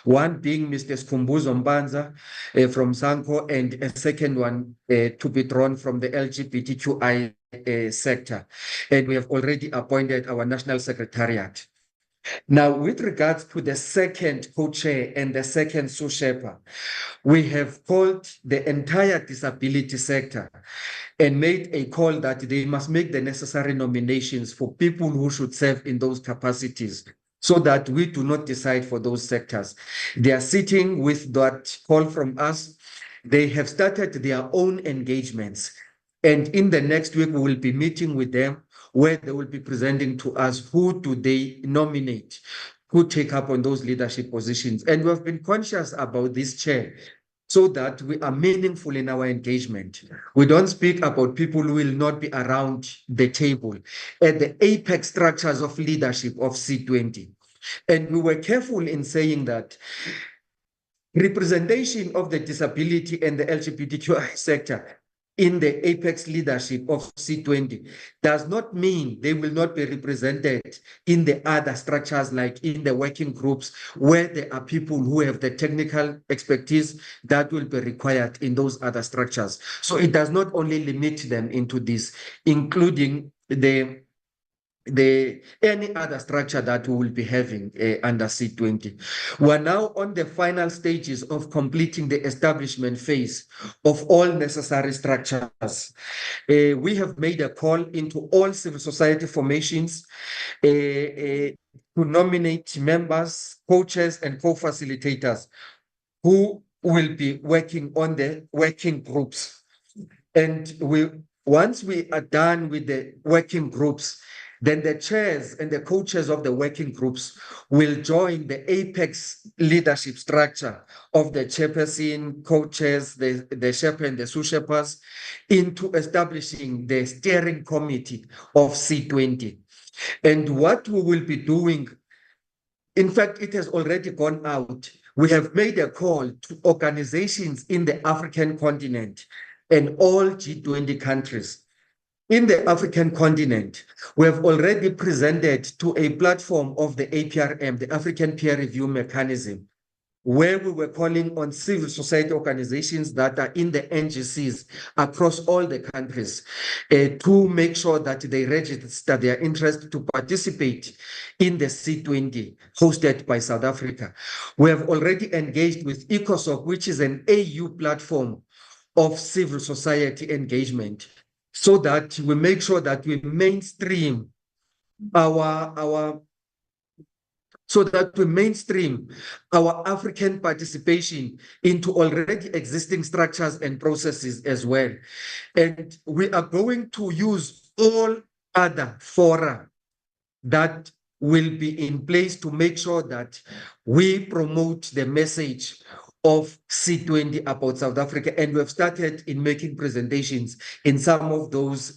One being Mr. Skumbuzo Mbanza from Sanko, and a second one to be drawn from the LGBTQI sector. And we have already appointed our national secretariat. Now, with regards to the second co-chair and the second sous Sherpa, we have called the entire disability sector and made a call that they must make the necessary nominations for people who should serve in those capacities so that we do not decide for those sectors. They are sitting with that call from us. They have started their own engagements. And in the next week, we will be meeting with them where they will be presenting to us who do they nominate, who take up on those leadership positions. And we have been conscious about this, Chair, so that we are meaningful in our engagement. We don't speak about people who will not be around the table at the apex structures of leadership of C20. And we were careful in saying that representation of the disability and the LGBTQI sector in the apex leadership of C20 does not mean they will not be represented in the other structures, like in the working groups, where there are people who have the technical expertise that will be required in those other structures. So it does not only limit them into this, including any other structure that we will be having under C20. We're now on the final stages of completing the establishment phase of all necessary structures. We have made a call into all civil society formations to nominate members, coaches, and co-facilitators who will be working on the working groups. And once we are done with the working groups, then the chairs and the co-chairs of the working groups will join the apex leadership structure of the chairperson, co-chairs, the Sherpa and the sous-Sherpas, into establishing the steering committee of C20. And what we will be doing, in fact, it has already gone out. We have made a call to organizations in the African continent and all G20 countries. In the African continent, we have already presented to a platform of the APRM, the African Peer Review Mechanism, where we were calling on civil society organizations that are in the NGCs across all the countries to make sure that they register their interest to participate in the C20 hosted by South Africa. We have already engaged with ECOSOC, which is an AU platform of civil society engagement, so that we make sure that we mainstream our African participation into already existing structures and processes as well. And we are going to use all other fora that will be in place to make sure that we promote the message of C20 about South Africa, and we have started in making presentations in some of those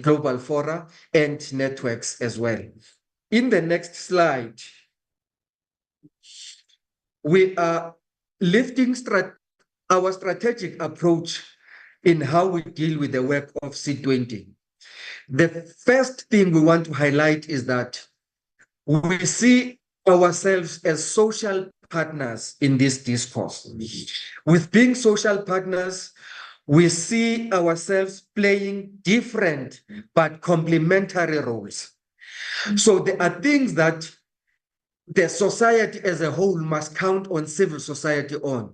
global fora and networks as well. In the next slide, we are lifting our strategic approach in how we deal with the work of C20. The first thing we want to highlight is that we see ourselves as social partners in this discourse. With being social partners, we see ourselves playing different but complementary roles. So there are things that the society as a whole must count on civil society on.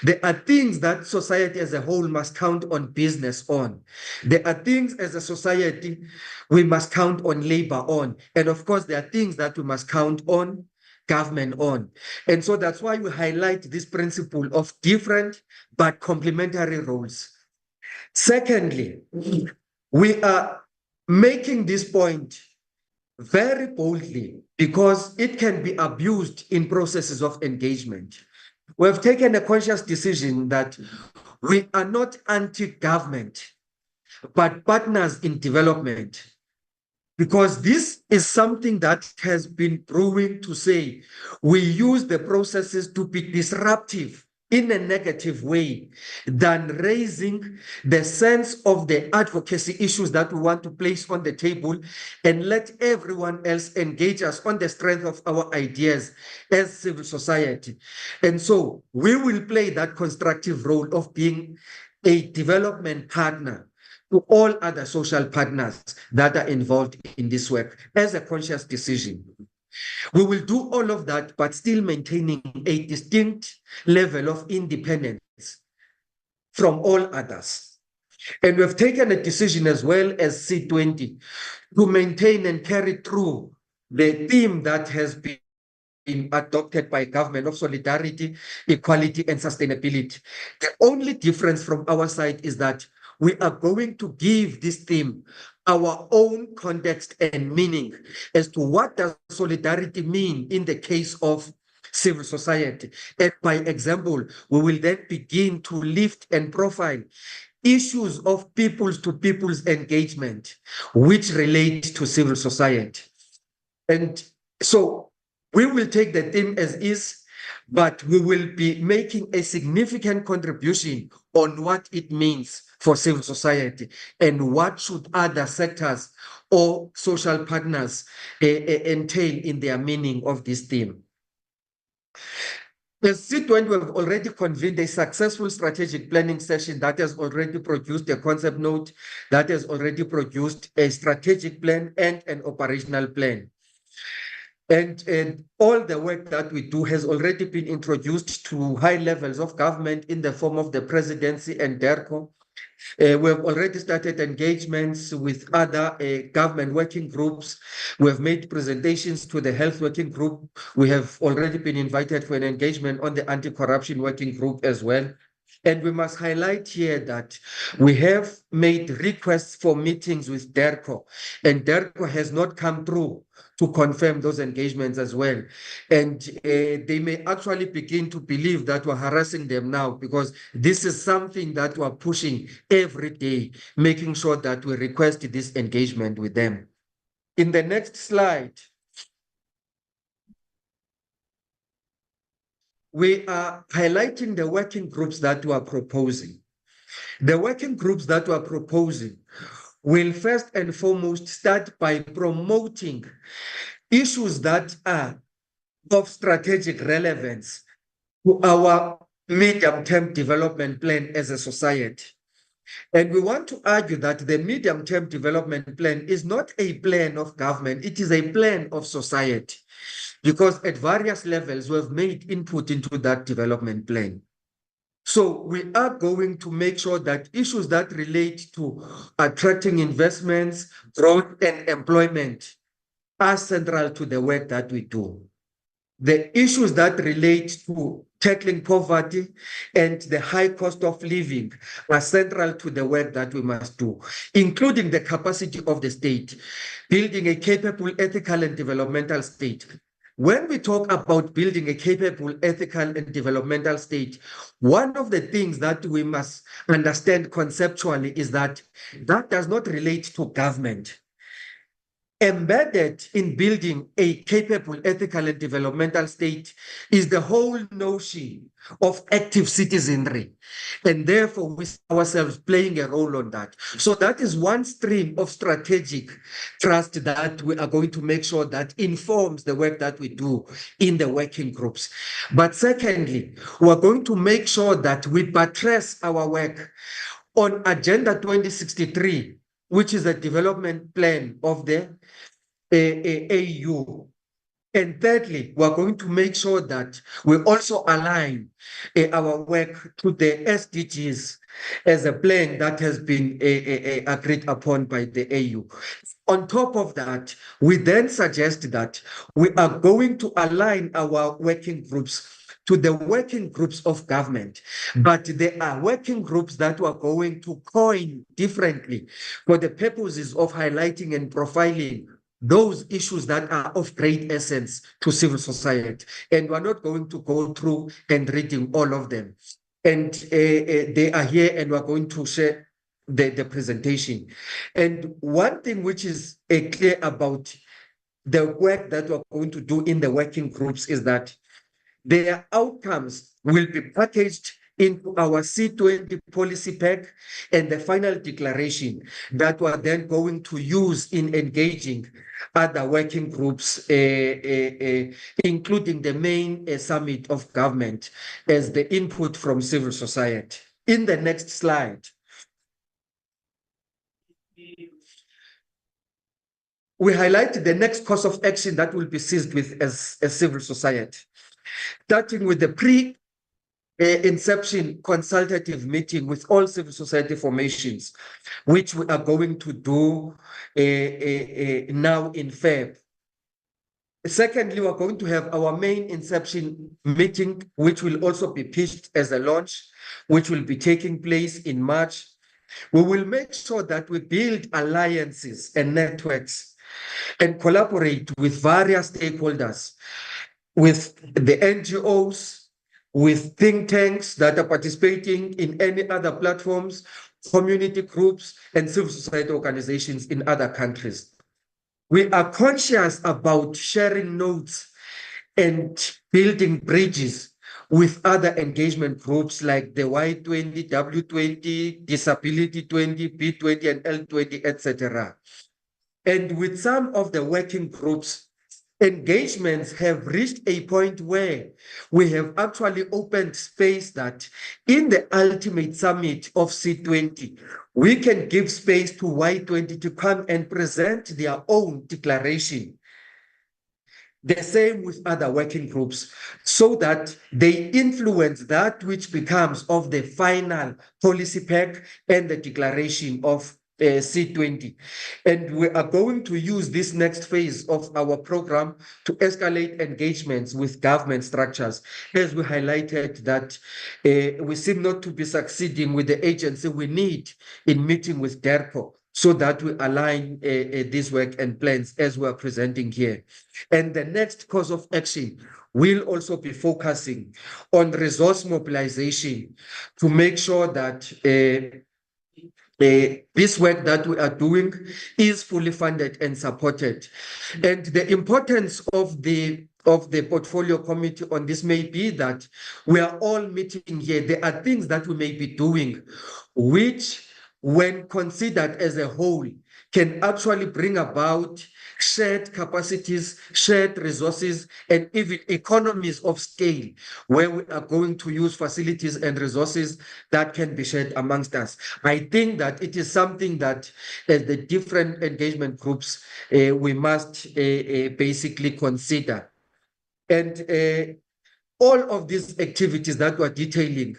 There are things that society as a whole must count on business on. There are things as a society we must count on labor on. And of course, there are things that we must count on government on. And so that's why we highlight this principle of different but complementary roles. Secondly, we are making this point very boldly because it can be abused in processes of engagement. We have taken a conscious decision that we are not anti-government, but partners in development. Because this is something that has been brewing to say we use the processes to be disruptive in a negative way than raising the sense of the advocacy issues that we want to place on the table and let everyone else engage us on the strength of our ideas as civil society. And so we will play that constructive role of being a development partner to all other social partners that are involved in this work as a conscious decision. We will do all of that, but still maintaining a distinct level of independence from all others. And we've taken a decision as well as C20 to maintain and carry through the theme that has been adopted by government of solidarity, equality, and sustainability. The only difference from our side is that we are going to give this theme our own context and meaning as to what does solidarity mean in the case of civil society. And by example, we will then begin to lift and profile issues of people's to people's engagement, which relate to civil society. And so we will take the theme as is, but we will be making a significant contribution on what it means for civil society and what should other sectors or social partners entail in their meaning of this theme. The C20 have already convened a successful strategic planning session that has already produced a concept note, that has already produced a strategic plan and an operational plan. And all the work that we do has already been introduced to high levels of government in the form of the presidency and DERCO. We have already started engagements with other government working groups. We have made presentations to the health working group. We have already been invited for an engagement on the anti-corruption working group as well. And we must highlight here that we have made requests for meetings with DERCO, and DERCO has not come through to confirm those engagements as well. And they may actually begin to believe that we're harassing them now, because this is something that we're pushing every day, making sure that we request this engagement with them. In the next slide, we are highlighting the working groups that we are proposing. The working groups that we are proposing will first and foremost start by promoting issues that are of strategic relevance to our medium-term development plan as a society. And we want to argue that the medium-term development plan is not a plan of government, it is a plan of society, because at various levels we have made input into that development plan. So we are going to make sure that issues that relate to attracting investments, growth, and employment are central to the work that we do. The issues that relate to tackling poverty and the high cost of living are central to the work that we must do, including the capacity of the state, building a capable, ethical, and developmental state. When we talk about building a capable, ethical, and developmental state, one of the things that we must understand conceptually is that that does not relate to government. Embedded in building a capable, ethical, and developmental state is the whole notion of active citizenry. And therefore, we see ourselves playing a role on that. So that is one stream of strategic trust that we are going to make sure that informs the work that we do in the working groups. But secondly, we are going to make sure that we buttress our work on Agenda 2063, which is a development plan of the AU. And thirdly, we're going to make sure that we also align our work to the SDGs as a plan that has been agreed upon by the AU. On top of that, we then suggest that we are going to align our working groups to the working groups of government, but there are working groups that we're going to coin differently for the purposes of highlighting and profiling those issues that are of great essence to civil society. And we're not going to go through and reading all of them. And they are here, and we're going to share the presentation. And one thing which is clear about the work that we're going to do in the working groups is that their outcomes will be packaged into our C20 policy pack and the final declaration that we're then going to use in engaging other working groups, including the main summit of government as the input from civil society. In the next slide, we highlight the next course of action that will be seized with as civil society, starting with the pre-inception consultative meeting with all civil society formations, which we are going to do now in Feb. Secondly, we're going to have our main inception meeting, which will also be pitched as a launch, which will be taking place in March. We will make sure that we build alliances and networks and collaborate with various stakeholders, with the NGOs, with think tanks that are participating in any other platforms, community groups, and civil society organizations in other countries. We are conscious about sharing notes and building bridges with other engagement groups like the Y20, W20, Disability 20, B20, and L20, etc. And with some of the working groups, engagements have reached a point where we have actually opened space that in the ultimate summit of C20, we can give space to Y20 to come and present their own declaration. The same with other working groups, so that they influence that which becomes of the final policy pack and the declaration of C20. And we are going to use this next phase of our program to escalate engagements with government structures, as we highlighted that we seem not to be succeeding with the agency we need in meeting with DERCO, so that we align this work and plans as we are presenting here. And the next course of action will also be focusing on resource mobilization to make sure that this work that we are doing is fully funded and supported. And the importance of the portfolio committee on this may be that we are all meeting here. There are things that we may be doing which, when considered as a whole, can actually bring about shared capacities, shared resources, and even economies of scale, where we are going to use facilities and resources that can be shared amongst us. I think that it is something that as the different engagement groups, we must basically consider. And all of these activities that we're detailing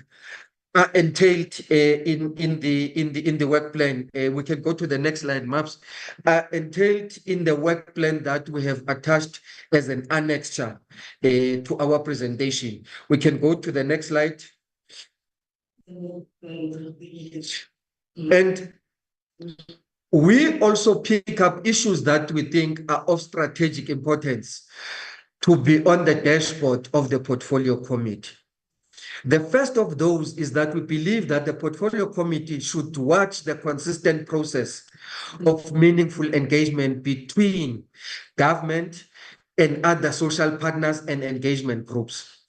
are entailed in the work plan. We can go to the next slide, maps. Are entailed in the work plan that we have attached as an annexure to our presentation. We can go to the next slide. And we also pick up issues that we think are of strategic importance to be on the dashboard of the portfolio committee. The first of those is that we believe that the portfolio committee should watch the consistent process of meaningful engagement between government and other social partners and engagement groups.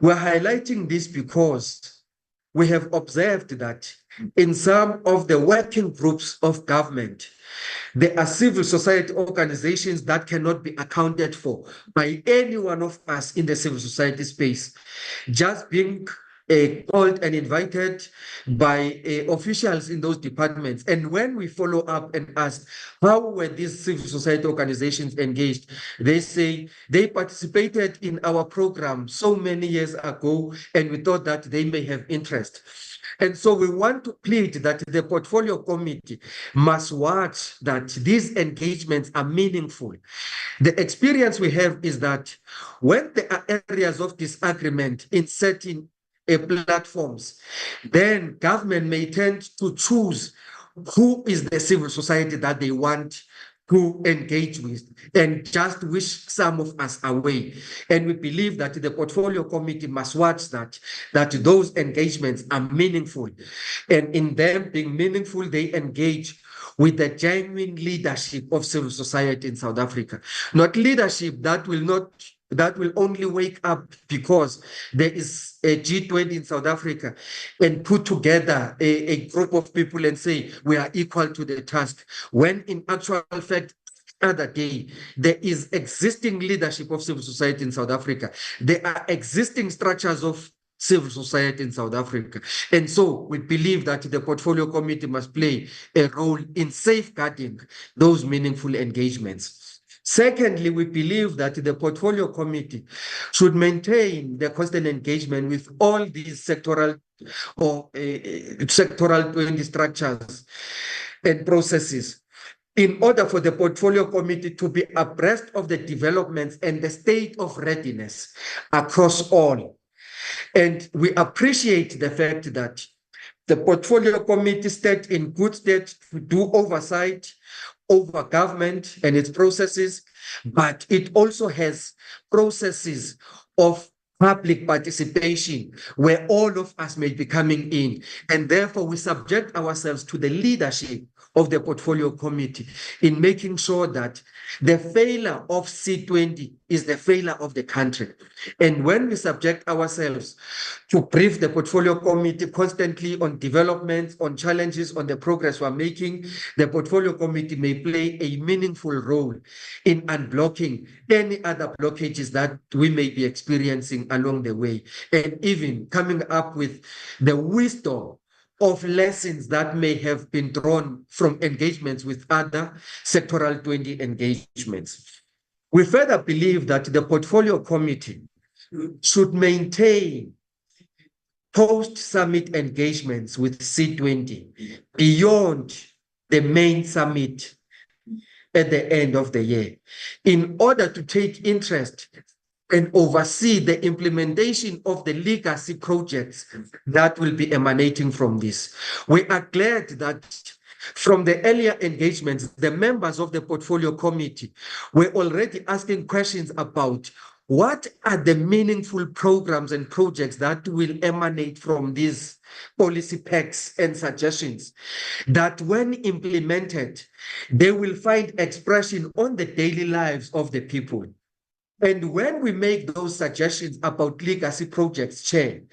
We're highlighting this because we have observed that in some of the working groups of government, there are civil society organizations that cannot be accounted for by any one of us in the civil society space, just being called and invited by officials in those departments. And when we follow up and ask, how were these civil society organizations engaged? They say they participated in our program so many years ago, and we thought that they may have interest. And so we want to plead that the portfolio committee must watch that these engagements are meaningful. The experience we have is that when there are areas of disagreement in certain platforms, then government may tend to choose who is the civil society that they want to engage with and just wish some of us away. And we believe that the portfolio committee must watch that those engagements are meaningful. And in them being meaningful, they engage with the genuine leadership of civil society in South Africa. Not leadership that will only wake up because there is a G20 in South Africa and put together a group of people and say we are equal to the task, when in actual fact, other day, there is existing leadership of civil society in South Africa. There are existing structures of civil society in South Africa. And so we believe that the portfolio committee must play a role in safeguarding those meaningful engagements. Secondly, we believe that the portfolio committee should maintain the constant engagement with all these sectoral or sectoral 20 structures and processes in order for the portfolio committee to be abreast of the developments and the state of readiness across all. And we appreciate the fact that the portfolio committee stayed in good state to do oversight over government and its processes, but it also has processes of public participation where all of us may be coming in. And therefore, we subject ourselves to the leadership of the portfolio committee in making sure that the failure of C20 is the failure of the country. And when we subject ourselves to brief the portfolio committee constantly on developments, on challenges, on the progress we're making, the portfolio committee may play a meaningful role in unblocking any other blockages that we may be experiencing along the way, and even coming up with the wisdom of lessons that may have been drawn from engagements with other sectoral 20 engagements. We further believe that the portfolio committee should maintain post-summit engagements with C20 beyond the main summit at the end of the year, in order to take interest and oversee the implementation of the legacy projects that will be emanating from this. We are glad that from the earlier engagements, the members of the portfolio committee were already asking questions about what are the meaningful programs and projects that will emanate from these policy packs and suggestions that when implemented, they will find expression on the daily lives of the people. And when we make those suggestions about legacy projects, Chair,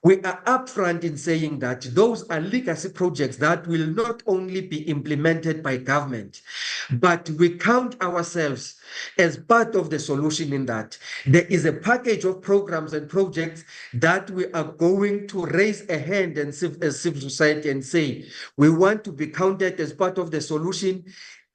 we are upfront in saying that those are legacy projects that will not only be implemented by government, but we count ourselves as part of the solution in that. There is a package of programs and projects that we are going to raise a hand as civil society and say, we want to be counted as part of the solution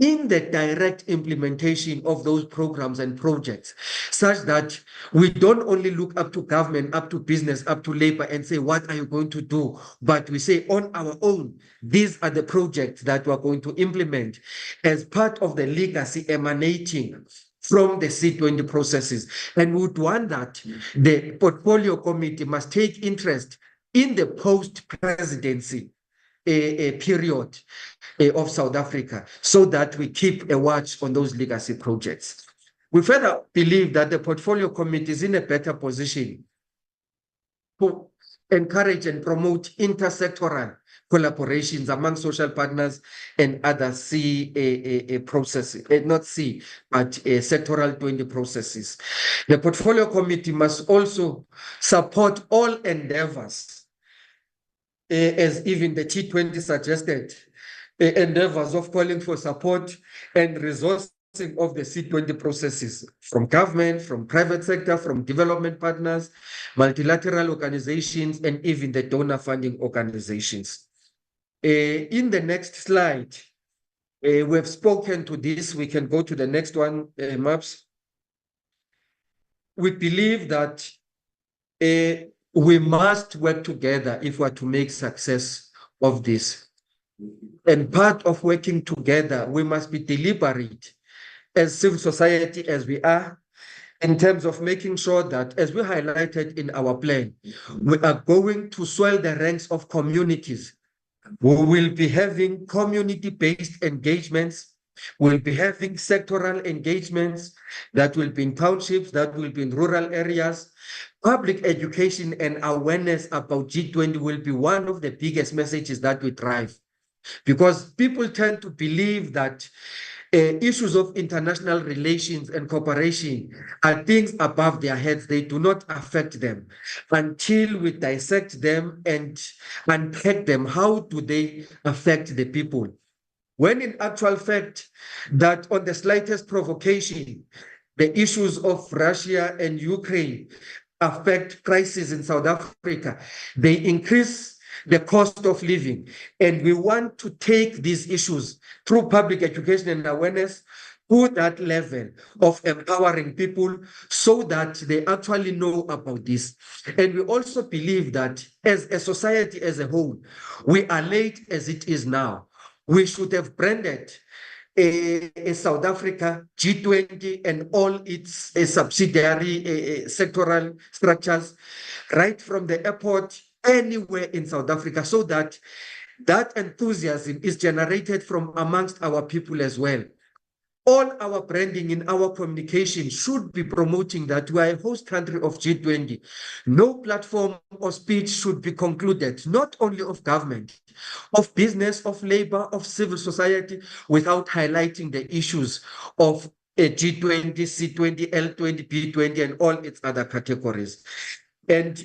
in the direct implementation of those programs and projects, such that we don't only look up to government, up to business, up to labor and say, what are you going to do? But we say on our own, these are the projects that we're going to implement as part of the legacy emanating from the C20 processes. And we would want that the portfolio committee must take interest in the post-presidency period of South Africa, so that we keep a watch on those legacy projects. We further believe that the portfolio committee is in a better position to encourage and promote intersectoral collaborations among social partners and other processes, not but sectoral 20 processes. The portfolio committee must also support all endeavors, as even the G20 suggested, endeavors of calling for support and resourcing of the C20 processes from government, from private sector, from development partners, multilateral organizations, and even the donor funding organizations. In the next slide, we have spoken to this. We can go to the next one, Maps. We believe that we must work together if we are to make success of this. And part of working together, we must be deliberate as civil society as we are, in terms of making sure that, as we highlighted in our plan, we are going to swell the ranks of communities. We will be having community-based engagements. We'll be having sectoral engagements that will be in townships, that will be in rural areas. Public education and awareness about G20 will be one of the biggest messages that we drive, because people tend to believe that issues of international relations and cooperation are things above their heads. They do not affect them until we dissect them and unpack them. How do they affect the people? When in actual fact, that on the slightest provocation, the issues of Russia and Ukraine affect prices in South Africa. They increase the cost of living. And we want to take these issues through public education and awareness to that level of empowering people so that they actually know about this. And we also believe that as a society as a whole, we are late as it is now. We should have branded South Africa, G20 and all its subsidiary sectoral structures right from the airport anywhere in South Africa, so that that enthusiasm is generated from amongst our people as well. All our branding in our communication should be promoting that we are a host country of G20. No platform or speech should be concluded, not only of government, of business, of labor, of civil society, without highlighting the issues of G20, C20, L20, B20, and all its other categories. And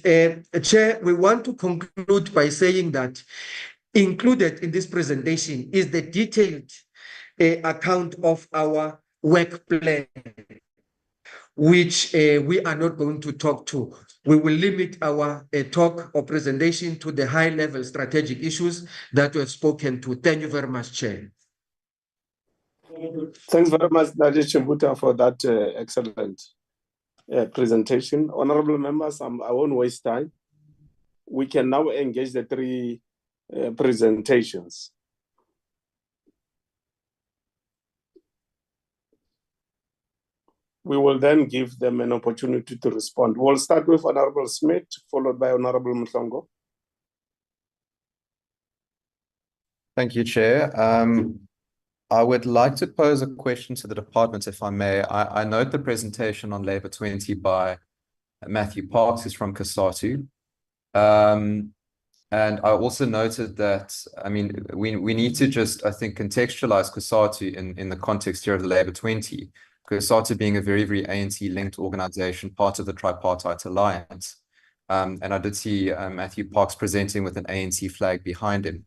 Chair, we want to conclude by saying that included in this presentation is the detailed account of our work plan, which we are not going to talk to. We will limit our talk or presentation to the high-level strategic issues that we have spoken to. Thank you very much, Chair. Thanks very much, Nadia Chibuta, for that excellent presentation. Honorable members, I won't waste time. We can now engage the three presentations. We will then give them an opportunity to respond. We'll start with Honorable Smith, followed by Honorable Mhlongo. Thank you, Chair. I would like to pose a question to the department, if I may. I note the presentation on Labour 20 by Matthew Parks, who's from COSATU. And I also noted that, I mean, we need to just, I think, contextualize COSATU in the context here of the Labour 20. COSATU being a very, very ANC-linked organization, part of the Tripartite Alliance. And I did see Matthew Parks presenting with an ANC flag behind him.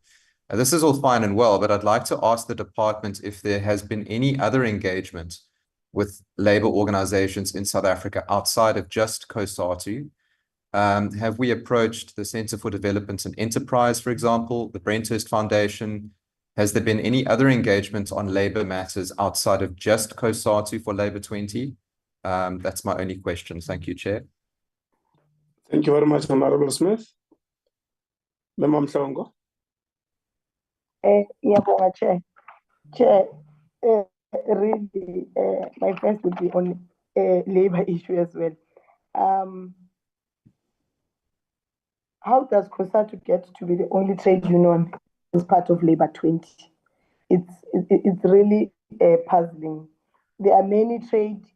This is all fine and well, but I'd like to ask the department if there has been any other engagement with labor organizations in South Africa outside of just COSATU. Have we approached the Center for Development and Enterprise, for example, the Brenthurst Foundation? Has there been any other engagement on labor matters outside of just COSATU for Labour 20? That's my only question. Thank you, Chair. Thank you very much, Honorable Smith. Member Mhlongo. Yeah, Chair. Chair, really, my first would be on labor issue as well. How does COSATU get to be the only trade union as part of Labour 20? It's really puzzling. There are many trade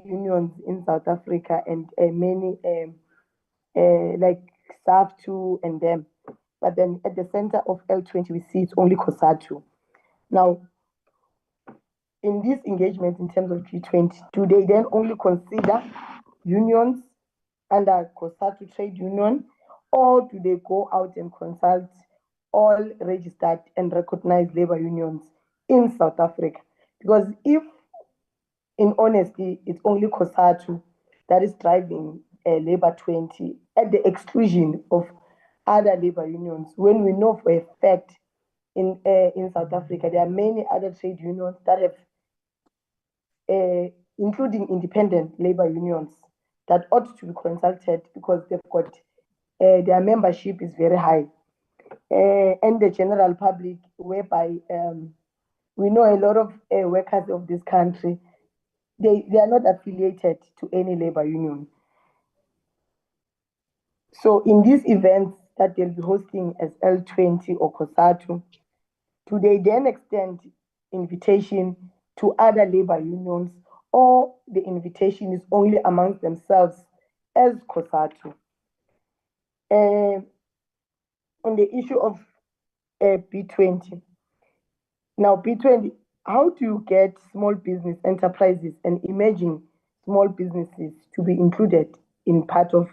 unions in South Africa and many like SAFTU and them. But then at the center of L20, we see it's only COSATU. Now, in this engagement in terms of G20, do they then only consider unions under COSATU trade union, or do they go out and consult all registered and recognized labor unions in South Africa? Because if, in honesty, it's only COSATU that is driving Labour 20 at the exclusion of other labor unions, when we know for a fact in South Africa there are many other trade unions that have, including independent labor unions, that ought to be consulted because they've got their membership is very high, and the general public, whereby we know a lot of workers of this country, they are not affiliated to any labor union. So in these events that they'll be hosting as L20 or COSATU, do they then extend invitation to other labor unions, or the invitation is only amongst themselves as COSATU? On the issue of B20, now B20, how do you get small business enterprises and emerging small businesses to be included in part of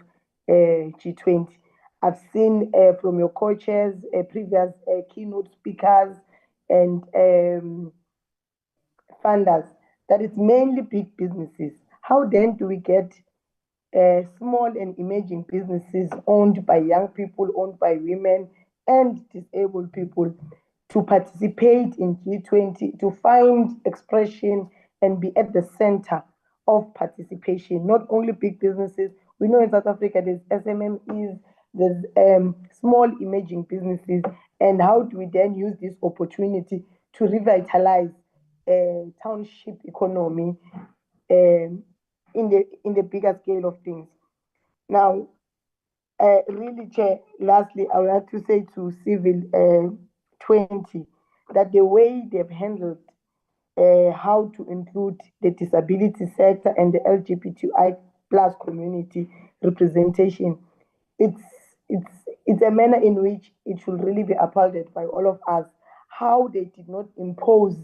G20? I've seen from your co-chairs, previous keynote speakers and funders that it's mainly big businesses. How then do we get small and emerging businesses owned by young people, owned by women and disabled people to participate in G20, to find expression and be at the center of participation? Not only big businesses. We know in South Africa there's SMMEs, there's small emerging businesses, and how do we then use this opportunity to revitalize township economy in the bigger scale of things? Now, really, Chair, lastly, I would like to say to Civil 20 that the way they've handled how to include the disability sector and the LGBTI plus community representation, it's a manner in which it should really be applauded by all of us, how they did not impose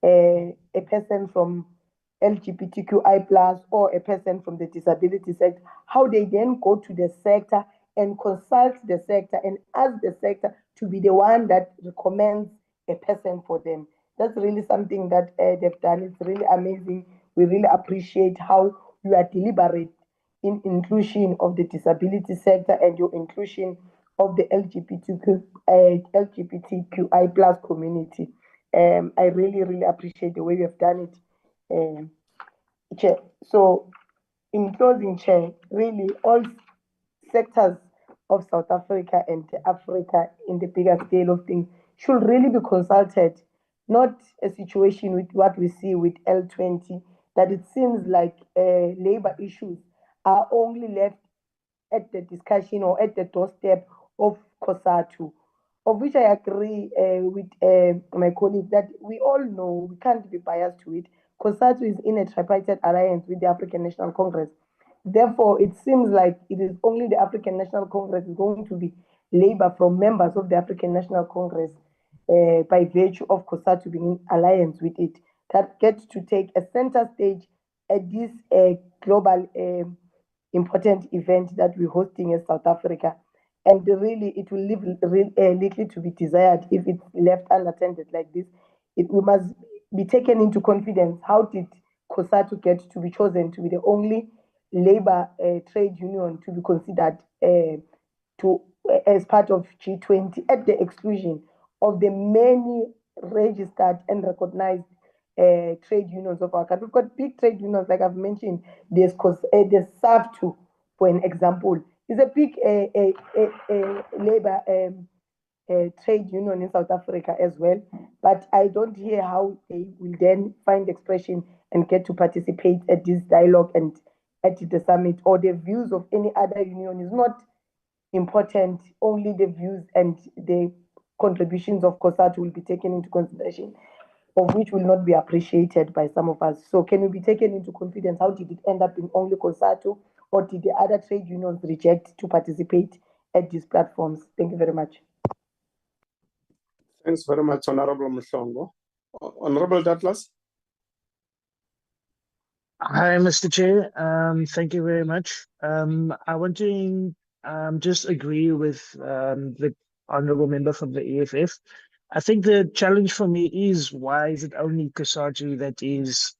a person from LGBTQI plus or a person from the disability sector, how they then go to the sector and consult the sector and ask the sector to be the one that recommends a person for them. That's really something that they've done. It's really amazing. We really appreciate how you are deliberate in inclusion of the disability sector and your inclusion of the LGBTQI plus community. I really, really appreciate the way you have done it, Chair. So, in closing, Chair, really all sectors of South Africa and Africa in the bigger scale of things should really be consulted, not a situation with what we see with L20, that it seems like labor issues are only left at the discussion or at the doorstep of COSATU, of which I agree with my colleague that we all know, we can't be biased to it. COSATU is in a tripartite alliance with the African National Congress. Therefore, it seems like it is only the African National Congress is going to be labor from members of the African National Congress by virtue of COSATU being in alliance with it, that gets to take a center stage at this global important event that we're hosting in South Africa. And really, it will leave little to be desired if it's left unattended like this. We must be taken into confidence. How did COSATU get to be chosen to be the only labor trade union to be considered as part of G20 at the exclusion of the many registered and recognized trade unions of our country? We've got big trade unions, like I've mentioned. There's SAFTU, for an example. It's a big labor trade union in South Africa as well. But I don't hear how they will then find expression and get to participate at this dialogue and at the summit, or the views of any other union is not important. Only the views and the contributions of COSATU will be taken into consideration, of which will not be appreciated by some of us. So can we be taken into confidence? How did it end up in only COSATU, or did the other trade unions reject to participate at these platforms? Thank you very much. Thanks very much, Honorable Mhlongo. Honorable Douglas. Hi, Mr. Chair. Thank you very much. I want to just agree with the honorable member from the EFF. I think the challenge for me is, why is it only COSATU that is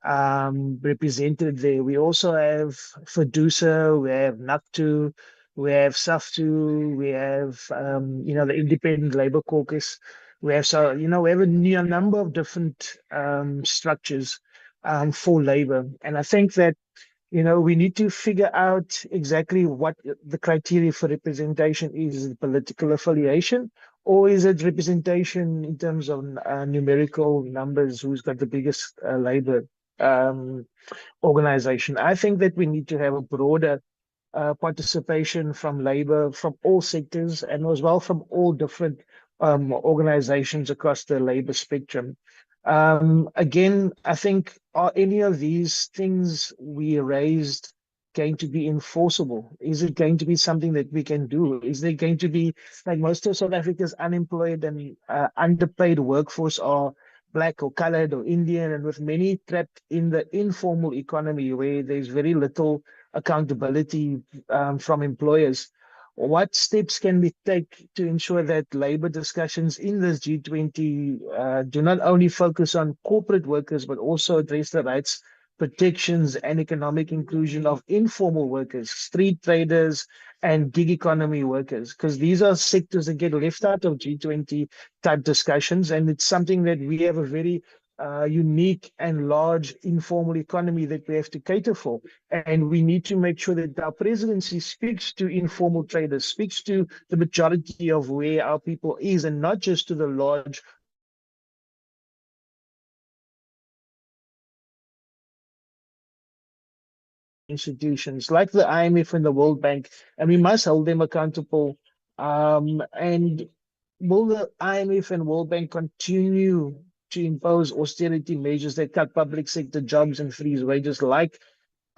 represented there? We also have FEDUSA, we have NACTU, we have SAFTU, we have the Independent Labour Caucus. We have we have a number of different structures for labor, and I think that we need to figure out exactly what the criteria for representation is. Is it political affiliation, or is it representation in terms of numerical numbers? Who's got the biggest labor organization? I think that we need to have a broader participation from labor, from all sectors, and as well from all different organizations across the labor spectrum. Again, I think, are any of these things we raised going to be enforceable? Is it going to be something that we can do? Is there going to be, like most of South Africa's unemployed and underpaid workforce are Black or colored or Indian, and with many trapped in the informal economy where there's very little accountability from employers? What steps can we take to ensure that labor discussions in this G20 do not only focus on corporate workers, but also address the rights, protections, and economic inclusion of informal workers, street traders, and gig economy workers? Because these are sectors that get left out of G20 type discussions, and it's something that we have a very unique and large informal economy that we have to cater for. And we need to make sure that our presidency speaks to informal traders, speaks to the majority of where our people is, and not just to the large institutions like the IMF and the World Bank, and we must hold them accountable. And will the IMF and World Bank continue to impose austerity measures that cut public sector jobs and freeze wages, like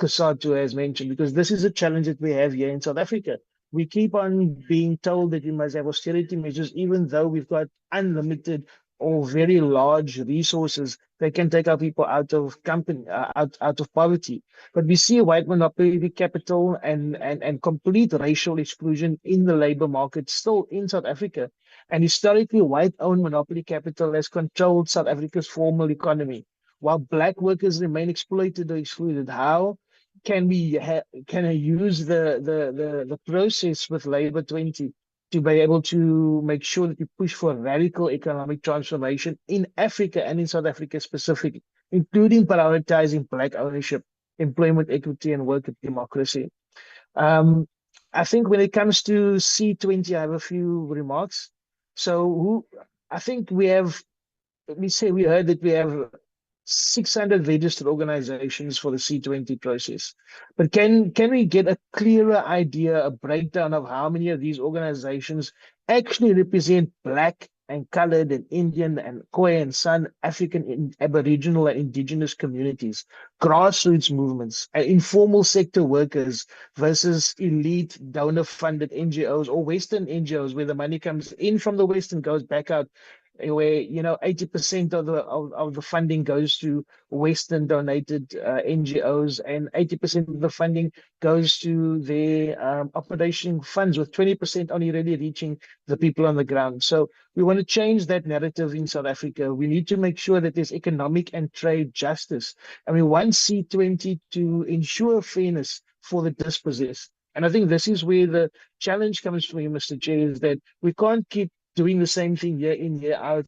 COSATU has mentioned? Because this is a challenge that we have here in South Africa. We keep on being told that we must have austerity measures, even though we've got unlimited or very large resources that can take our people out of company, out of poverty. But we see white monopoly capital and complete racial exclusion in the labor market still in South Africa. And historically, white-owned monopoly capital has controlled South Africa's formal economy, while black workers remain exploited or excluded. How can I use the process with Labor 20 to be able to make sure that we push for radical economic transformation in Africa and in South Africa specifically, including prioritizing black ownership, employment equity, and worker democracy? Um, I think when it comes to C20, I have a few remarks. I think we have, let me say, we heard that we have 600 registered organizations for the C20 process. But can we get a clearer idea, a breakdown of how many of these organizations actually represent Black and colored and Indian and Khoi and San African, Aboriginal and indigenous communities, grassroots movements, and informal sector workers versus elite donor-funded NGOs or Western NGOs where the money comes in from the West and goes back out, where 80% of the funding goes to Western donated NGOs and 80% of the funding goes to their operation funds, with 20% only really reaching the people on the ground. So we want to change that narrative in South Africa. We need to make sure that there's economic and trade justice, and we want C20 to ensure fairness for the dispossessed. And I think this is where the challenge comes from you, Mr. Chair, is that we can't keep doing the same thing year in, year out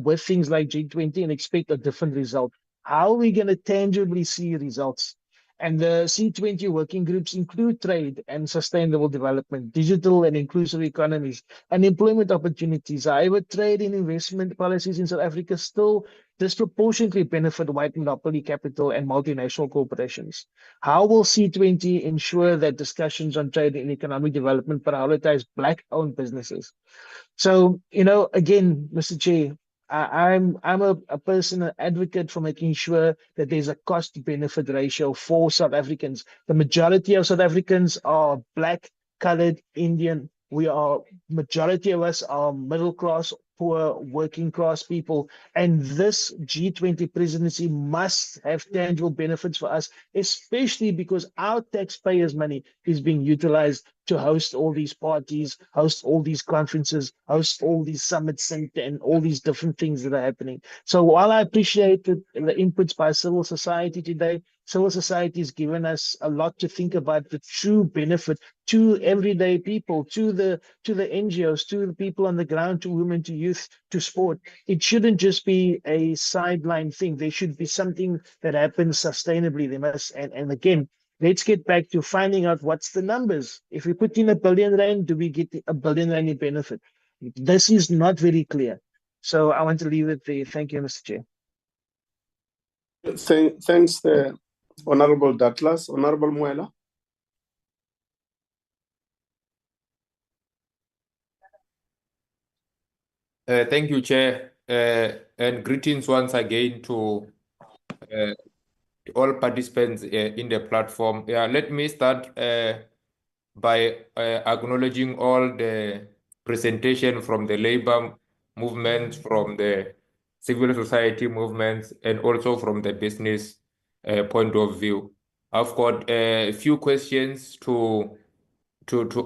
with things like G20 and expect a different result. How are we going to tangibly see results? And the C20 working groups include trade and sustainable development, digital and inclusive economies, and employment opportunities. However, trade and investment policies in South Africa still disproportionately benefit white monopoly capital and multinational corporations. How will C20 ensure that discussions on trade and economic development prioritize Black-owned businesses? So, again, Mr. Chair, I'm a person, an advocate for making sure that there's a cost-benefit ratio for South Africans. The majority of South Africans are Black, colored, Indian. Majority of us are middle class, poor, working class people. And this G20 presidency must have tangible benefits for us, especially because our taxpayers' money is being utilized to host all these parties, host all these conferences, host all these summits and all these different things that are happening. So while I appreciate the inputs by civil society today, civil society has given us a lot to think about the true benefit to everyday people, to the NGOs, to the people on the ground, to women, to youth, to sport. It shouldn't just be a sideline thing. There should be something that happens sustainably. They must, and again, let's get back to finding out what's the numbers. If we put in R1 billion, do we get R1 billion in benefit? This is not very clear. So I want to leave it there. Thank you, Mr. Chair. Thanks, Honorable Douglas. Honorable Muela. Thank you, Chair, and greetings once again to all participants in the platform. Yeah, let me start by acknowledging all the presentation from the labor movement, from the civil society movements, and also from the business point of view. I've got a few questions to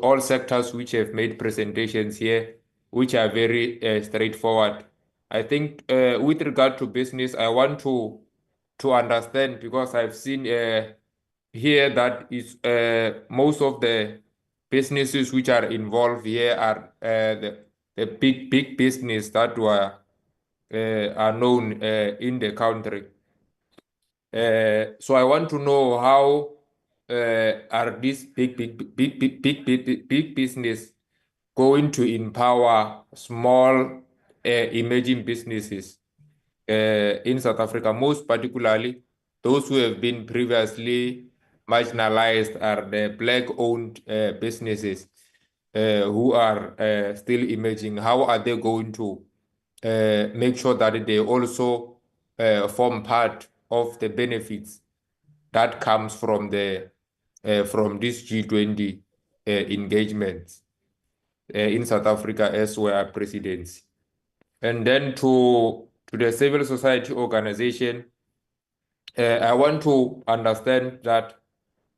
all sectors which have made presentations here, which are very straightforward. I think with regard to business, I want to understand, because I've seen here that is most of the businesses which are involved here are the big business that are known in the country. So I want to know how are these big business going to empower small emerging businesses in South Africa, most particularly those who have been previously marginalized are the Black-owned businesses who are still emerging. How are they going to make sure that they also form part of the benefits that comes from the from this G20 engagements in South Africa as well as presidency? And then to the civil society organization, I want to understand that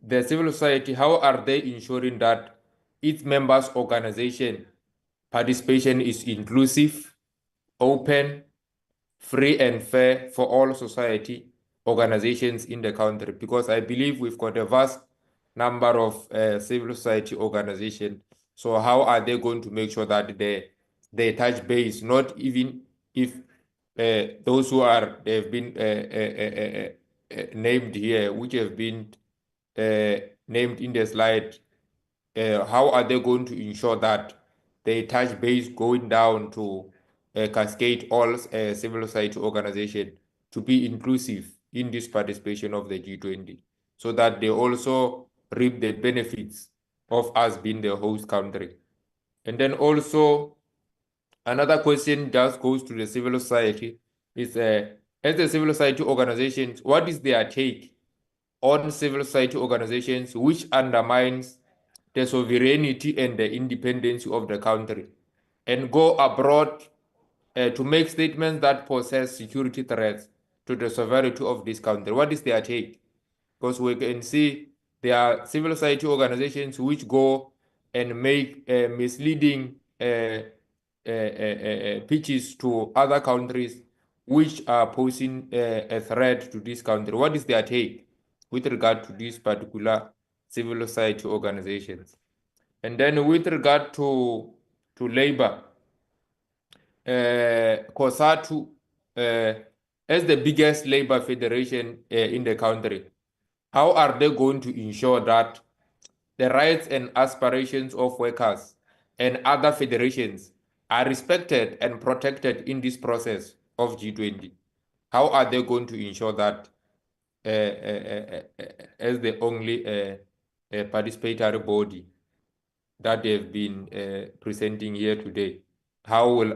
the civil society, how are they ensuring that its members' organization participation is inclusive, open, free and fair for all society organizations in the country? Because I believe we've got a vast number of civil society organizations. So how are they going to make sure that they touch base, not even if those who they've been named here, which have been named in the slide, how are they going to ensure that they touch base going down to cascade all civil society organizations to be inclusive in this participation of the G20, so that they also reap the benefits of us being the host country? And then also another question just goes to the civil society is, as the civil society organizations, what is their take on civil society organizations which undermines the sovereignty and the independence of the country and go abroad to make statements that possess security threats to the sovereignty of this country? What is their take? Because we can see there are civil society organizations which go and make misleading pitches to other countries which are posing a threat to this country. What is their take with regard to these particular civil society organizations? And then with regard to labor, COSATU, as the biggest labor federation in the country, how are they going to ensure that the rights and aspirations of workers and other federations are respected and protected in this process of G20? How are they going to ensure that as the only participatory body that they've been presenting here today? How will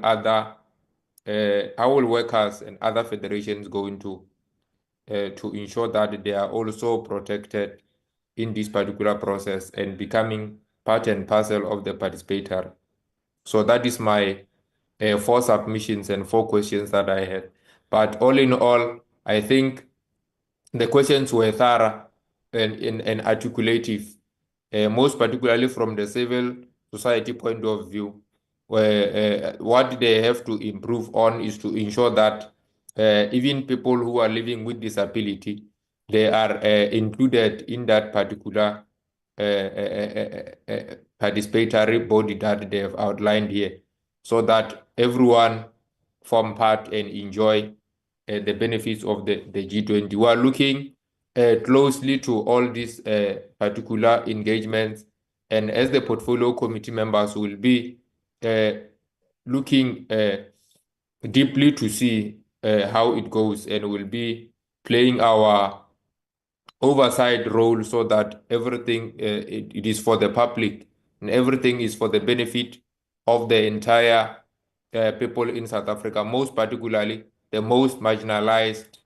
workers and other federations going to ensure that they are also protected in this particular process and becoming part and parcel of the participator? So that is my 4 submissions and 4 questions that I had. But all in all, I think the questions were thorough and articulative, most particularly from the civil society point of view, where what they have to improve on is to ensure that even people who are living with disability, they are included in that particular participatory body that they have outlined here, so that everyone form part and enjoy the benefits of the G20. We are looking closely to all these particular engagements, and as the portfolio committee members will be looking deeply to see how it goes, and will be playing our oversight role so that everything it is for the public and everything is for the benefit of the entire people in South Africa, most particularly the most marginalized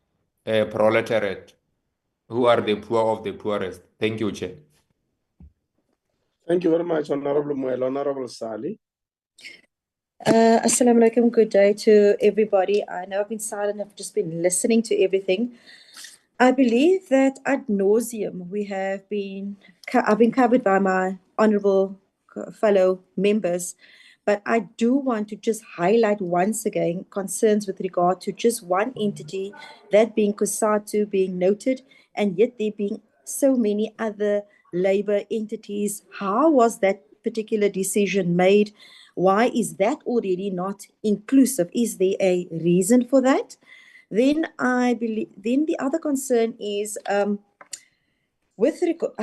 proletariat, who are the poor of the poorest. Thank you, Chair. Thank you very much, Honorable Muel. Honorable Sali. Assalamu alaikum. Good day to everybody. I know I've been silent. I've just been listening to everything. I believe that ad nauseum I've been covered by my honorable fellow members, but I do want to just highlight once again concerns with regard to just one entity, that being COSATU being noted, and yet there being so many other labor entities. How was that particular decision made? Why is that already not inclusive? Is there a reason for that? Then the other concern is I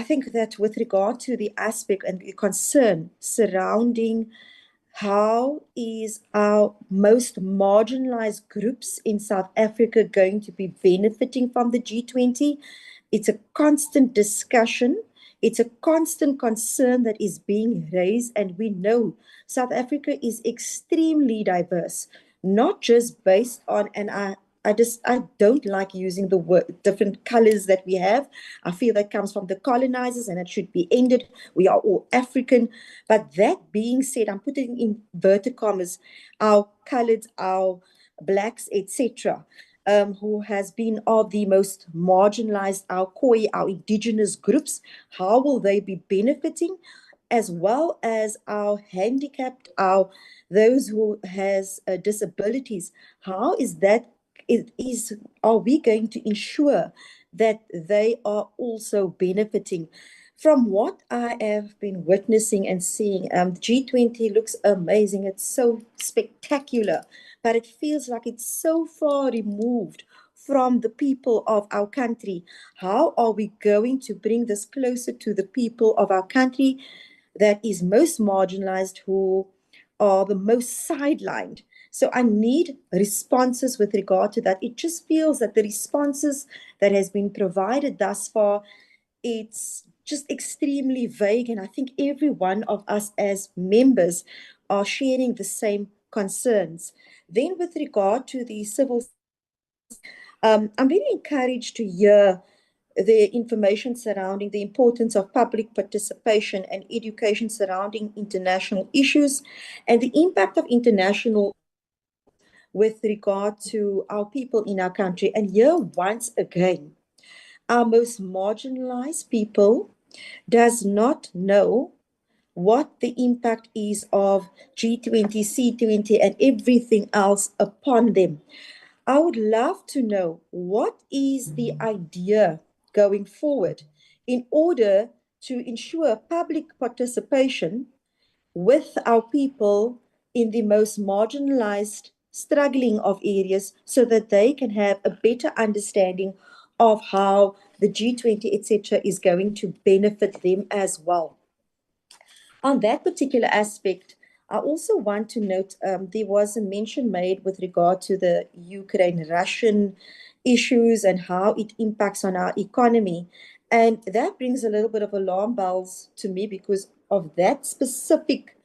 think that with regard to the aspect and the concern surrounding how is our most marginalized groups in South Africa going to be benefiting from the G20? It's a constant discussion. It's a constant concern that is being raised, and we know South Africa is extremely diverse, not just based on, and I don't like using the word different colors that we have. I feel that comes from the colonizers and it should be ended. We are all African. But that being said, I'm putting in inverted commas, our coloreds, our blacks, etc., who has been of the most marginalized, our Khoi, our indigenous groups, how will they be benefiting? As well as our handicapped, those who has disabilities. How is that? Are we going to ensure that they are also benefiting? From what I have been witnessing and seeing, G20 looks amazing. It's so spectacular, but it feels like it's so far removed from the people of our country. How are we going to bring this closer to the people of our country that is most marginalized, who are the most sidelined? So I need responses with regard to that. It just feels that the responses that has been provided thus far, it's just extremely vague. And I think every one of us as members are sharing the same concerns. Then with regard to the civil, I'm very encouraged to hear the information surrounding the importance of public participation and education surrounding international issues and the impact of international with regard to our people in our country. And here, once again, our most marginalized people does not know what the impact is of G20, C20, and everything else upon them. I would love to know what is the idea going forward in order to ensure public participation with our people in the most marginalized, struggling of areas, so that they can have a better understanding of how the G20, etc., is going to benefit them as well. On that particular aspect, I also want to note there was a mention made with regard to the Ukraine-Russian issues and how it impacts on our economy. And that brings a little bit of alarm bells to me because of that specific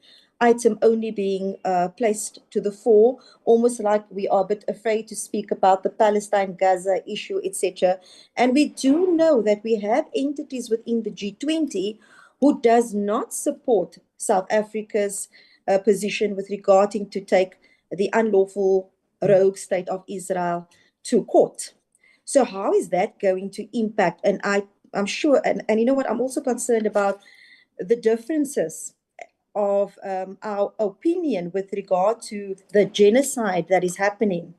item only being placed to the fore, almost like we are a bit afraid to speak about the Palestine-Gaza issue, etc. And we do know that we have entities within the G20 who does not support South Africa's position with regarding to take the unlawful rogue state of Israel to court. So how is that going to impact? And I'm sure, and you know what, I'm also concerned about the differences of our opinion with regard to the genocide that is happening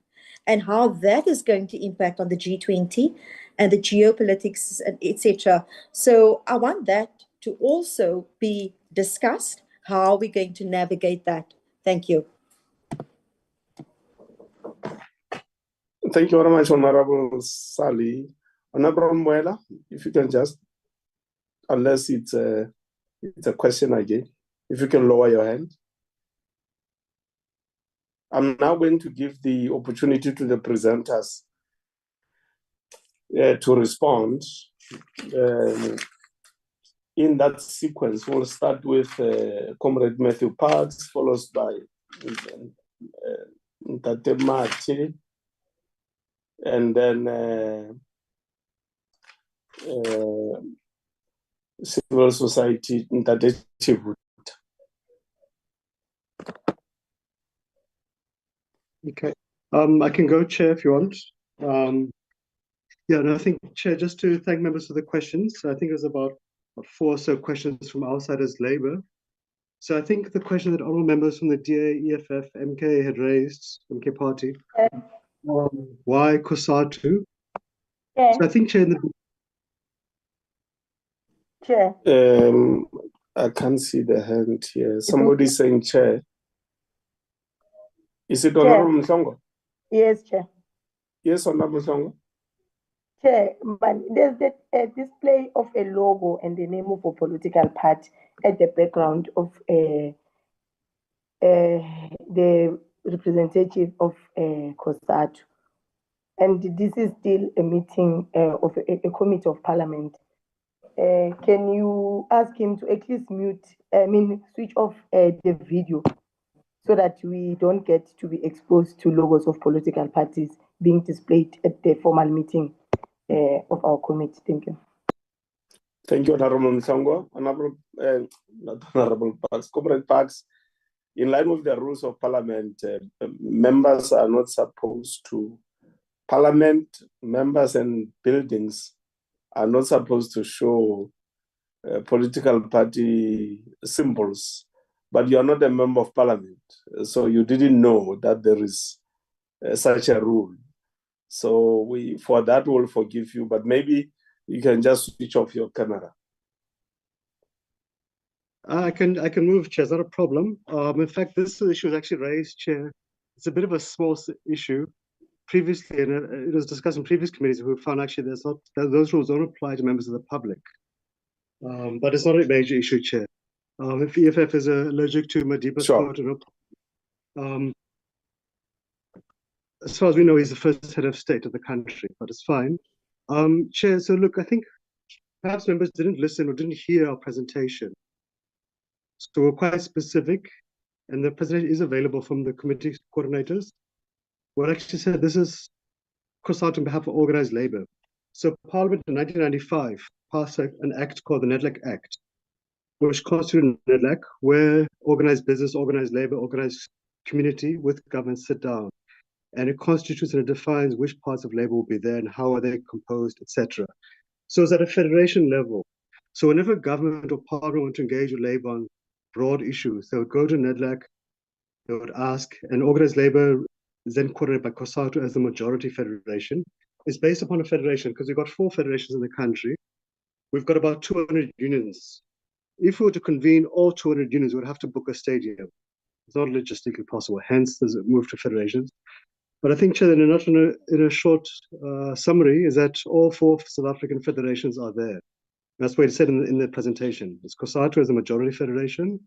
and how that is going to impact on the G20 and the geopolitics, etc. So I want that to also be discussed. How are we going to navigate that? Thank you. Thank you very much, Honorable Sally. Honorable Mwela, if you can just, unless it's a question again, if you can lower your hand. I'm now going to give the opportunity to the presenters to respond. In that sequence, we'll start with Comrade Matthew Parks, followed by Ntate Mate, and then civil society, Ntate Chivu. Okay, I can go, Chair, if you want. Yeah, and I think, Chair, just to thank members for the questions. I think there's about 4 or so questions from Outsiders Labour. So I think the question that all members from the DA, EFF, MK had raised, MK Party, why COSATU? Yeah. So I think, Chair, Chair. I can't see the hand here. Somebody's saying Chair. Is it Honorable Mhlongo? Yes, Chair. Yes, Honorable Mhlongo. Chair, but there's a display of a logo and the name of a political party at the background of the representative of COSATU. And this is still a meeting of a committee of parliament. Can you ask him to at least switch off the video so that we don't get to be exposed to logos of political parties being displayed at the formal meeting of our committee. Thank you. Thank you, Honorable Msangwa. Honorable, not Honorable Parks, Comrade Parks. In line with the rules of Parliament, members are not supposed to, Parliament members and buildings are not supposed to show political party symbols, but you are not a member of Parliament, so you didn't know that there is such a rule. So for that we'll forgive you, but maybe you can just switch off your camera. I can move, Chair. It's not a problem. In fact, this issue was actually raised, Chair. It's a bit of a small issue. Previously, and it was discussed in previous committees, we found actually those rules don't apply to members of the public. But it's not a major issue, Chair. If EFF is allergic to Madiba's quote, as far as we know, he's the first head of state of the country, but it's fine. Chair, so look, I think perhaps members didn't listen or didn't hear our presentation. So we're quite specific, and the presentation is available from the committee coordinators. What I actually said, this is COSATU on behalf of organized labor. So Parliament in 1995 passed an act called the NEDLAC Act, which constituted NEDLAC, where organized business, organized labor, organized community with government sit down. And it constitutes and it defines which parts of labor will be there and how are they composed, etc. So it's at a federation level. So whenever government or parliament want to engage with labor on broad issues, they would go to NEDLAC, they would ask, and organized labor is then coordinated by COSATU as the majority federation. It's based upon a federation because we've got 4 federations in the country. We've got about 200 unions. If we were to convene all 200 unions, we would have to book a stadium. It's not logistically possible, hence there's a move to federations. But I think, Chair, in a short summary, is that all 4 South African federations are there. That's what it said in the presentation. It's COSATU as a majority federation,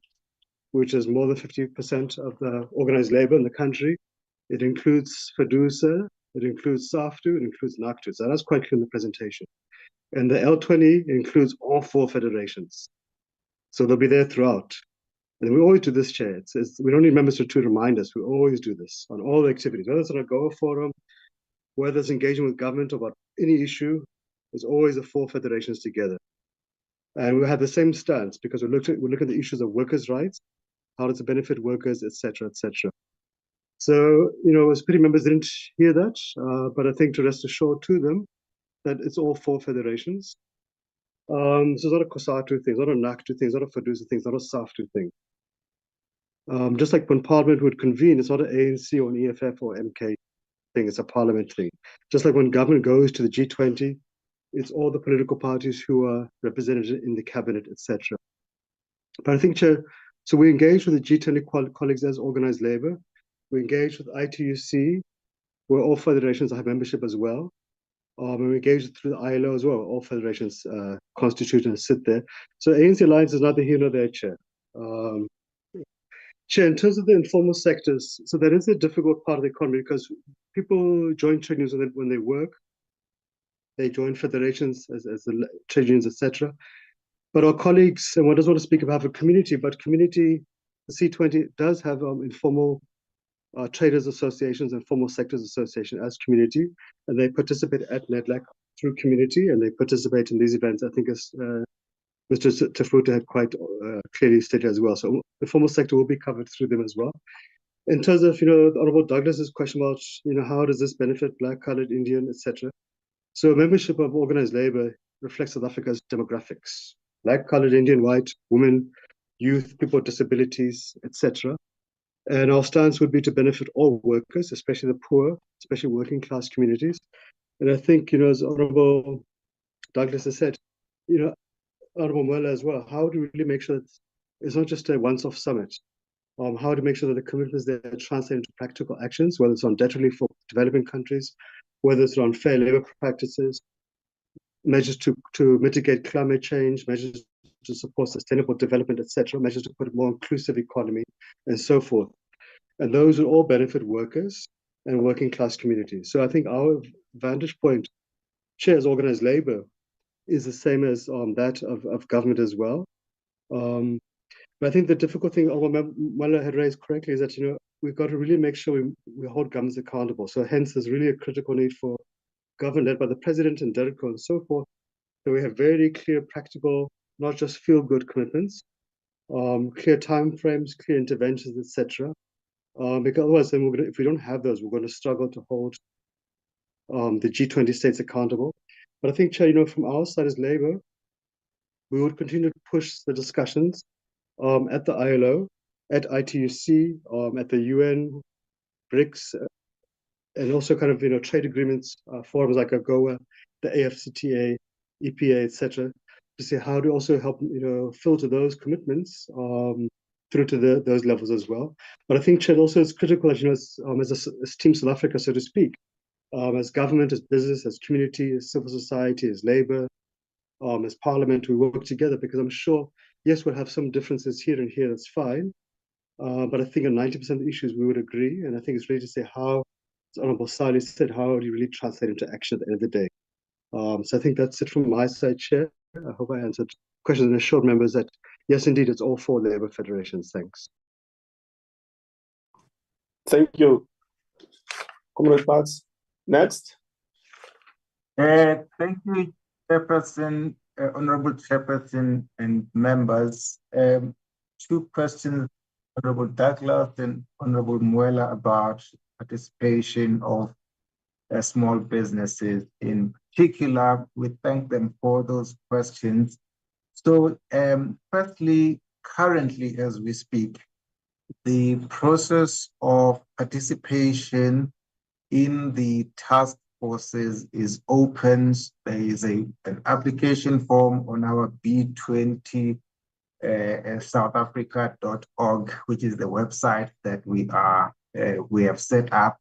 which is more than 50% of the organized labor in the country. It includes FEDUSA, it includes SAFTU, it includes NACTU. So that's quite clear in the presentation. And the L20 includes all 4 federations. So they'll be there throughout. And we always do this, Chair. We don't need members to remind us. We always do this on all the activities, whether it's on a GOA forum, whether it's engaging with government about any issue, there's always the 4 federations together. And we have the same stance because we look at the issues of workers' rights, how does it benefit workers, etc., etc. So, as committee members didn't hear that, but I think to rest assured to them that it's all 4 federations. So it's not a COSATU thing, it's not a NACTU thing, it's not a FEDUSA thing, it's not a SAFTU thing. Just like when Parliament would convene, it's not an ANC or an EFF or MK thing, it's a Parliament thing. Just like when government goes to the G20, it's all the political parties who are represented in the cabinet, etc. But I think, Chair, so we engage with the G20 colleagues as organized labor. We engage with ITUC, where all federations have membership as well. And we engage through the ILO as well. All federations constitute and sit there. So ANC Alliance is neither here nor there, Chair. Chair, in terms of the informal sectors, so that is a difficult part of the economy because people join trade unions when they work. They join federations as the trade unions, etc. But our colleagues, and one doesn't want to speak about a community, but community, the C20 does have informal traders associations and formal sectors association as community, and they participate at NEDLAC through community, and they participate in these events. I think as Mr. Tafuta had quite clearly stated as well. So the formal sector will be covered through them as well. In terms of, the Honorable Douglas's question about, how does this benefit Black, Colored, Indian, etc. So membership of organized labor reflects South Africa's demographics. Black, Colored, Indian, white, women, youth, people with disabilities, etc. And our stance would be to benefit all workers, especially the poor, especially working class communities. And I think, as Honorable Douglas has said, Honorable Mwela as well, how do we really make sure that it's not just a once-off summit? How to make sure that the commitments there translate into practical actions, whether it's on debt relief for developing countries, whether it's on fair labor practices, measures to mitigate climate change, measures to support sustainable development, etc., measures to put a more inclusive economy, and so forth. And those will all benefit workers and working class communities. So I think our vantage point, Chair, as organized labor, is the same as that of government as well. But I think the difficult thing Mwela had raised correctly is that, we've got to really make sure we hold governments accountable. So hence, there's really a critical need for government led by the president and DERCO and so forth, that we have very clear, practical, not just feel-good commitments, clear timeframes, clear interventions, etc. Because otherwise, then if we don't have those, we're going to struggle to hold the G20 states accountable. But I think, Chair, from our side as Labour, we would continue to push the discussions at the ILO, at ITUC, at the UN, BRICS, and also kind of trade agreements, forums like AGOA, the AFCTA, EPA, etc., to see how to also help filter those commitments through to those levels as well. But I think, Chair, also it's critical, as Team South Africa, so to speak, as government, as business, as community, as civil society, as Labour, as Parliament, we work together, because I'm sure, yes, we'll have some differences here and here, that's fine. But I think on 90% of the issues we would agree, and I think it's really to say how, as Honourable Sali said, how do you really translate into action at the end of the day? So I think that's it from my side, Chair. I hope I answered questions and assured members that, yes, indeed, it's all 4 Labour federations. Thanks. Thank you. Comrade Parks. Next. Thank you, Chairperson, Honourable Chairperson and members. 2 questions, Honourable Douglas and Honourable Muela, about participation of small businesses. In particular, we thank them for those questions. So firstly, currently as we speak, the process of participation in the task forces is open. There is an application form on our B20 southafrica.org, which is the website that we have set up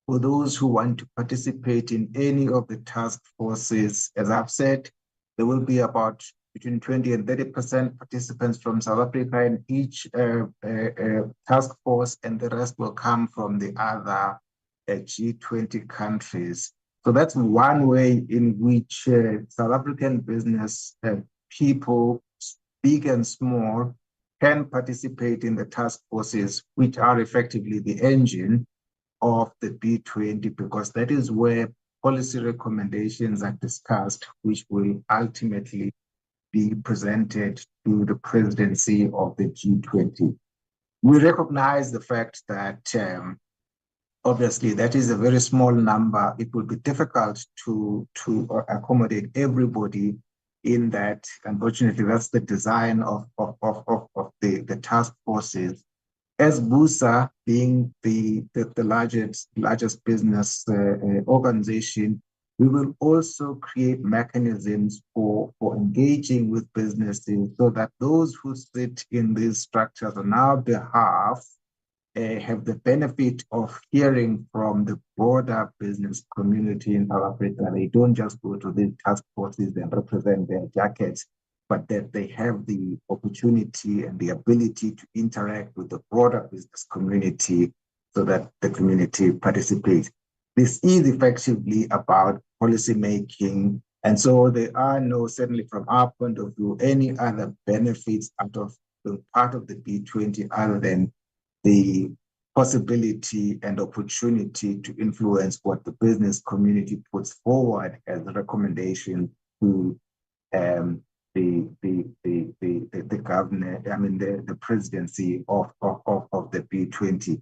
for those who want to participate in any of the task forces. As I've said, there will be about between 20 and 30% participants from South Africa in each task force, and the rest will come from the other G20 countries. So that's one way in which South African business people, big and small, can participate in the task forces, which are effectively the engine of the B20, because that is where policy recommendations are discussed, which will ultimately be presented to the presidency of the G20. We recognize the fact that obviously that is a very small number. It will be difficult to accommodate everybody in that. Unfortunately, that's the design of the task forces. As BUSA, being the largest business organization, we will also create mechanisms for engaging with businesses, so that those who sit in these structures on our behalf have the benefit of hearing from the broader business community in South Africa. They don't just go to these task forces and represent their jackets, but that they have the opportunity and the ability to interact with the broader business community, so that the community participates. This is effectively about policy making, and so there are no, certainly from our point of view, any other benefits out of being part of the B20 other than the possibility and opportunity to influence what the business community puts forward as a recommendation to the governor, the presidency of the B20.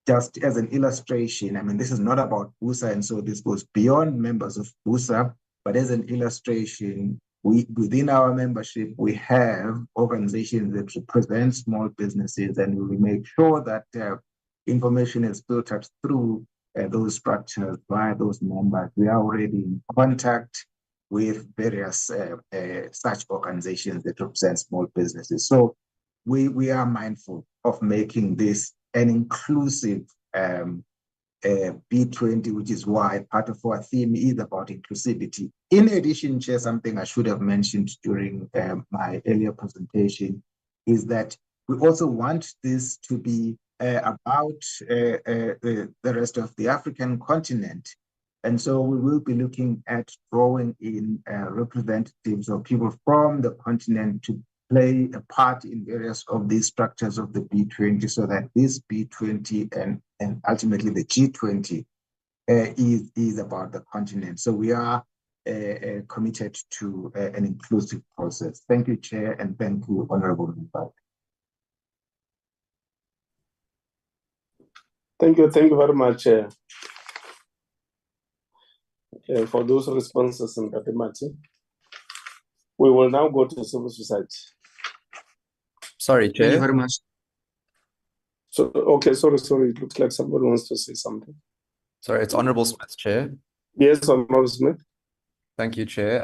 Just as an illustration, this is not about BUSA, and so this goes beyond members of BUSA, but as an illustration, within our membership, we have organizations that represent small businesses, and we make sure that information is filtered through those structures by those members. We are already in contact with various such organizations that represent small businesses. So we are mindful of making this an inclusive B20, which is why part of our theme is about inclusivity. In addition, Chair, something I should have mentioned during my earlier presentation is that we also want this to be about the rest of the African continent. And so we will be looking at drawing in representatives or people from the continent to play a part in various of these structures of the B20 so that this B20 and ultimately the G20 is about the continent. So we are committed to an inclusive process. Thank you, Chair, and thank you, Honorable Member. Thank you very much for those responses, Nkatemathi. We will now go to civil society. Sorry, Chair. Thank you very much. So, okay, sorry. It looks like somebody wants to say something. Sorry, it's Honorable Smith, Chair. Yes, Honorable Smith. Thank you, Chair.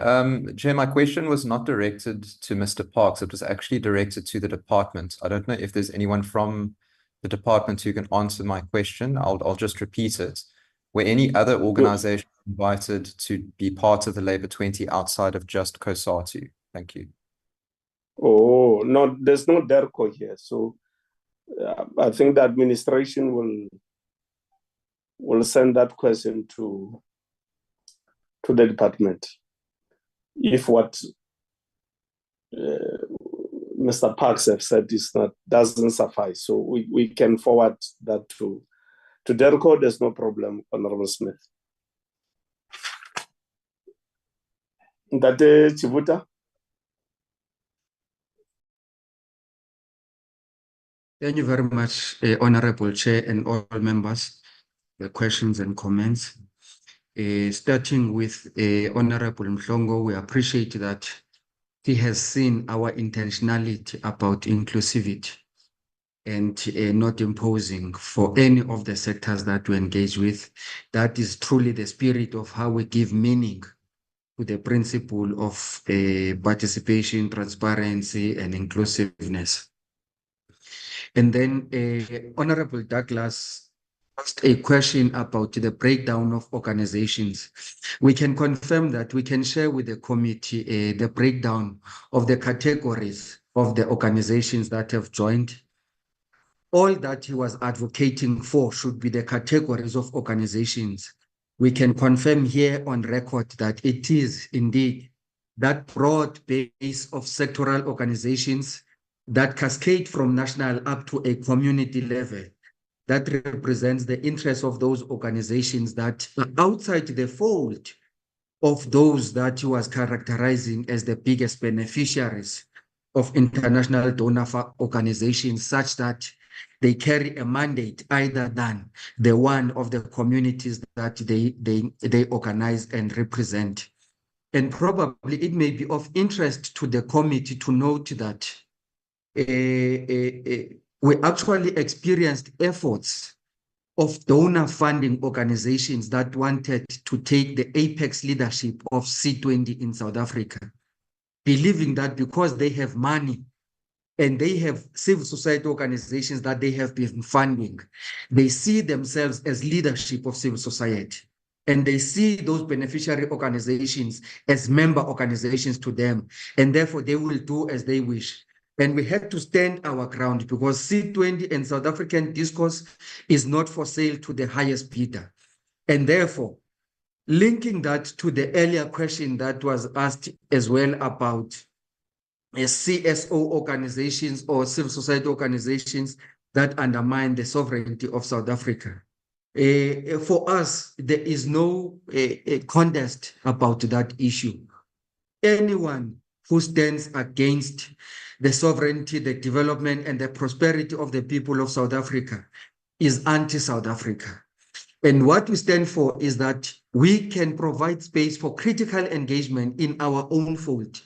Chair, my question was not directed to Mr. Parks. It was actually directed to the department. I don't know if there's anyone from the department who can answer my question. I'll just repeat it. Were any other organizations invited to be part of the Labour 20 outside of just COSATU? Thank you. Oh, no, there's no DERCO here. So I think the administration will send that question to the department. If what Mr. Parks have said doesn't suffice, so we can forward that to DERCO. There's no problem, Honorable Smith. Ndate Chivuta. Thank you very much, Honorable Chair and all members, the questions and comments. Starting with Honorable Mhlongo, we appreciate that he has seen our intentionality about inclusivity and not imposing for any of the sectors that we engage with. That is truly the spirit of how we give meaning to the principle of participation, transparency, and inclusiveness. And then Honorable Douglas asked a question about the breakdown of organizations. We can confirm that we can share with the committee the breakdown of the categories of the organizations that have joined. All that he was advocating for should be the categories of organizations. We can confirm here on record that it is indeed that broad base of sectoral organizations that cascade from national up to a community level, that represents the interests of those organizations that are outside the fold of those that he was characterizing as the biggest beneficiaries of international donor organizations, such that they carry a mandate either than the one of the communities that they organize and represent. And probably it may be of interest to the committee to note that we actually experienced efforts of donor funding organizations that wanted to take the apex leadership of C20 in South Africa, believing that because they have money and they have civil society organizations that they have been funding, they see themselves as leadership of civil society. And they see those beneficiary organizations as member organizations to them, and therefore they will do as they wish. And we had to stand our ground because C20 and South African discourse is not for sale to the highest bidder. And therefore, linking that to the earlier question that was asked as well about CSO organizations or civil society organizations that undermine the sovereignty of South Africa. For us, there is no contest about that issue. Anyone who stands against the sovereignty, the development, and the prosperity of the people of South Africa is anti-South Africa. And what we stand for is that we can provide space for critical engagement in our own fold.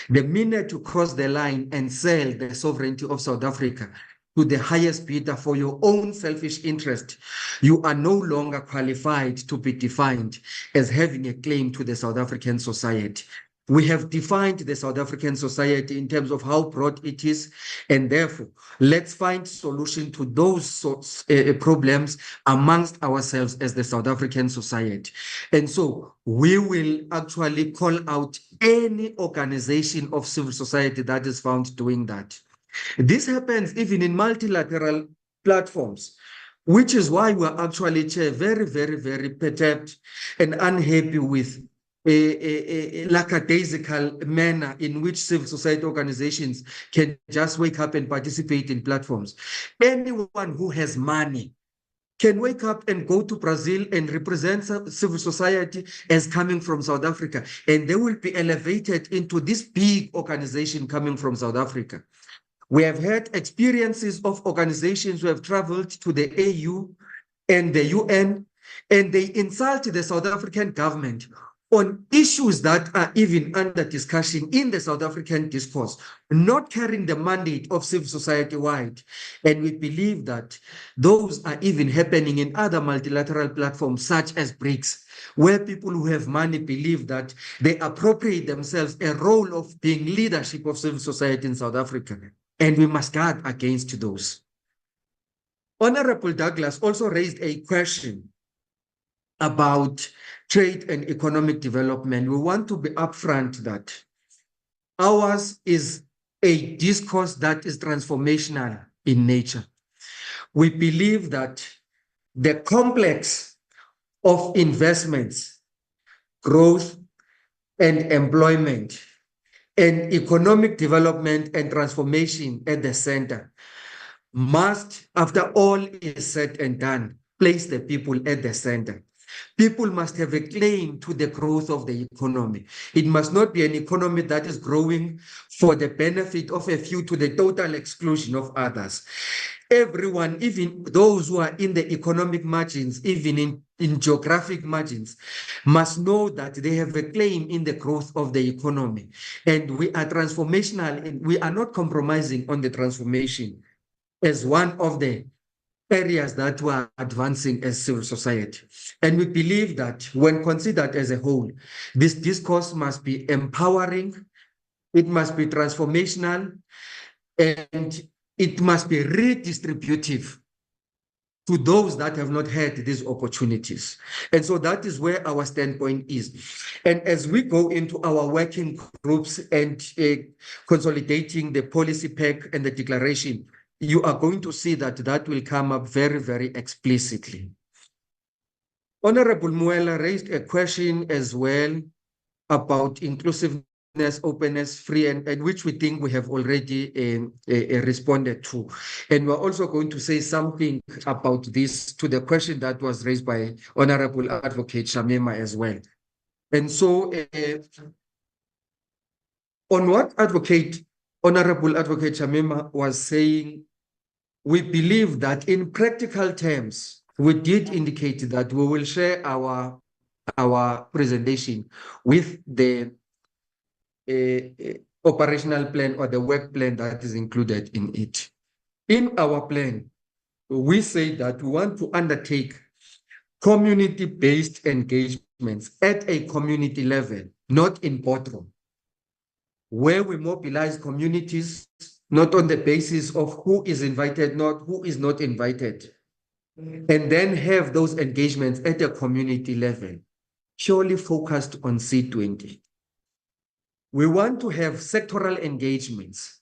The minute you cross the line and sell the sovereignty of South Africa to the highest bidder for your own selfish interest, you are no longer qualified to be defined as having a claim to the South African society. We have defined the South African society in terms of how broad it is, and therefore, let's find solution to those problems amongst ourselves as the South African society. And so we will actually call out any organization of civil society that is found doing that. This happens even in multilateral platforms, which is why we're actually, Chair, very, very, very perturbed and unhappy with a lackadaisical manner in which civil society organizations can just wake up and participate in platforms. Anyone who has money can wake up and go to Brazil and represent civil society as coming from South Africa, and they will be elevated into this big organization coming from South Africa. We have had experiences of organizations who have traveled to the AU and the UN, and they insult the South African government on issues that are even under discussion in the South African discourse, not carrying the mandate of civil society wide. And we believe that those are even happening in other multilateral platforms such as BRICS, where people who have money believe that they appropriate themselves a role of being leadership of civil society in South Africa. And we must guard against those. Honorable Douglas also raised a question about trade and economic development. We want to be upfront that ours is a discourse that is transformational in nature. We believe that the complex of investments, growth, and employment, and economic development and transformation at the center must, after all is said and done, place the people at the center. People must have a claim to the growth of the economy. It must not be an economy that is growing for the benefit of a few to the total exclusion of others. Everyone, even those who are in the economic margins, even in geographic margins, must know that they have a claim in the growth of the economy. And we are transformational, and we are not compromising on the transformation as one of the areas that we are advancing as civil society. And we believe that when considered as a whole, this discourse must be empowering, it must be transformational, and it must be redistributive to those that have not had these opportunities. And so that is where our standpoint is. And as we go into our working groups and consolidating the policy pack and the declaration, you are going to see that that will come up very, very explicitly. Honorable Muela raised a question as well about inclusiveness, openness, free, and which we think we have already responded to. And we're also going to say something about this to the question that was raised by Honorable Advocate Shamima as well. And so on what Honorable Advocate Shamima was saying, we believe that in practical terms, we did indicate that we will share our presentation with the operational plan or the work plan that is included in it. In our plan, we say that we want to undertake community-based engagements at a community level, not in boardroom, where we mobilize communities not on the basis of who is invited, not who is not invited, and then have those engagements at a community level, purely focused on C20. We want to have sectoral engagements.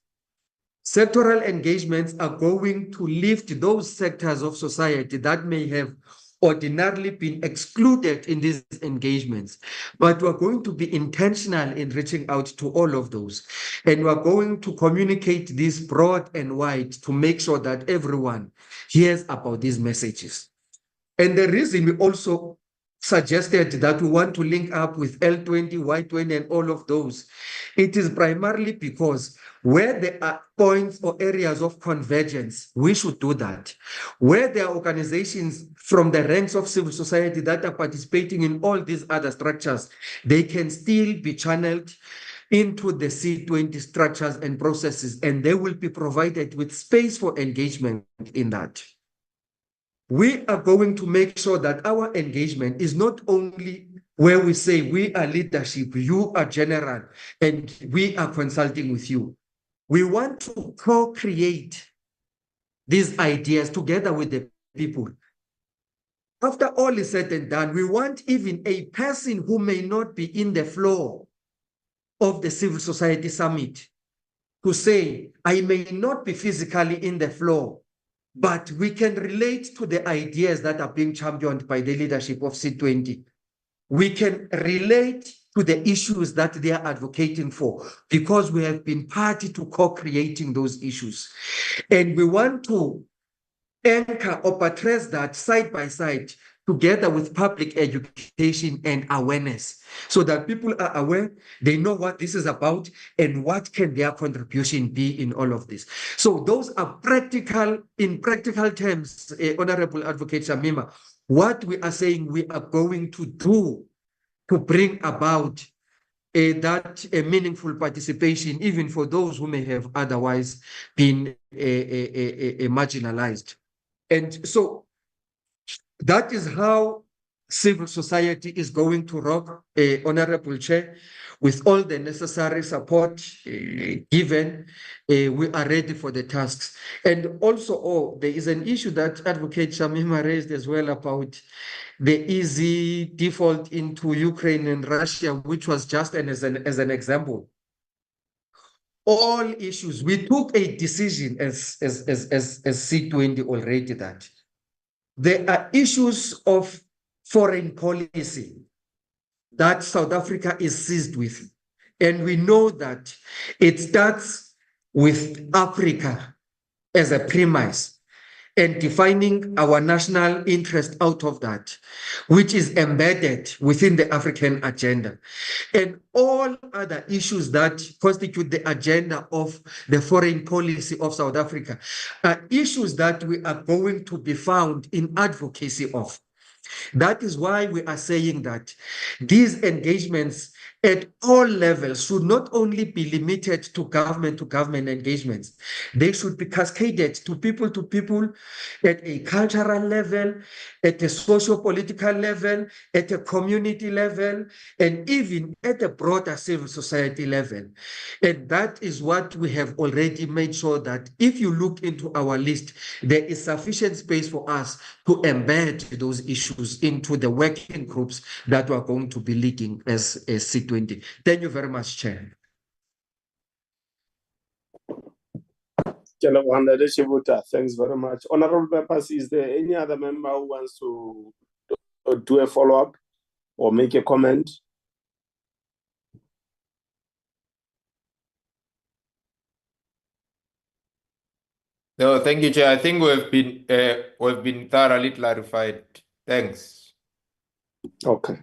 Sectoral engagements are going to lift those sectors of society that may have ordinarily been excluded in these engagements, but we're going to be intentional in reaching out to all of those. And we're going to communicate this broad and wide to make sure that everyone hears about these messages. And the reason we also suggested that we want to link up with L20, Y20, and all of those, it is primarily because where there are points or areas of convergence, we should do that. Where there are organizations from the ranks of civil society that are participating in all these other structures, they can still be channeled into the C20 structures and processes, and they will be provided with space for engagement in that. We are going to make sure that our engagement is not only where we say we are leadership, you are general, and we are consulting with you. We want to co-create these ideas together with the people. After all is said and done, we want even a person who may not be in the flow of the Civil Society Summit to say, I may not be physically in the flow, but we can relate to the ideas that are being championed by the leadership of C20. We can relate to the issues that they are advocating for, because we have been party to co-creating those issues. And we want to anchor or buttress that side by side together with public education and awareness, so that people are aware, they know what this is about and what can their contribution be in all of this. So those are practical, in practical terms, Honorable Advocate Shamima, what we are saying we are going to do to bring about that meaningful participation, even for those who may have otherwise been marginalized. And so that is how civil society is going to rock, Honorable Chair, with all the necessary support given. We are ready for the tasks. And also, there is an issue that Advocate Shamima raised as well about the easy default into Ukraine and Russia, which was just as an example. All issues, we took a decision as C20 already that there are issues of foreign policy that South Africa is seized with. And we know that it starts with Africa as a premise and defining our national interest out of that, which is embedded within the African agenda. And all other issues that constitute the agenda of the foreign policy of South Africa are issues that we are going to be found in advocacy of. That is why we are saying that these engagements at all levels should not only be limited to government engagements. They should be cascaded to people at a cultural level, at a socio-political level, at a community level, and even at a broader civil society level. And that is what we have already made sure that if you look into our list, there is sufficient space for us to embed those issues into the working groups that we are going to be leading as C20. Thank you very much, Chair. Thanks very much. Honorable members, is there any other member who wants to do a follow-up or make a comment? No, thank you, Chair. I think we've been thoroughly clarified. Thanks. Okay.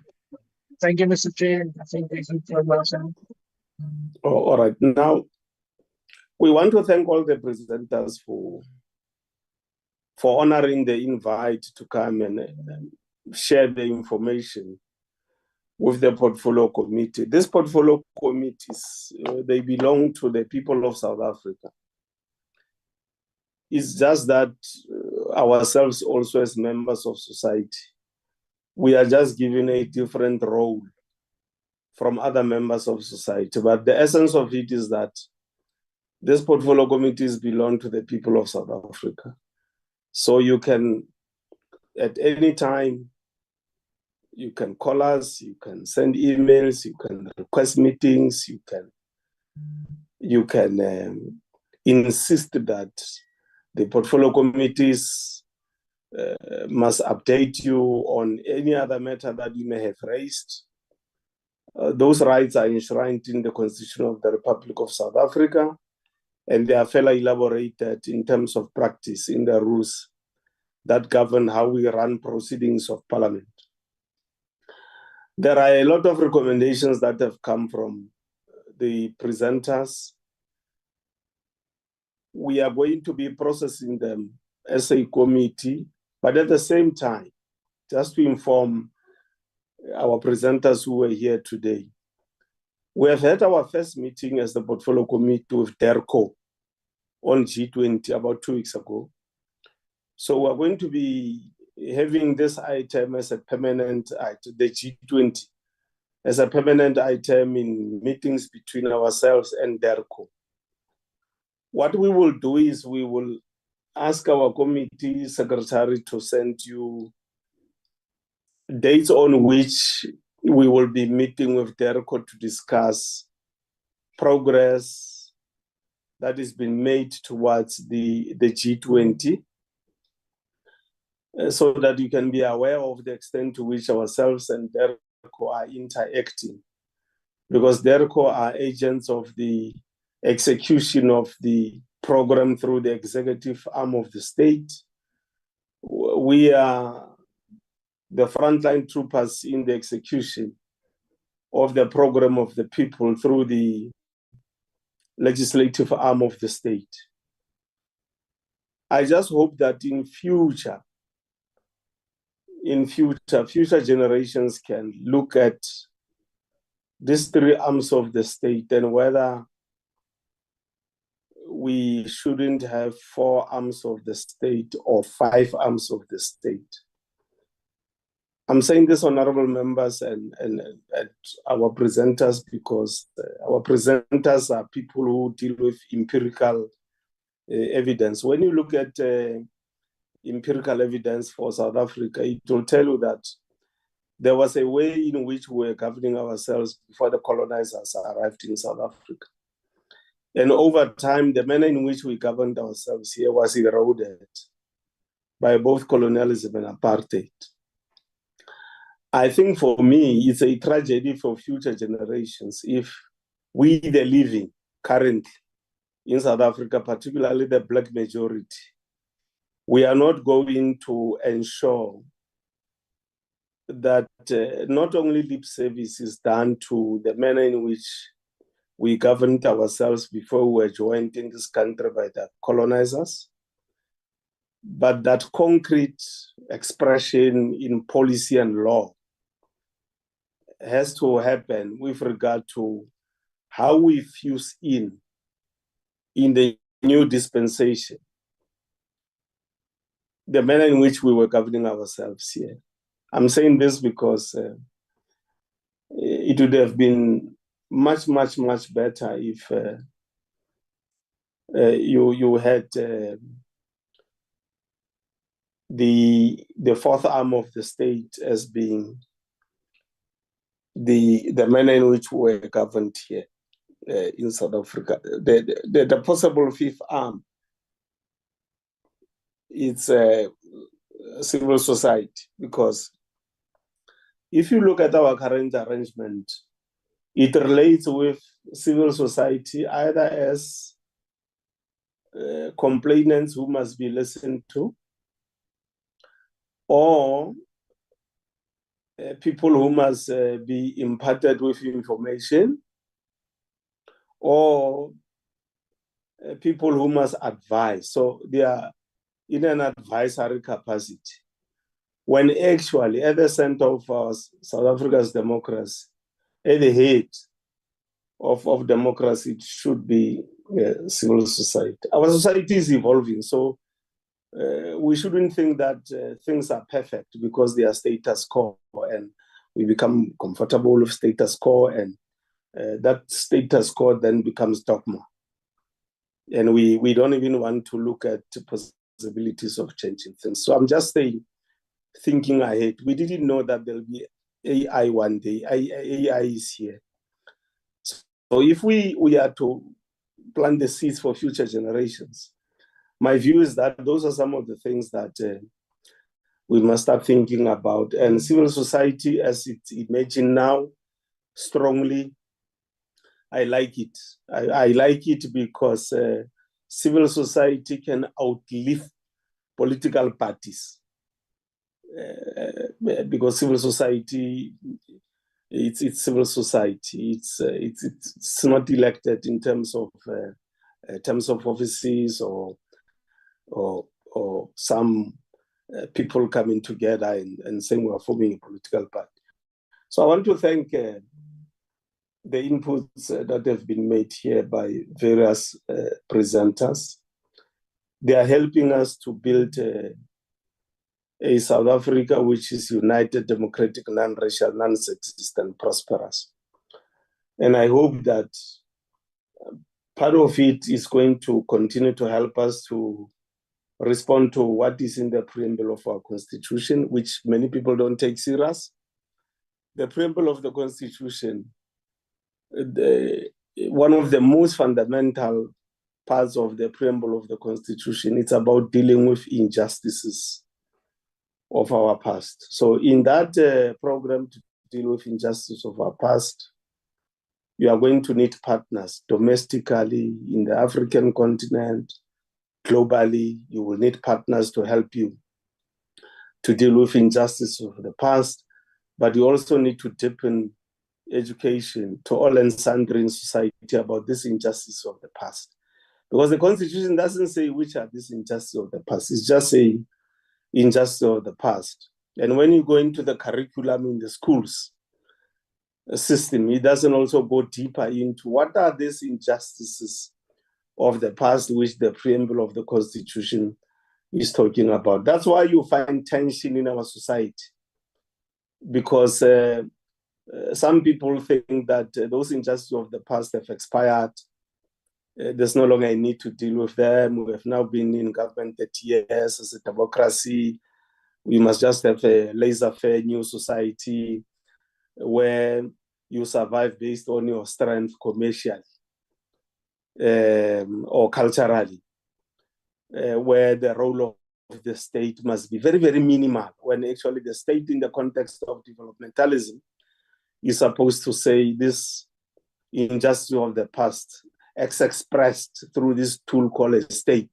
Thank you, Mr. Chair. I think this is well said. All right. Now, we want to thank all the presenters for honoring the invite to come and share the information with the portfolio committee. These portfolio committees, they belong to the people of South Africa. It's just that ourselves also as members of society, we are just given a different role from other members of society. But the essence of it is that these portfolio committees belong to the people of South Africa. So you can, at any time, you can call us, you can send emails, you can request meetings, you can insist that the portfolio committees must update you on any other matter that you may have raised. Those rights are enshrined in the Constitution of the Republic of South Africa, and they are fairly elaborated in terms of practice in the rules that govern how we run proceedings of Parliament. There are a lot of recommendations that have come from the presenters. We are going to be processing them as a committee, but at the same time, just to inform our presenters who were here today, we have had our first meeting as the portfolio committee with DERCO on G20 about 2 weeks ago. So we're going to be having this item as a permanent item, the G20, as a permanent item in meetings between ourselves and DERCO. What we will do is we will ask our committee secretary to send you dates on which we will be meeting with DERCO to discuss progress that has been made towards the G20, so that you can be aware of the extent to which ourselves and DERCO are interacting because DERCO are agents of the execution of the program through the executive arm of the state. We are the frontline troopers in the execution of the program of the people through the legislative arm of the state. I just hope that in future generations can look at these three arms of the state and whether we shouldn't have 4 arms of the state or 5 arms of the state. I'm saying this, honorable members and our presenters, because our presenters are people who deal with empirical evidence. When you look at empirical evidence for South Africa, it will tell you that there was a way in which we were governing ourselves before the colonizers arrived in South Africa. And over time, the manner in which we governed ourselves here was eroded by both colonialism and apartheid. I think for me, it's a tragedy for future generations if we, the living currently in South Africa, particularly the Black majority, we are not going to ensure that not only lip service is done to the manner in which we governed ourselves before we were joined in this country by the colonizers, but that concrete expression in policy and law has to happen with regard to how we fuse in the new dispensation, the manner in which we were governing ourselves here. I'm saying this because it would have been much better if you had the fourth arm of the state as being the manner in which we were governed here in South Africa. The possible fifth arm, it's civil society, because if you look at our current arrangement, it relates with civil society either as complainants who must be listened to, or people who must be imparted with information, or people who must advise. So they are in an advisory capacity, when actually at the center of South Africa's democracy, at the head of democracy, it should be civil society. Our society is evolving, so we shouldn't think that things are perfect because they are status quo, and we become comfortable with status quo, and that status quo then becomes dogma. And we don't even want to look at possibilities of changing things. So I'm just saying, thinking ahead, we didn't know that there'll be AI one day. AI is here. So if we are to plant the seeds for future generations, my view is that those are some of the things that we must start thinking about. And civil society, as it's imagined now, strongly, I like it. I like it because civil society can outlive political parties. Because civil society, it's civil society. It's not elected in terms of offices or some people coming together and saying we're forming a political party. So I want to thank the inputs that have been made here by various presenters. They are helping us to build a South Africa which is united, democratic, non-racial, non-sexist, and prosperous. And I hope that part of it is going to continue to help us to respond to what is in the preamble of our Constitution, which many people don't take serious. The preamble of the Constitution, one of the most fundamental parts of the preamble of the Constitution, it's about dealing with injustices of our past. So in that program to deal with injustice of our past, you are going to need partners domestically, in the African continent, globally. You will need partners to help you to deal with injustice of the past, but you also need to deepen education to all and sundry in society about this injustice of the past. Because the Constitution doesn't say which are these injustices of the past. It's just saying injustice of the past. And when you go into the curriculum in the schools system, it doesn't also go deeper into what are these injustices of the past, which the preamble of the Constitution is talking about. That's why you find tension in our society, because some people think that those injustices of the past have expired. There's no longer a need to deal with them. We have now been in government 30 years as a democracy. We must just have a laissez-faire new society where you survive based on your strength commercially or culturally, where the role of the state must be very, very minimal, when actually the state in the context of developmentalism is supposed to say this injustice of the past expressed through this tool called a state.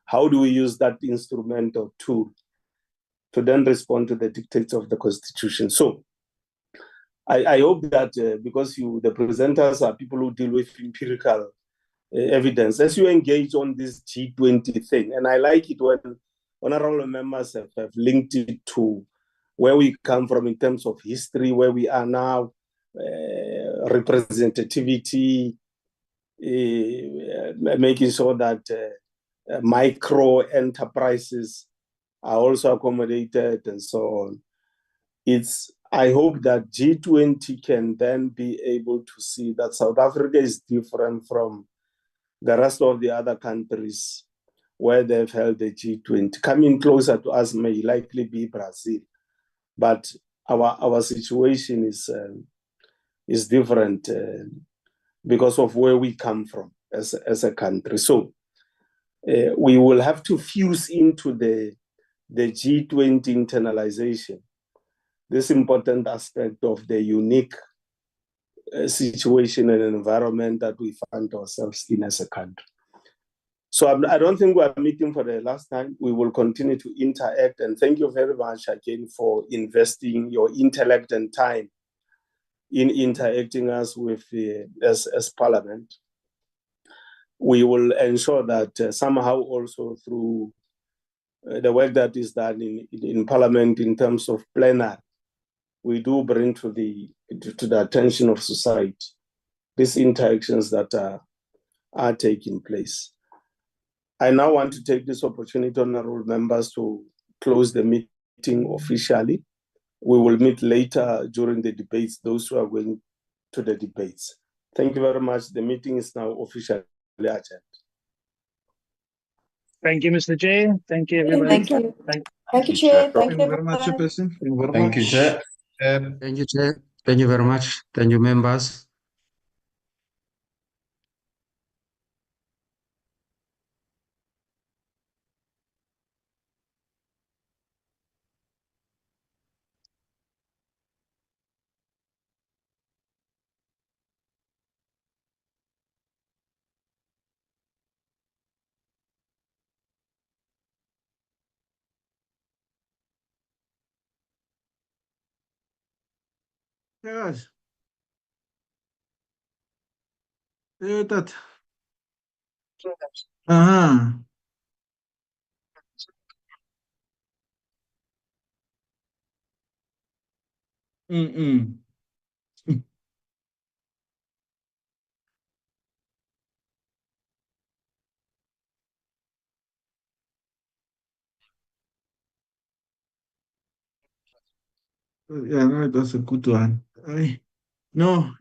How do we use that instrument or tool to then respond to the dictates of the Constitution? So I hope that because the presenters are people who deal with empirical evidence, as you engage on this G20 thing, and I like it when honorable members have linked it to where we come from in terms of history, where we are now, representativity, making sure that micro enterprises are also accommodated and so on. I hope that G20 can then be able to see that South Africa is different from the rest of the other countries where they've held the G20. Coming closer to us may likely be Brazil, but our situation is different because of where we come from as a country. So we will have to fuse into the G20 internalization this important aspect of the unique situation and environment that we find ourselves in as a country. So I don't think we're meeting for the last time. We will continue to interact, and thank you very much again for investing your intellect and time in interacting us with as Parliament. We will ensure that somehow also through the work that is done in Parliament in terms of plenary, we do bring to the attention of society these interactions that are taking place. I now want to take this opportunity, honorable members, to close the meeting officially. We will meet later during the debates, those who are going to the debates. Thank you very much. The meeting is now officially adjourned. Thank you, Mr. Chair. Thank you, everybody. Thank you. Thank you, Chair. Thank you very much, Chairperson. Thank you very Thank you, much. Chair. Thank you, Chair. Thank you very much. Thank you, members. Yes. That. Uh-huh. Mm-mm. Yeah, no, that's a good one. No,